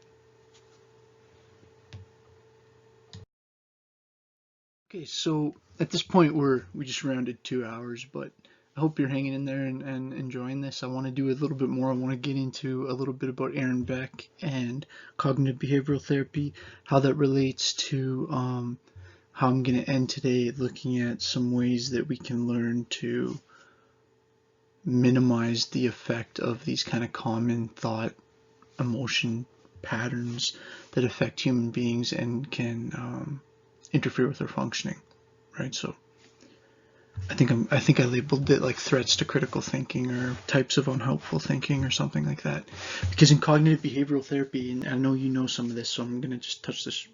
Okay, so at this point we just rounded 2 hours, but I hope you're hanging in there and enjoying this. I want to do a little bit more. I want to get into a little bit about Aaron Beck and cognitive behavioral therapy, how that relates to how I'm going to end today looking at some ways that we can learn to minimize the effect of these kind of common thought, emotion patterns that affect human beings and can interfere with their functioning, right? So I think I labeled it like threats to critical thinking or types of unhelpful thinking or something like that. Because in cognitive behavioral therapy, and I know you know some of this, so I'm going to just touch this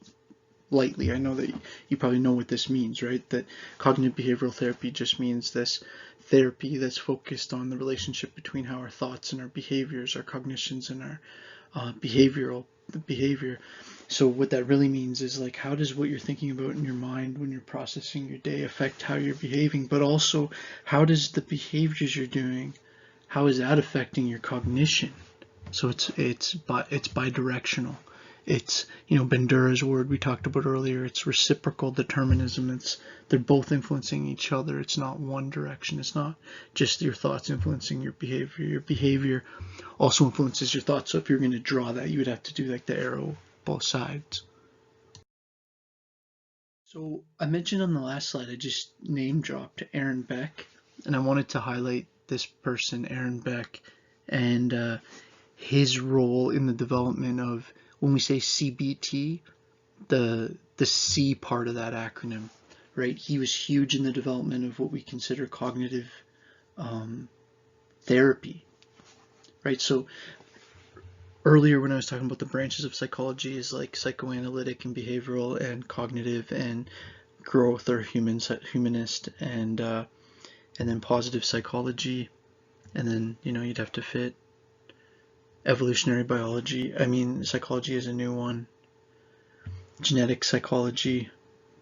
lightly. I know that you probably know what this means, right? That cognitive behavioral therapy just means this therapy that's focused on the relationship between how our thoughts and our behaviors, our cognitions and our behavior. So what that really means is like, how does what you're thinking about in your mind when you're processing your day affect how you're behaving, but also how does the behaviors you're doing, how is that affecting your cognition? So it's bidirectional. It's, you know, Bandura's word we talked about earlier, it's reciprocal determinism. They're both influencing each other. It's not one direction. It's not just your thoughts influencing your behavior. Your behavior also influences your thoughts. So if you're going to draw that, you would have to do like the arrow both sides. So I mentioned on the last slide, I just name dropped Aaron Beck, and I wanted to highlight this person, Aaron Beck, and his role in the development of, when we say CBT, the C part of that acronym, right? He was huge in the development of what we consider cognitive therapy, right? So earlier when I was talking about the branches of psychology is like psychoanalytic and behavioral and cognitive and growth or humanist and then positive psychology, and then, you know, you'd have to fit evolutionary biology. I mean, psychology is a new one. Genetic psychology,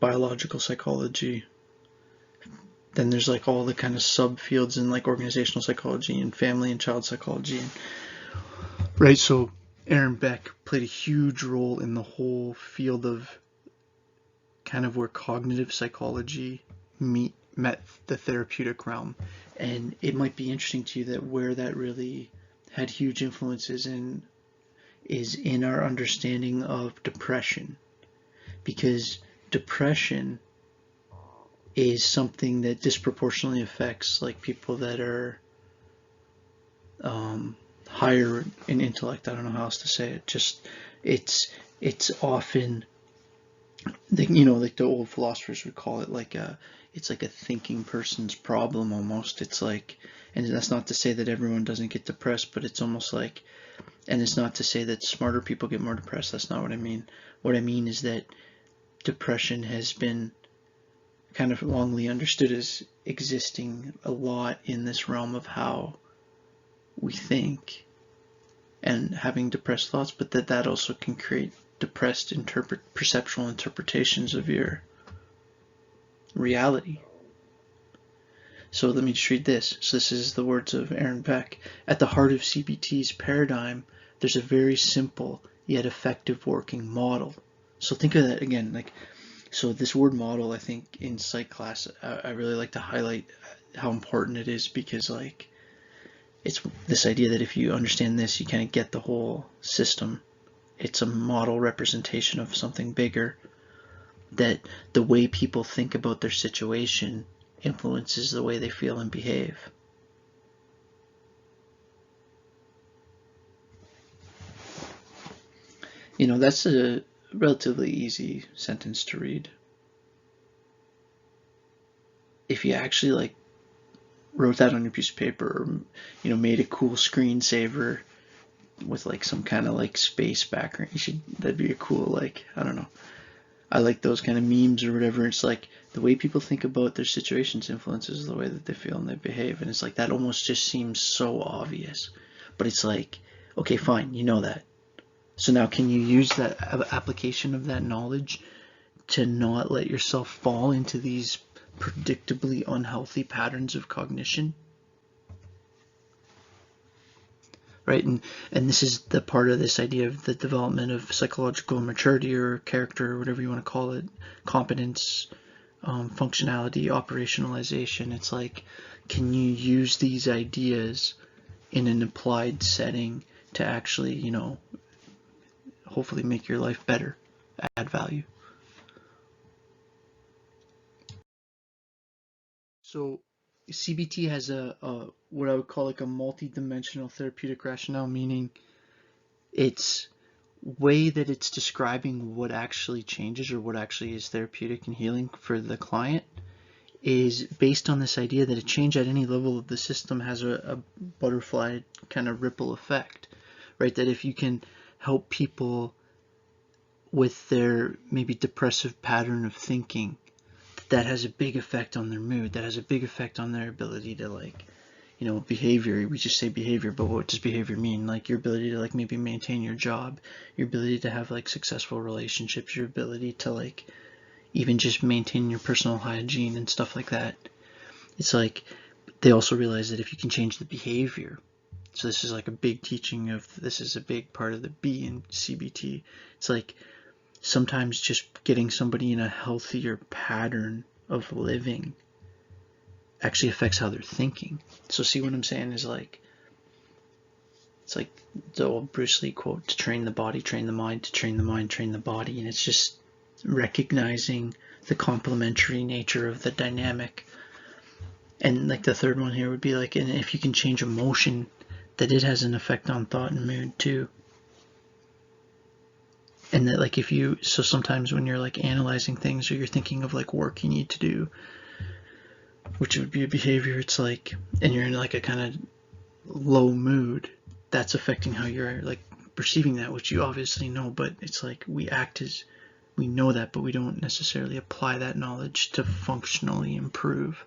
biological psychology. Then there's like all the kind of subfields in like organizational psychology and family and child psychology. And, right, so Aaron Beck played a huge role in the whole field of kind of where cognitive psychology met the therapeutic realm. And it might be interesting to you that where that really had huge influences in is in our understanding of depression, because depression is something that disproportionately affects like people that are higher in intellect. I don't know how else to say it. Just it's often, you know, like the old philosophers would call it like it's like a thinking person's problem almost. It's like, and that's not to say that everyone doesn't get depressed, but it's almost like, and it's not to say that smarter people get more depressed. That's not what I mean. What I mean is that depression has been kind of longly understood as existing a lot in this realm of how we think and having depressed thoughts, but that also can create depressed perceptual interpretations of your reality. So let me just read this. So this is the words of Aaron Beck. At the heart of CBT's paradigm, there's a very simple yet effective working model. So think of that again, like, so this word model, I think in psych class, I really like to highlight how important it is, because like, it's this idea that if you understand this, you kind of get the whole system. It's a model representation of something bigger, that the way people think about their situation influences the way they feel and behave. You know, that's a relatively easy sentence to read. If you actually like wrote that on your piece of paper, or, you know, made a cool screensaver with like some kind of like space background, that'd be a cool, like, I don't know, I like those kind of memes or whatever. It's like the way people think about their situations influences the way that they feel and they behave, and it's like that almost just seems so obvious, but it's like, okay, fine, you know that. So now can you use that application of that knowledge to not let yourself fall into these predictably unhealthy patterns of cognition? Right, and this is the part of this idea of the development of psychological maturity or character or whatever you want to call it, competence, functionality, operationalization. It's like, can you use these ideas in an applied setting to actually, you know, hopefully make your life better, add value. So CBT has a what I would call like a multi-dimensional therapeutic rationale, meaning it's way that it's describing what actually changes or what actually is therapeutic and healing for the client is based on this idea that a change at any level of the system has a butterfly kind of ripple effect, right? That if you can help people with their maybe depressive pattern of thinking, that has a big effect on their mood, that has a big effect on their ability to, like, you know, behavior. We just say behavior, but what does behavior mean? Like your ability to, like, maybe maintain your job, your ability to have, like, successful relationships, your ability to, like, even just maintain your personal hygiene and stuff like that. It's like they also realize that if you can change the behavior, so this is like a big teaching of, this is a big part of the B in CBT. It's like sometimes just getting somebody in a healthier pattern of living actually affects how they're thinking. So see what I'm saying is, like, it's like the old Bruce Lee quote, to train the body, train the mind, to train the mind, train the body. And it's just recognizing the complementary nature of the dynamic. And like the third one here would be like, and if you can change emotion, that it has an effect on thought and mood too. And that, like, if you, so sometimes when you're like analyzing things or you're thinking of like work you need to do, which would be a behavior, it's like, and you're in like a kind of low mood, that's affecting how you're like perceiving that, which you obviously know, but it's like we act as, we know that, but we don't necessarily apply that knowledge to functionally improve.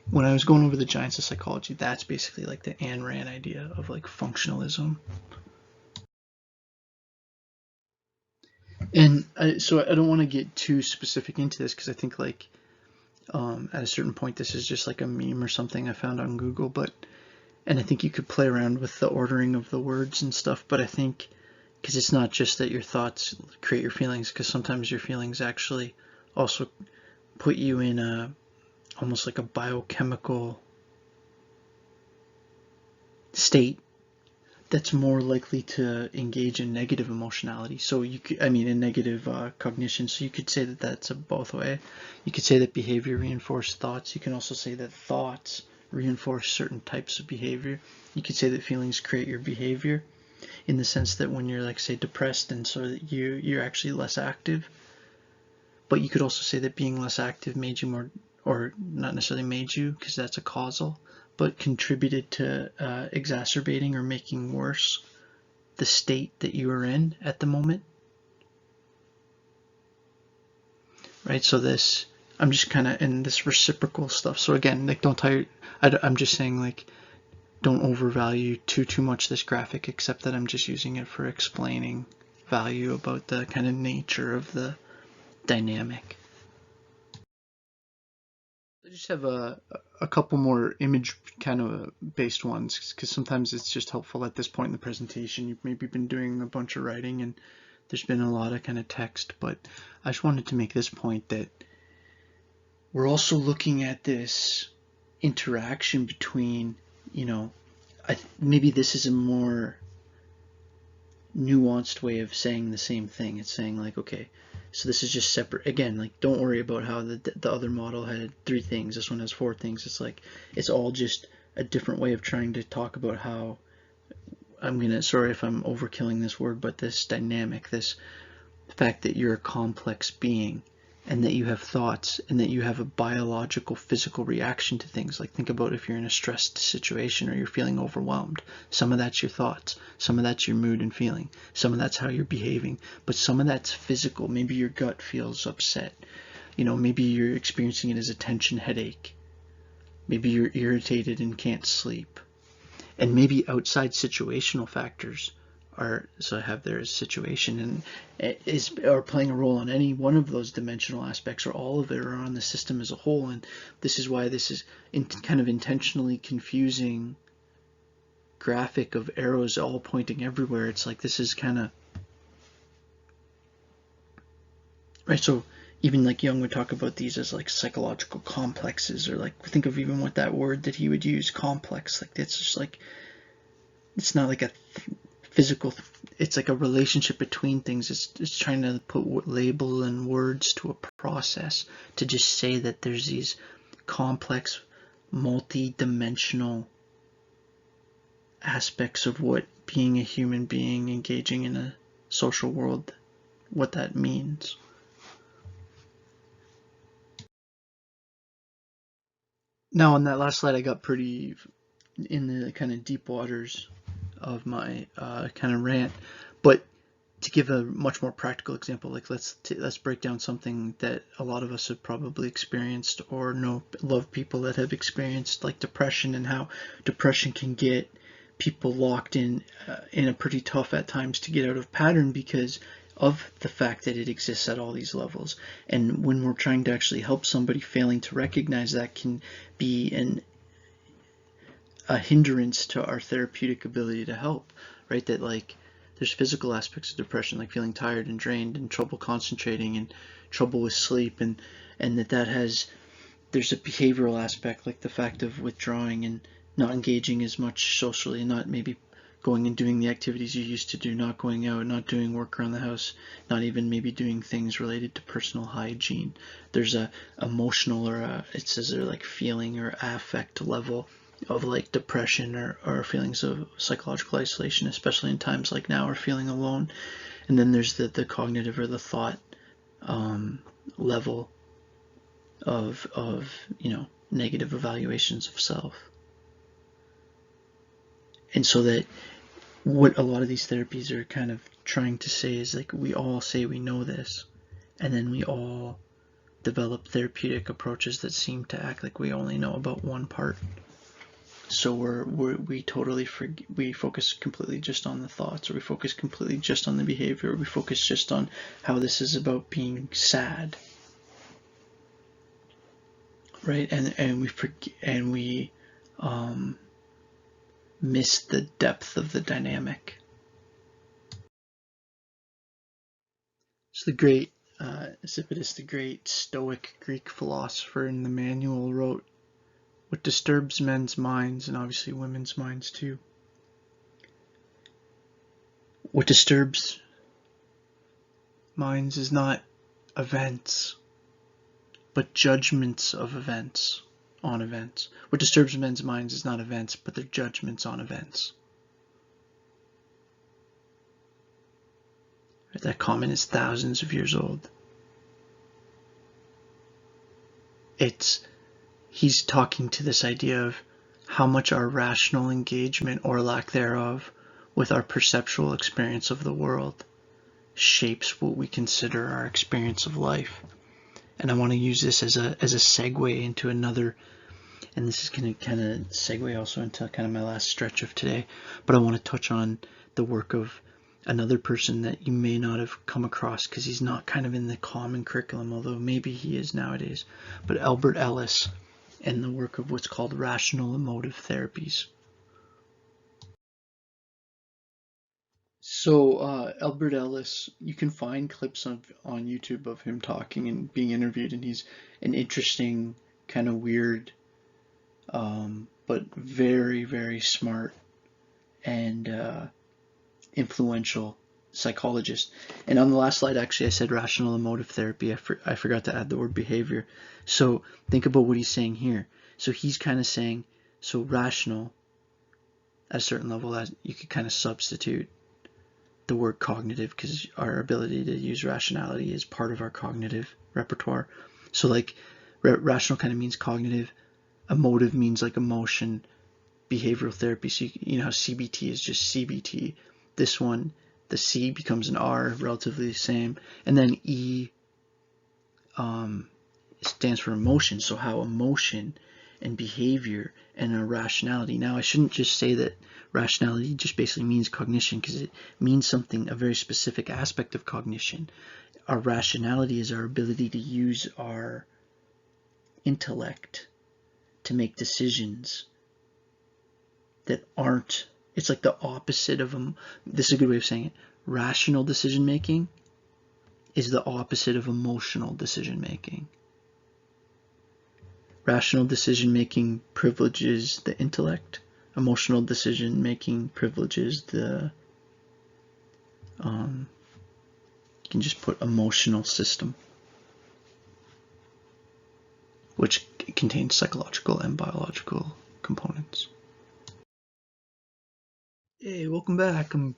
When I was going over the giants of psychology, that's basically like the Ayn Rand idea of like functionalism. And so I don't want to get too specific into this because I think like at a certain point this is just like a meme or something I found on Google, but, and I think you could play around with the ordering of the words and stuff, but I think, because it's not just that your thoughts create your feelings, because sometimes your feelings actually also put you in a, almost like a biochemical state that's more likely to engage in negative emotionality. So you could, I mean, in negative cognition. So you could say that that's a both way. You could say that behavior reinforces thoughts. You can also say that thoughts reinforce certain types of behavior. You could say that feelings create your behavior, in the sense that when you're, like, say, depressed, and so that you're actually less active. But you could also say that being less active made you more, or not necessarily made you, because that's a causal, but contributed to exacerbating or making worse the state that you are in at the moment. Right, so this, I'm just kind of in this reciprocal stuff. So again, like, don't tire, I'm just saying, like, don't overvalue too much this graphic, except that I'm just using it for explaining value about the kind of nature of the dynamic. I just have a couple more image kind of based ones, because sometimes it's just helpful at this point in the presentation. You've maybe been doing a bunch of writing and there's been a lot of kind of text, but I just wanted to make this point that we're also looking at this interaction between, you know, maybe this is a more nuanced way of saying the same thing. It's saying, like, okay, so this is just separate. Again, like, don't worry about how the other model had 3 things. This one has 4 things. It's like, it's all just a different way of trying to talk about how, I'm gonna, sorry if I'm overkilling this word, but this dynamic, this fact that you're a complex being, and that you have thoughts, and that you have a biological, physical reaction to things. Like, think about if you're in a stressed situation or you're feeling overwhelmed. Some of that's your thoughts, some of that's your mood and feeling, some of that's how you're behaving, but some of that's physical. Maybe your gut feels upset. You know, maybe you're experiencing it as a tension headache. Maybe you're irritated and can't sleep. And maybe outside situational factors are, so I have there as situation, and are playing a role on any one of those dimensional aspects, or all of it, or on the system as a whole. And this is why this is kind of intentionally confusing graphic of arrows all pointing everywhere. It's like, this is kind of, right, so even like Jung would talk about these as like psychological complexes, or like, think of even what that word that he would use, complex, like, it's just like, it's not like a physical, it's like a relationship between things. It's trying to put label and words to a process, to just say that there's these complex, multi-dimensional aspects of what being a human being engaging in a social world, what that means. Now on that last slide, I got pretty in the kind of deep waters of my kind of rant, but to give a much more practical example, like let's break down something that a lot of us have probably experienced or love people that have experienced, like depression, and how depression can get people locked in a pretty tough at times to get out of pattern because of the fact that it exists at all these levels. And when we're trying to actually help somebody, failing to recognize that can be a hindrance to our therapeutic ability to help, right? That like there's physical aspects of depression, like feeling tired and drained and trouble concentrating and trouble with sleep, and there's a behavioral aspect, like the fact of withdrawing and not engaging as much socially, and not maybe going and doing the activities you used to do, not going out, not doing work around the house, not even maybe doing things related to personal hygiene. There's a emotional it says there like feeling or affect level of like depression or feelings of psychological isolation, especially in times like now, or feeling alone. And then there's the cognitive or the thought level of negative evaluations of self. And so that what a lot of these therapies are kind of trying to say is like, we all say we know this, and then we all develop therapeutic approaches that seem to act like we only know about one part. So we totally we focus completely just on the thoughts, or we focus completely just on the behavior, or we focus just on how this is about being sad, right? And we miss the depth of the dynamic. So the great Epictetus, the great Stoic Greek philosopher in the manual, wrote, "What disturbs men's minds," and obviously women's minds too, what disturbs minds is not events, but judgments of events on events. What disturbs men's minds is not events, but their judgments on events. That comment is thousands of years old. He's talking to this idea of how much our rational engagement, or lack thereof, with our perceptual experience of the world shapes what we consider our experience of life. And I want to use this as a segue into another, and this is going to kind of segue also into kind of my last stretch of today, but I want to touch on the work of another person that you may not have come across because he's not kind of in the common curriculum, although maybe he is nowadays, but Albert Ellis and the work of what's called rational emotive therapies. So Albert Ellis, you can find clips on YouTube of him talking and being interviewed, and he's an interesting, kind of weird, but very, very smart and influential psychologist. And on the last slide, actually, I said rational emotive therapy. I forgot to add the word behavior. So think about what he's saying here. So he's kind of saying, so rational, at a certain level, that you could kind of substitute the word cognitive, because our ability to use rationality is part of our cognitive repertoire. So like rational kind of means cognitive, emotive means like emotion, behavioral therapy. So you know how CBT is just CBT. This one, the C becomes an R, relatively the same, and then E stands for emotion. So how emotion and behavior and our rationality. Now I shouldn't just say that rationality just basically means cognition, because it means something, a very specific aspect of cognition. Our rationality is our ability to use our intellect to make decisions that aren't, it's like the opposite of this is a good way of saying it. Rational decision making is the opposite of emotional decision making. Rational decision making privileges the intellect. Emotional decision making privileges the you can just put emotional system, which contains psychological and biological components. Hey, welcome back. I'm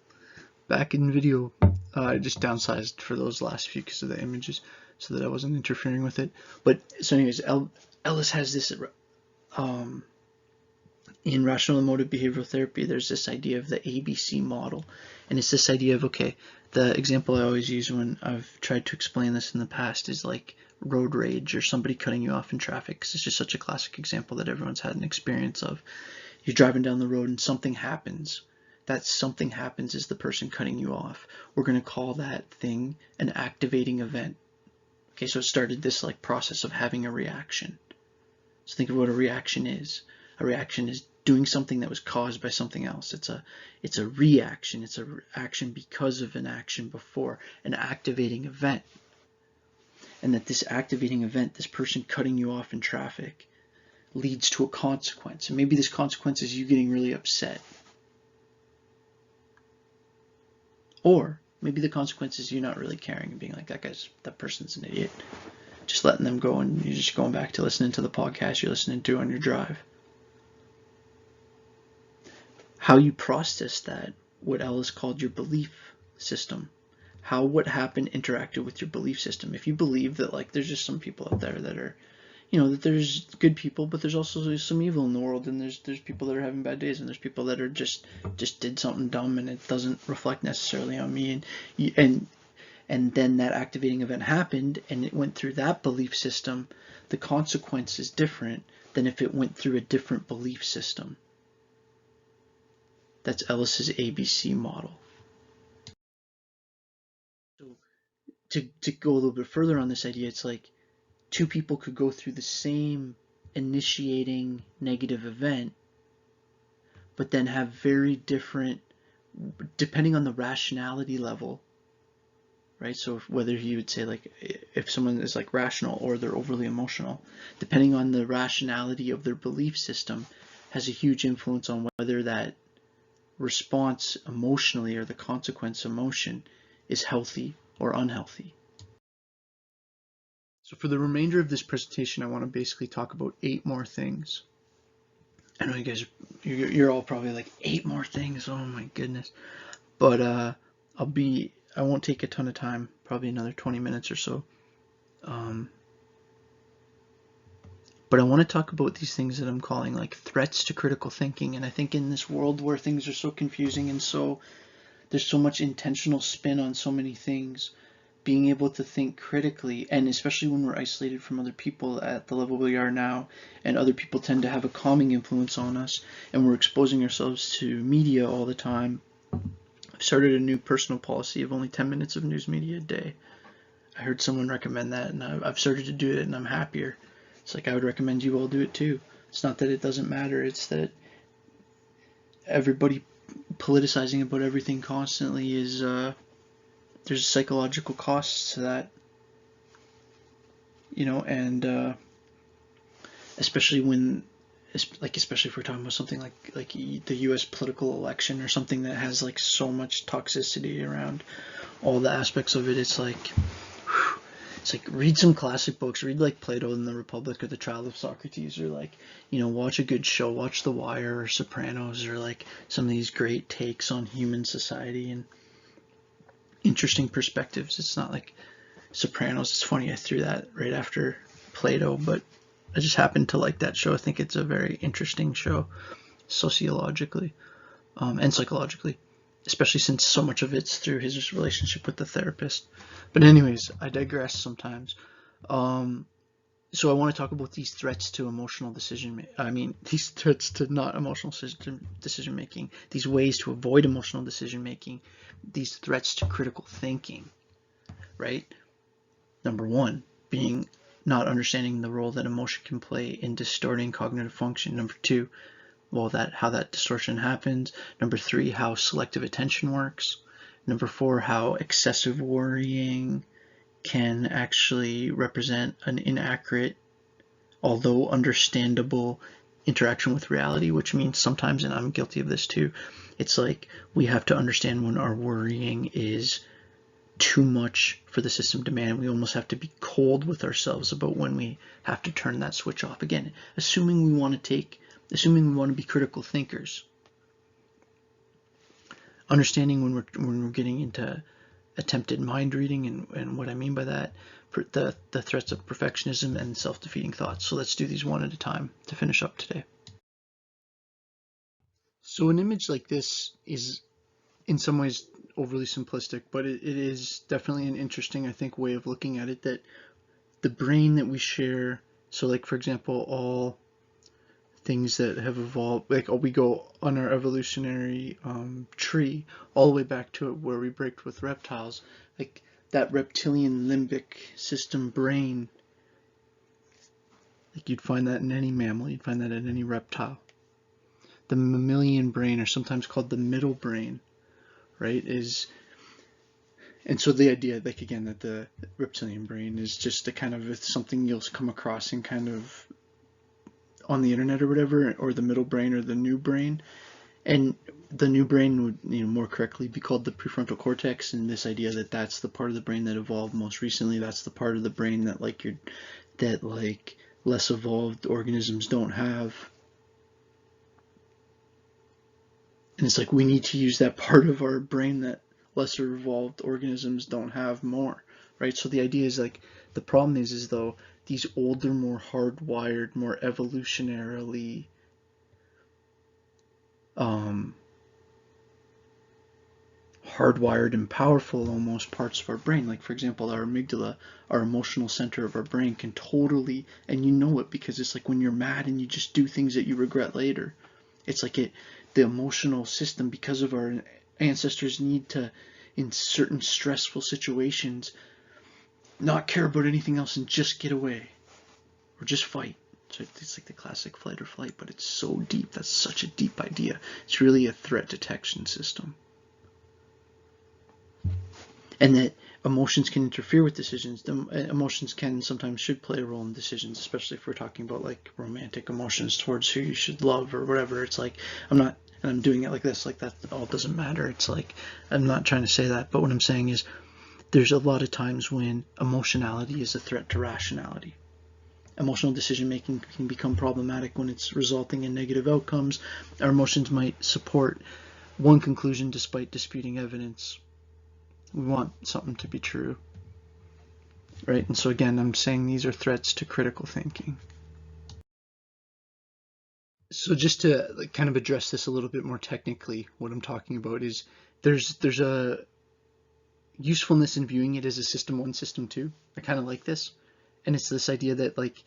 back in video. I just downsized for those last few because of the images, so that I wasn't interfering with it. But so anyways, Ellis has this in rational emotive behavioral therapy, there's this idea of the ABC model. And it's this idea of, okay, the example I always use when I've tried to explain this in the past is like road rage or somebody cutting you off in traffic, because it's just such a classic example that everyone's had an experience of. You're driving down the road and something happens. That something happens is the person cutting you off. We're going to call that thing an activating event. Okay, so it started this like process of having a reaction. So think of what a reaction is. A reaction is doing something that was caused by something else. It's a reaction. It's a action because of an action before, an activating event. And that this activating event, this person cutting you off in traffic, leads to a consequence. And maybe this consequence is you getting really upset. Or maybe the consequence is you not really caring and being like, that person's an idiot. Just letting them go, and you're just going back to listening to the podcast you're listening to on your drive. How you process that, what Ellis called your belief system. How what happened interacted with your belief system. If you believe that like there's just some people out there that are, that there's good people, but there's also some evil in the world, and there's people that are having bad days, and there's people that are just did something dumb, and it doesn't reflect necessarily on me, and then that activating event happened, and it went through that belief system. The consequence is different than if it went through a different belief system. That's Ellis's ABC model. So to go a little bit further on this idea, it's like two people could go through the same initiating negative event, but then have very different, depending on the rationality level, right? So whether you would say like if someone is like rational or they're overly emotional, depending on the rationality of their belief system, has a huge influence on whether that response emotionally or the consequence emotion is healthy or unhealthy. So for the remainder of this presentation, I want to basically talk about 8 more things. I know you guys, you're all probably like 8 more things. Oh my goodness. But I won't take a ton of time, probably another 20 minutes or so. But I want to talk about these things that I'm calling like threats to critical thinking. And I think in this world where things are so confusing and there's so much intentional spin on so many things, being able to think critically, and especially when we're isolated from other people at the level we are now, and other people tend to have a calming influence on us, and we're exposing ourselves to media all the time. I've started a new personal policy of only 10 minutes of news media a day. I heard someone recommend that, and I've started to do it, and I'm happier. It's like I would recommend you all do it too. It's not that it doesn't matter, it's that everybody politicizing about everything constantly is, there's psychological costs to that, and especially if we're talking about something like the U.S. political election or something that has like so much toxicity around all the aspects of it. It's like read some classic books, read like Plato and the Republic or the Trial of Socrates, or like, watch a good show, watch The Wire or Sopranos, or like some of these great takes on human society and interesting perspectives. It's not like Sopranos. It's funny I threw that right after Plato, but I just happen to like that show. I think it's a very interesting show sociologically and psychologically, especially since so much of it's through his relationship with the therapist. But anyways, I digress sometimes. So I want to talk about these threats to emotional these threats to not emotional decision making, these ways to avoid emotional decision making, these threats to critical thinking, right? Number 1 being not understanding the role that emotion can play in distorting cognitive function. Number 2, how that distortion happens. Number 3, how selective attention works. Number 4, how excessive worrying can actually represent an inaccurate, although understandable, interaction with reality, which means sometimes, and I'm guilty of this too, it's like we have to understand when our worrying is too much for the system demand. We almost have to be cold with ourselves about when we have to turn that switch off. Again, assuming we want to be critical thinkers. Understanding when we're getting into attempted mind reading, and what I mean by that, the threats of perfectionism and self-defeating thoughts. So let's do these one at a time to finish up today. So an image like this is in some ways overly simplistic, but it is definitely an interesting, I think, way of looking at it, that the brain that we share, so like for example, all things that have evolved, like we go on our evolutionary tree all the way back to where we break with reptiles, like that reptilian limbic system brain, like you'd find that in any mammal, you'd find that in any reptile. The mammalian brain, or sometimes called the middle brain, right, and so the idea, like again, that the reptilian brain is just a kind of, it's something you'll come across in kind of on the internet or whatever, or the middle brain or the new brain. And the new brain would, more correctly be called the prefrontal cortex, and this idea that that's the part of the brain that evolved most recently, that's the part of the brain that like less evolved organisms don't have. And it's like we need to use that part of our brain that lesser evolved organisms don't have more, right? So the idea is like, the problem is though, these older, more hardwired, more evolutionarily hardwired and powerful almost parts of our brain, like for example our amygdala, our emotional center of our brain, can totally, and you know it because it's like when you're mad and you just do things that you regret later, it's like the emotional system, because of our ancestors' need to, in certain stressful situations, not care about anything else and just get away or just fight. So it's like the classic fight or flight, but it's so deep. That's such a deep idea. It's really a threat detection system. And that emotions can interfere with decisions. The emotions can sometimes should play a role in decisions, especially if we're talking about like romantic emotions towards who you should love or whatever. It's like, I'm doing it like this, like that all doesn't matter. It's like, I'm not trying to say that, but what I'm saying is there's a lot of times when emotionality is a threat to rationality. Emotional decision making can become problematic when it's resulting in negative outcomes. Our emotions might support one conclusion despite disputing evidence. We want something to be true, right? And so again, I'm saying these are threats to critical thinking. So just to kind of address this a little bit more technically, what I'm talking about is there's a usefulness in viewing it as a system 1, system 2. I kind of like this. And it's this idea that like,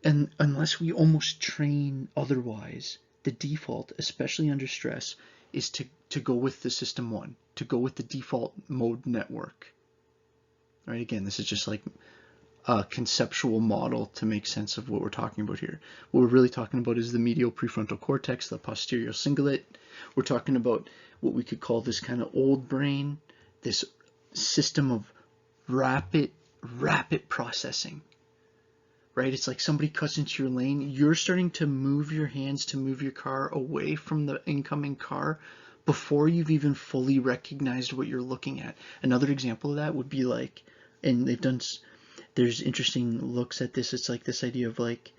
and unless we almost train otherwise, the default, especially under stress, is to go with the system 1, to go with the default mode network. Right? Again, this is just like a conceptual model to make sense of what we're talking about here. What we're really talking about is the medial prefrontal cortex, the posterior cingulate. We're talking about what we could call this kind of old brain, this system of rapid processing. Right? It's like somebody cuts into your lane. You're starting to move your hands to move your car away from the incoming car before you've even fully recognized what you're looking at. Another example of that would be like, and there's interesting looks at this. It's like this idea of like,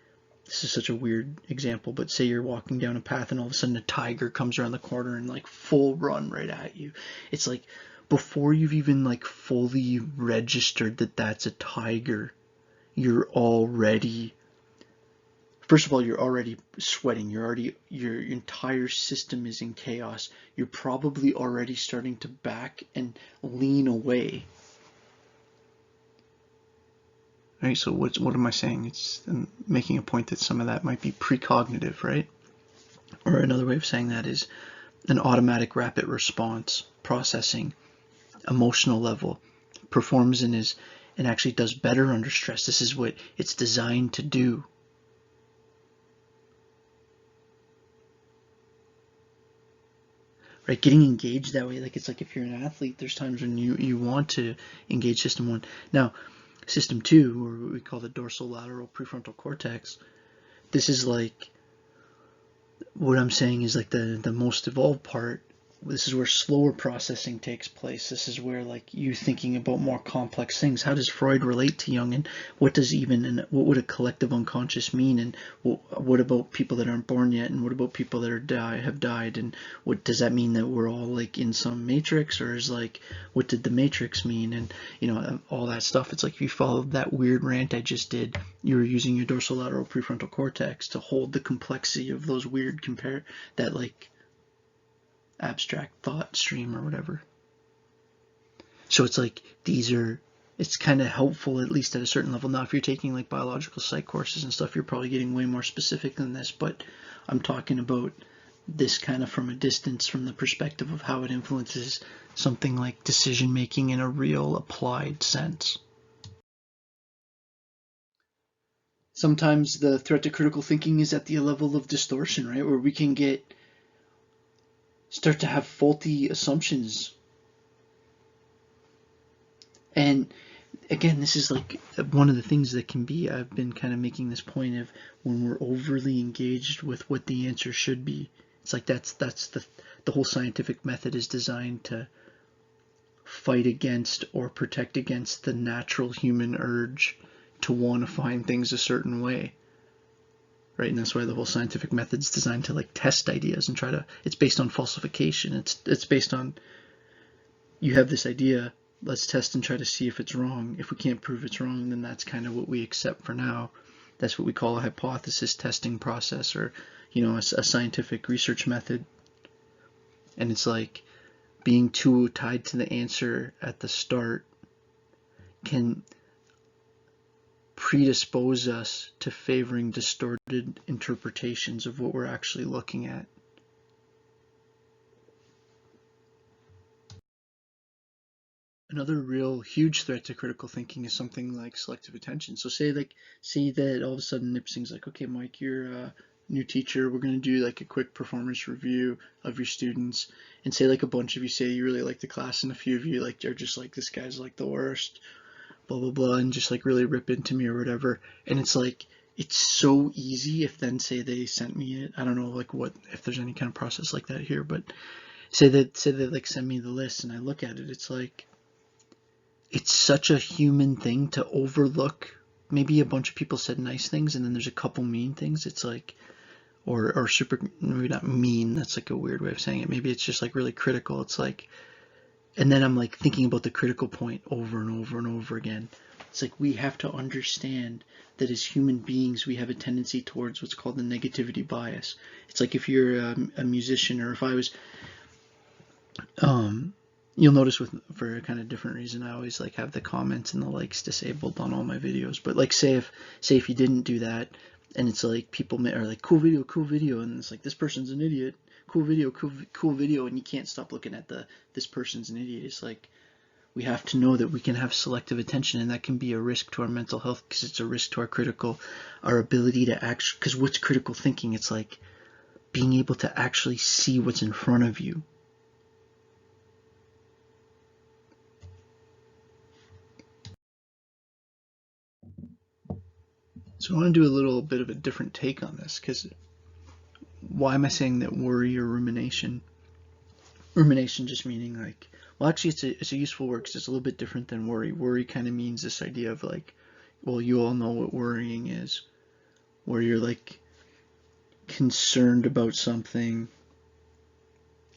this is such a weird example, but say you're walking down a path and all of a sudden a tiger comes around the corner and like full run right at you. It's like before you've even like fully registered that that's a tiger, you're already, first of all, you're already sweating. Your entire system is in chaos. You're probably already starting to back and lean away. Right, so what am I saying? I'm making a point that some of that might be precognitive, right? Or another way of saying that is an automatic rapid response processing, emotional level, performs and actually does better under stress. This is what it's designed to do. Right, getting engaged that way, like it's like if you're an athlete, there's times when you want to engage system 1. Now, system 2, or what we call the dorsolateral prefrontal cortex, this is like, what I'm saying is like the most evolved part, this is where slower processing takes place. This is where like you thinking about more complex things. How does Freud relate to Jung, and what would a collective unconscious mean, and what about people that aren't born yet, and what about people that have died, and what does that mean, that we're all like in some matrix, or is like what did the matrix mean, and all that stuff. It's like if you followed that weird rant I just did, you were using your dorsolateral prefrontal cortex to hold the complexity of those weird that like abstract thought stream or whatever. So it's like it's kind of helpful, at least at a certain level. Now if you're taking like biological psych courses and stuff, you're probably getting way more specific than this, but I'm talking about this kind of from a distance, from the perspective of how it influences something like decision making in a real applied sense. Sometimes the threat to critical thinking is at the level of distortion, right, where we can start to have faulty assumptions. And again, this is like one of the things that can be, I've been kind of making this point of when we're overly engaged with what the answer should be. It's like that's the whole scientific method is designed to fight against or protect against the natural human urge to want to find things a certain way. Right, and that's why the whole scientific method is designed to like test ideas and it's based on falsification. It's based on, you have this idea, let's test and try to see if it's wrong. If we can't prove it's wrong, then that's kind of what we accept for now. That's what we call a hypothesis testing process, or a scientific research method. And it's like being too tied to the answer at the start can predispose us to favoring distorted interpretations of what we're actually looking at. Another real huge threat to critical thinking is something like selective attention. So say that all of a sudden Nipsing's like, okay, Mike, you're a new teacher. We're going to do like a quick performance review of your students, and say like a bunch of you say you really like the class, and a few of you like are just like, this guy's like the worst, blah blah blah, and just like really rip into me or whatever. And it's like, it's so easy if then say they sent me it, I don't know like what, if there's any kind of process like that here, but say they like send me the list and I look at it, it's like, it's such a human thing to overlook. Maybe a bunch of people said nice things and then there's a couple mean things. It's like, or super, maybe not mean, that's like a weird way of saying it, maybe it's just like really critical. It's like, and then I'm like thinking about the critical point over and over and over again. It's like we have to understand that as human beings we have a tendency towards what's called the negativity bias. It's like if you're a musician, or if I was, you'll notice for a kind of different reason, I always like have the comments and the likes disabled on all my videos. But like say if you didn't do that, and it's like people are like, cool video, and it's like, this person's an idiot, cool video, and you can't stop looking at this person's an idiot. It's like, we have to know that we can have selective attention, and that can be a risk to our mental health, because it's a risk to our ability to actually, because what's critical thinking? It's like being able to actually see what's in front of you. So I want to do a little bit of a different take on this, because why am I saying that worry or rumination? Rumination just meaning like, well, actually it's a useful word because it's a little bit different than worry. Worry kind of means this idea of like, well, you all know what worrying is, where you're like concerned about something.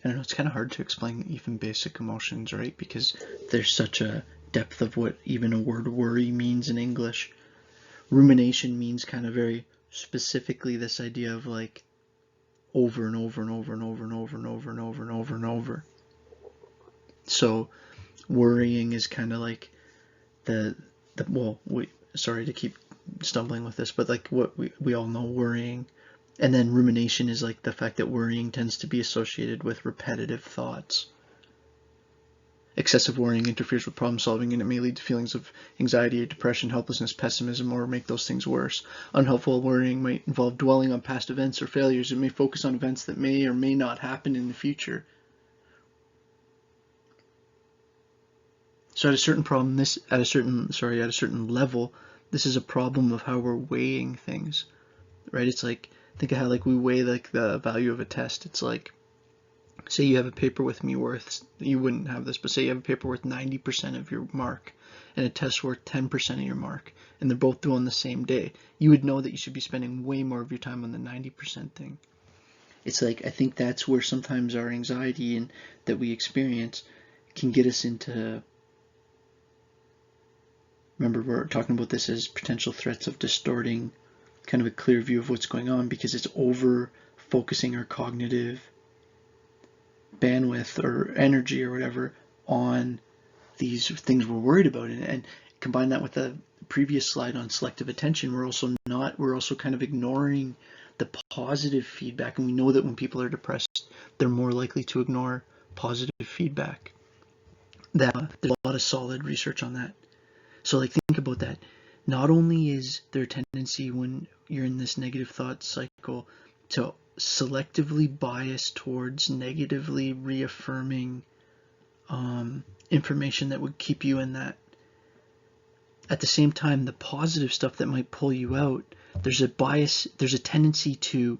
I don't know, it's kind of hard to explain even basic emotions, right? Because there's such a depth of what even a word worry means in English. Rumination means kind of very specifically this idea of like over and over and over and over and over and over and over and over and over. So worrying is kind of like sorry to keep stumbling with this, but like what we all know worrying. And then rumination is like the fact that worrying tends to be associated with repetitive thoughts. Excessive worrying interferes with problem solving, and it may lead to feelings of anxiety, depression, helplessness, pessimism, or make those things worse. Unhelpful worrying might involve dwelling on past events or failures. It may focus on events that may or may not happen in the future. So at a certain level, this is a problem of how we're weighing things, right? It's like, think of how like we weigh like the value of a test. It's like, say you have a paper with me worth, you wouldn't have this, but say you have a paper worth 90% of your mark and a test worth 10% of your mark, and they're both due on the same day, you would know that you should be spending way more of your time on the 90% thing. It's like, I think that's where sometimes our anxiety and that we experience can get us into, remember we're talking about this as potential threats of distorting kind of a clear view of what's going on, because it's over focusing our cognitive bandwidth or energy or whatever on these things we're worried about. And combine that with the previous slide on selective attention, we're also kind of ignoring the positive feedback. And we know that when people are depressed, they're more likely to ignore positive feedback. There's a lot of solid research on that. So like, think about that. Not only is there a tendency when you're in this negative thought cycle to selectively bias towards negatively reaffirming information that would keep you in that. At the same time, the positive stuff that might pull you out, there's a bias, there's a tendency to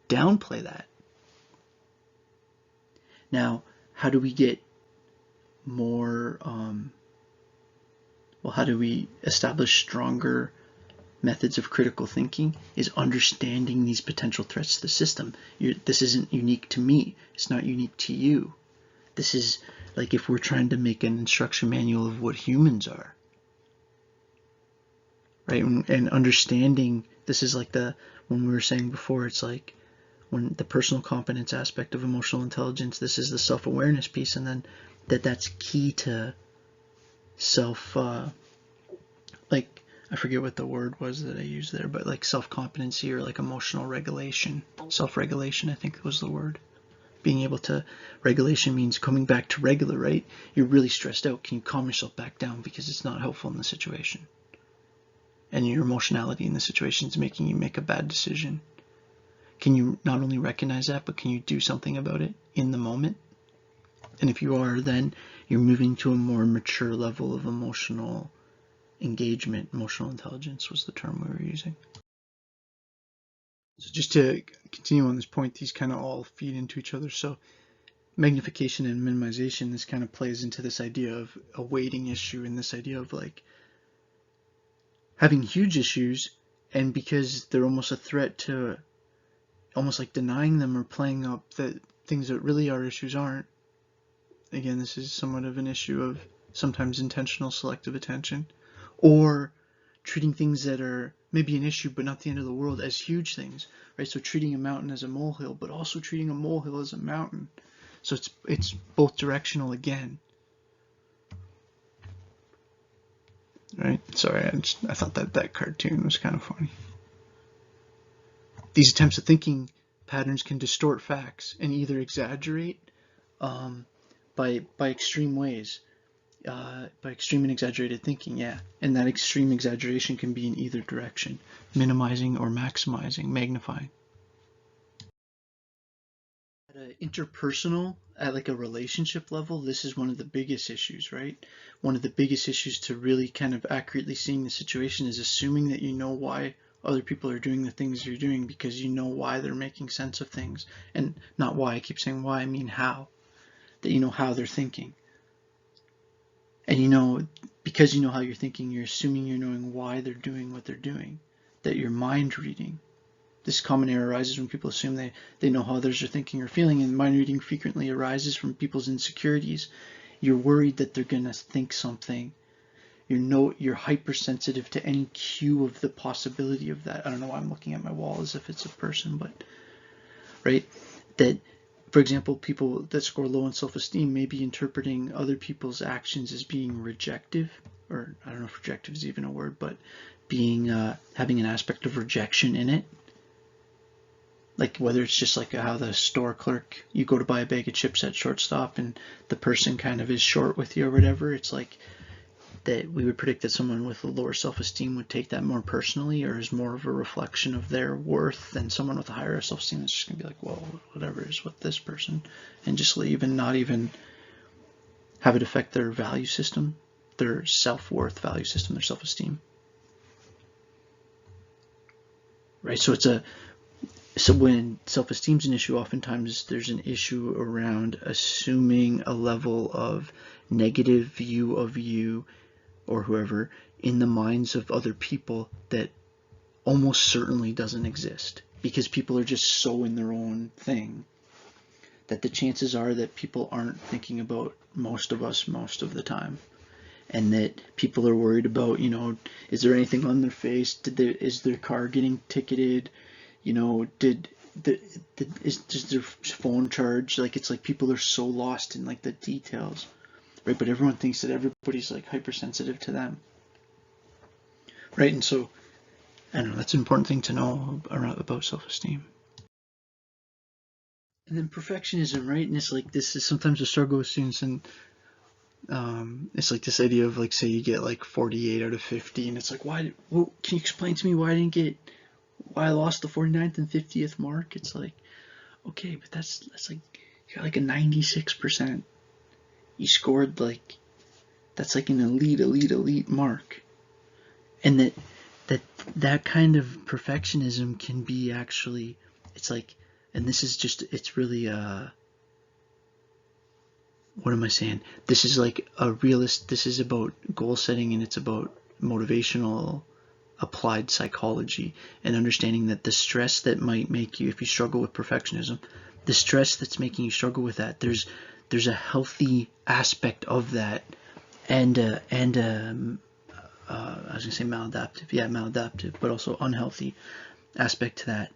downplay that. Now, how do we get more, how do we establish stronger methods of critical thinking? Is understanding these potential threats to the system. This isn't unique to me. It's not unique to you. This is like if we're trying to make an instruction manual of what humans are. Right? And understanding, this is like when we were saying before, it's like when the personal competence aspect of emotional intelligence, this is the self-awareness piece, and then that's key to self, like, I forget what the word was that I used there, but like self-competency or like emotional regulation, self-regulation, I think was the word. Being able to, regulation means coming back to regular, right? You're really stressed out. Can you calm yourself back down because it's not helpful in the situation? And your emotionality in the situation is making you make a bad decision. Can you not only recognize that, but can you do something about it in the moment? And if you are, then you're moving to a more mature level of emotional engagement. Emotional intelligence was the term we were using. So just to continue on this point, these kind of all feed into each other. So magnification and minimization, this kind of plays into this idea of a weighting issue and this idea of like having huge issues, and because they're almost a threat to almost like denying them or playing up that things that really are issues aren't. Again, this is somewhat of an issue of sometimes intentional selective attention, or treating things that are maybe an issue but not the end of the world as huge things, right? So treating a mountain as a molehill, but also treating a molehill as a mountain. So it's both directional again. Right? Sorry, I thought that cartoon was kind of funny. These attempts at thinking patterns can distort facts and either exaggerate by extreme ways, by extreme and exaggerated thinking, yeah. And that extreme exaggeration can be in either direction, minimizing or maximizing, magnifying. At an interpersonal, at like a relationship level, this is one of the biggest issues, right? One of the biggest issues to really kind of accurately seeing the situation is assuming that you know why other people are doing the things you're doing, because you know why they're making sense of things. And not why, I keep saying why, I mean how. That you know how they're thinking. And you know, because you know how you're thinking, you're assuming you're knowing why they're doing what they're doing. That you're mind reading. This common error arises when people assume they know how others are thinking or feeling, and mind reading frequently arises from people's insecurities. You're worried that they're gonna think something. You're hypersensitive to any cue of the possibility of that. I don't know why I'm looking at my wall as if it's a person, but right? That, for example, people that score low in self-esteem may be interpreting other people's actions as being rejective, or I don't know if rejective is even a word, but being having an aspect of rejection in it. Like whether it's just like how the store clerk, you go to buy a bag of chips at Shortstop and the person kind of is short with you or whatever. It's like that we would predict that someone with a lower self-esteem would take that more personally, or is more of a reflection of their worth, than someone with a higher self-esteem that's just gonna be like, well, whatever is with this person, and just leave and not even have it affect their value system, their self-worth value system, their self-esteem. Right, so So when self-esteem is an issue, oftentimes there's an issue around assuming a level of negative view of you or whoever in the minds of other people that almost certainly doesn't exist, because people are just so in their own thing that the chances are that people aren't thinking about most of us most of the time, and that people are worried about, you know, is there anything on their face? Is their car getting ticketed? You know, does their phone charge? Like, it's like people are so lost in like the details, right? But everyone thinks that everybody's like hypersensitive to them, right? And so, I don't know, that's an important thing to know about self-esteem. And then perfectionism, right? And it's like, this is sometimes a struggle with students, and it's like this idea of like, say you get like 48 out of 50, and it's like, why? Well, can you explain to me why I lost the 49th and 50th mark? It's like, okay, but that's like, you got like a 96%. You scored like, that's like an elite mark. And that kind of perfectionism can be actually, it's like, and this is just, it's really what am I saying? This is like this is about goal setting, and it's about motivational applied psychology, and understanding that the stress that might make you, if you struggle with perfectionism, the stress that's making you struggle with that, there's a healthy aspect of that, and I was gonna say maladaptive, but also unhealthy aspect to that.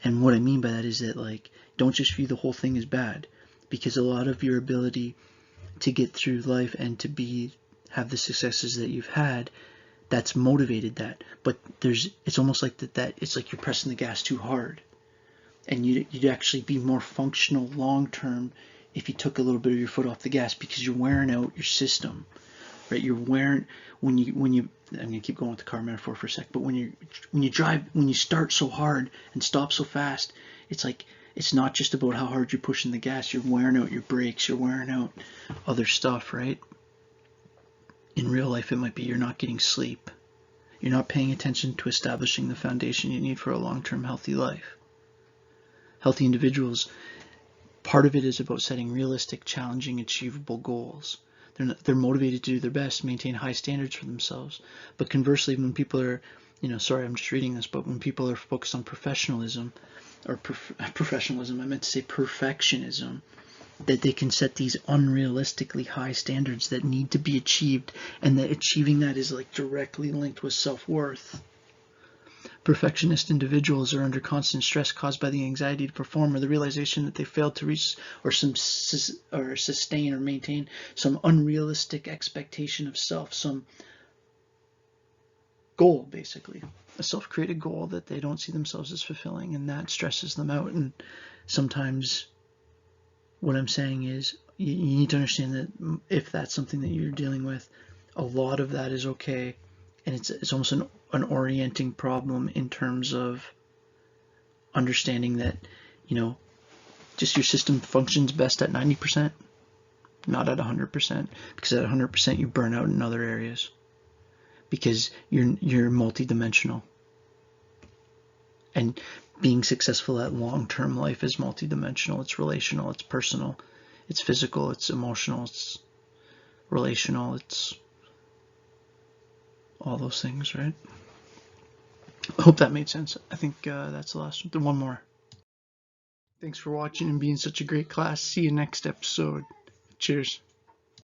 And what I mean by that is that, like, don't just view the whole thing as bad, because a lot of your ability to get through life and to have the successes that you've had, that's motivated that. But it's almost like that it's like you're pressing the gas too hard, and you'd actually be more functional long term if you took a little bit of your foot off the gas, because you're wearing out your system, right? You're wearing, when you I'm gonna keep going with the car metaphor for a sec, but when you start so hard and stop so fast, it's like, it's not just about how hard you're pushing the gas, you're wearing out your brakes, you're wearing out other stuff, right? In real life, it might be you're not getting sleep, you're not paying attention to establishing the foundation you need for a long-term healthy life. Healthy individuals, part of it is about setting realistic, challenging, achievable goals. They're motivated to do their best, maintain high standards for themselves. But conversely, when people are, sorry, I'm just reading this, but when people are focused on professionalism, I meant to say perfectionism, that they can set these unrealistically high standards that need to be achieved, and that achieving that is like directly linked with self-worth. Perfectionist individuals are under constant stress caused by the anxiety to perform, or the realization that they failed to reach or sustain or maintain some unrealistic expectation of self, some goal, basically, a self-created goal that they don't see themselves as fulfilling, and that stresses them out. And sometimes what I'm saying is you need to understand that if that's something that you're dealing with, a lot of that is okay, and it's almost an orienting problem in terms of understanding that, just your system functions best at 90%, not at 100%, because at 100% you burn out in other areas, because you're multidimensional. And being successful at long-term life is multidimensional. It's relational, it's personal, it's physical, it's emotional, it's relational, it's all those things, right? I hope that made sense. I think that's the last one. One more. Thanks for watching and being such a great class. See you next episode. Cheers.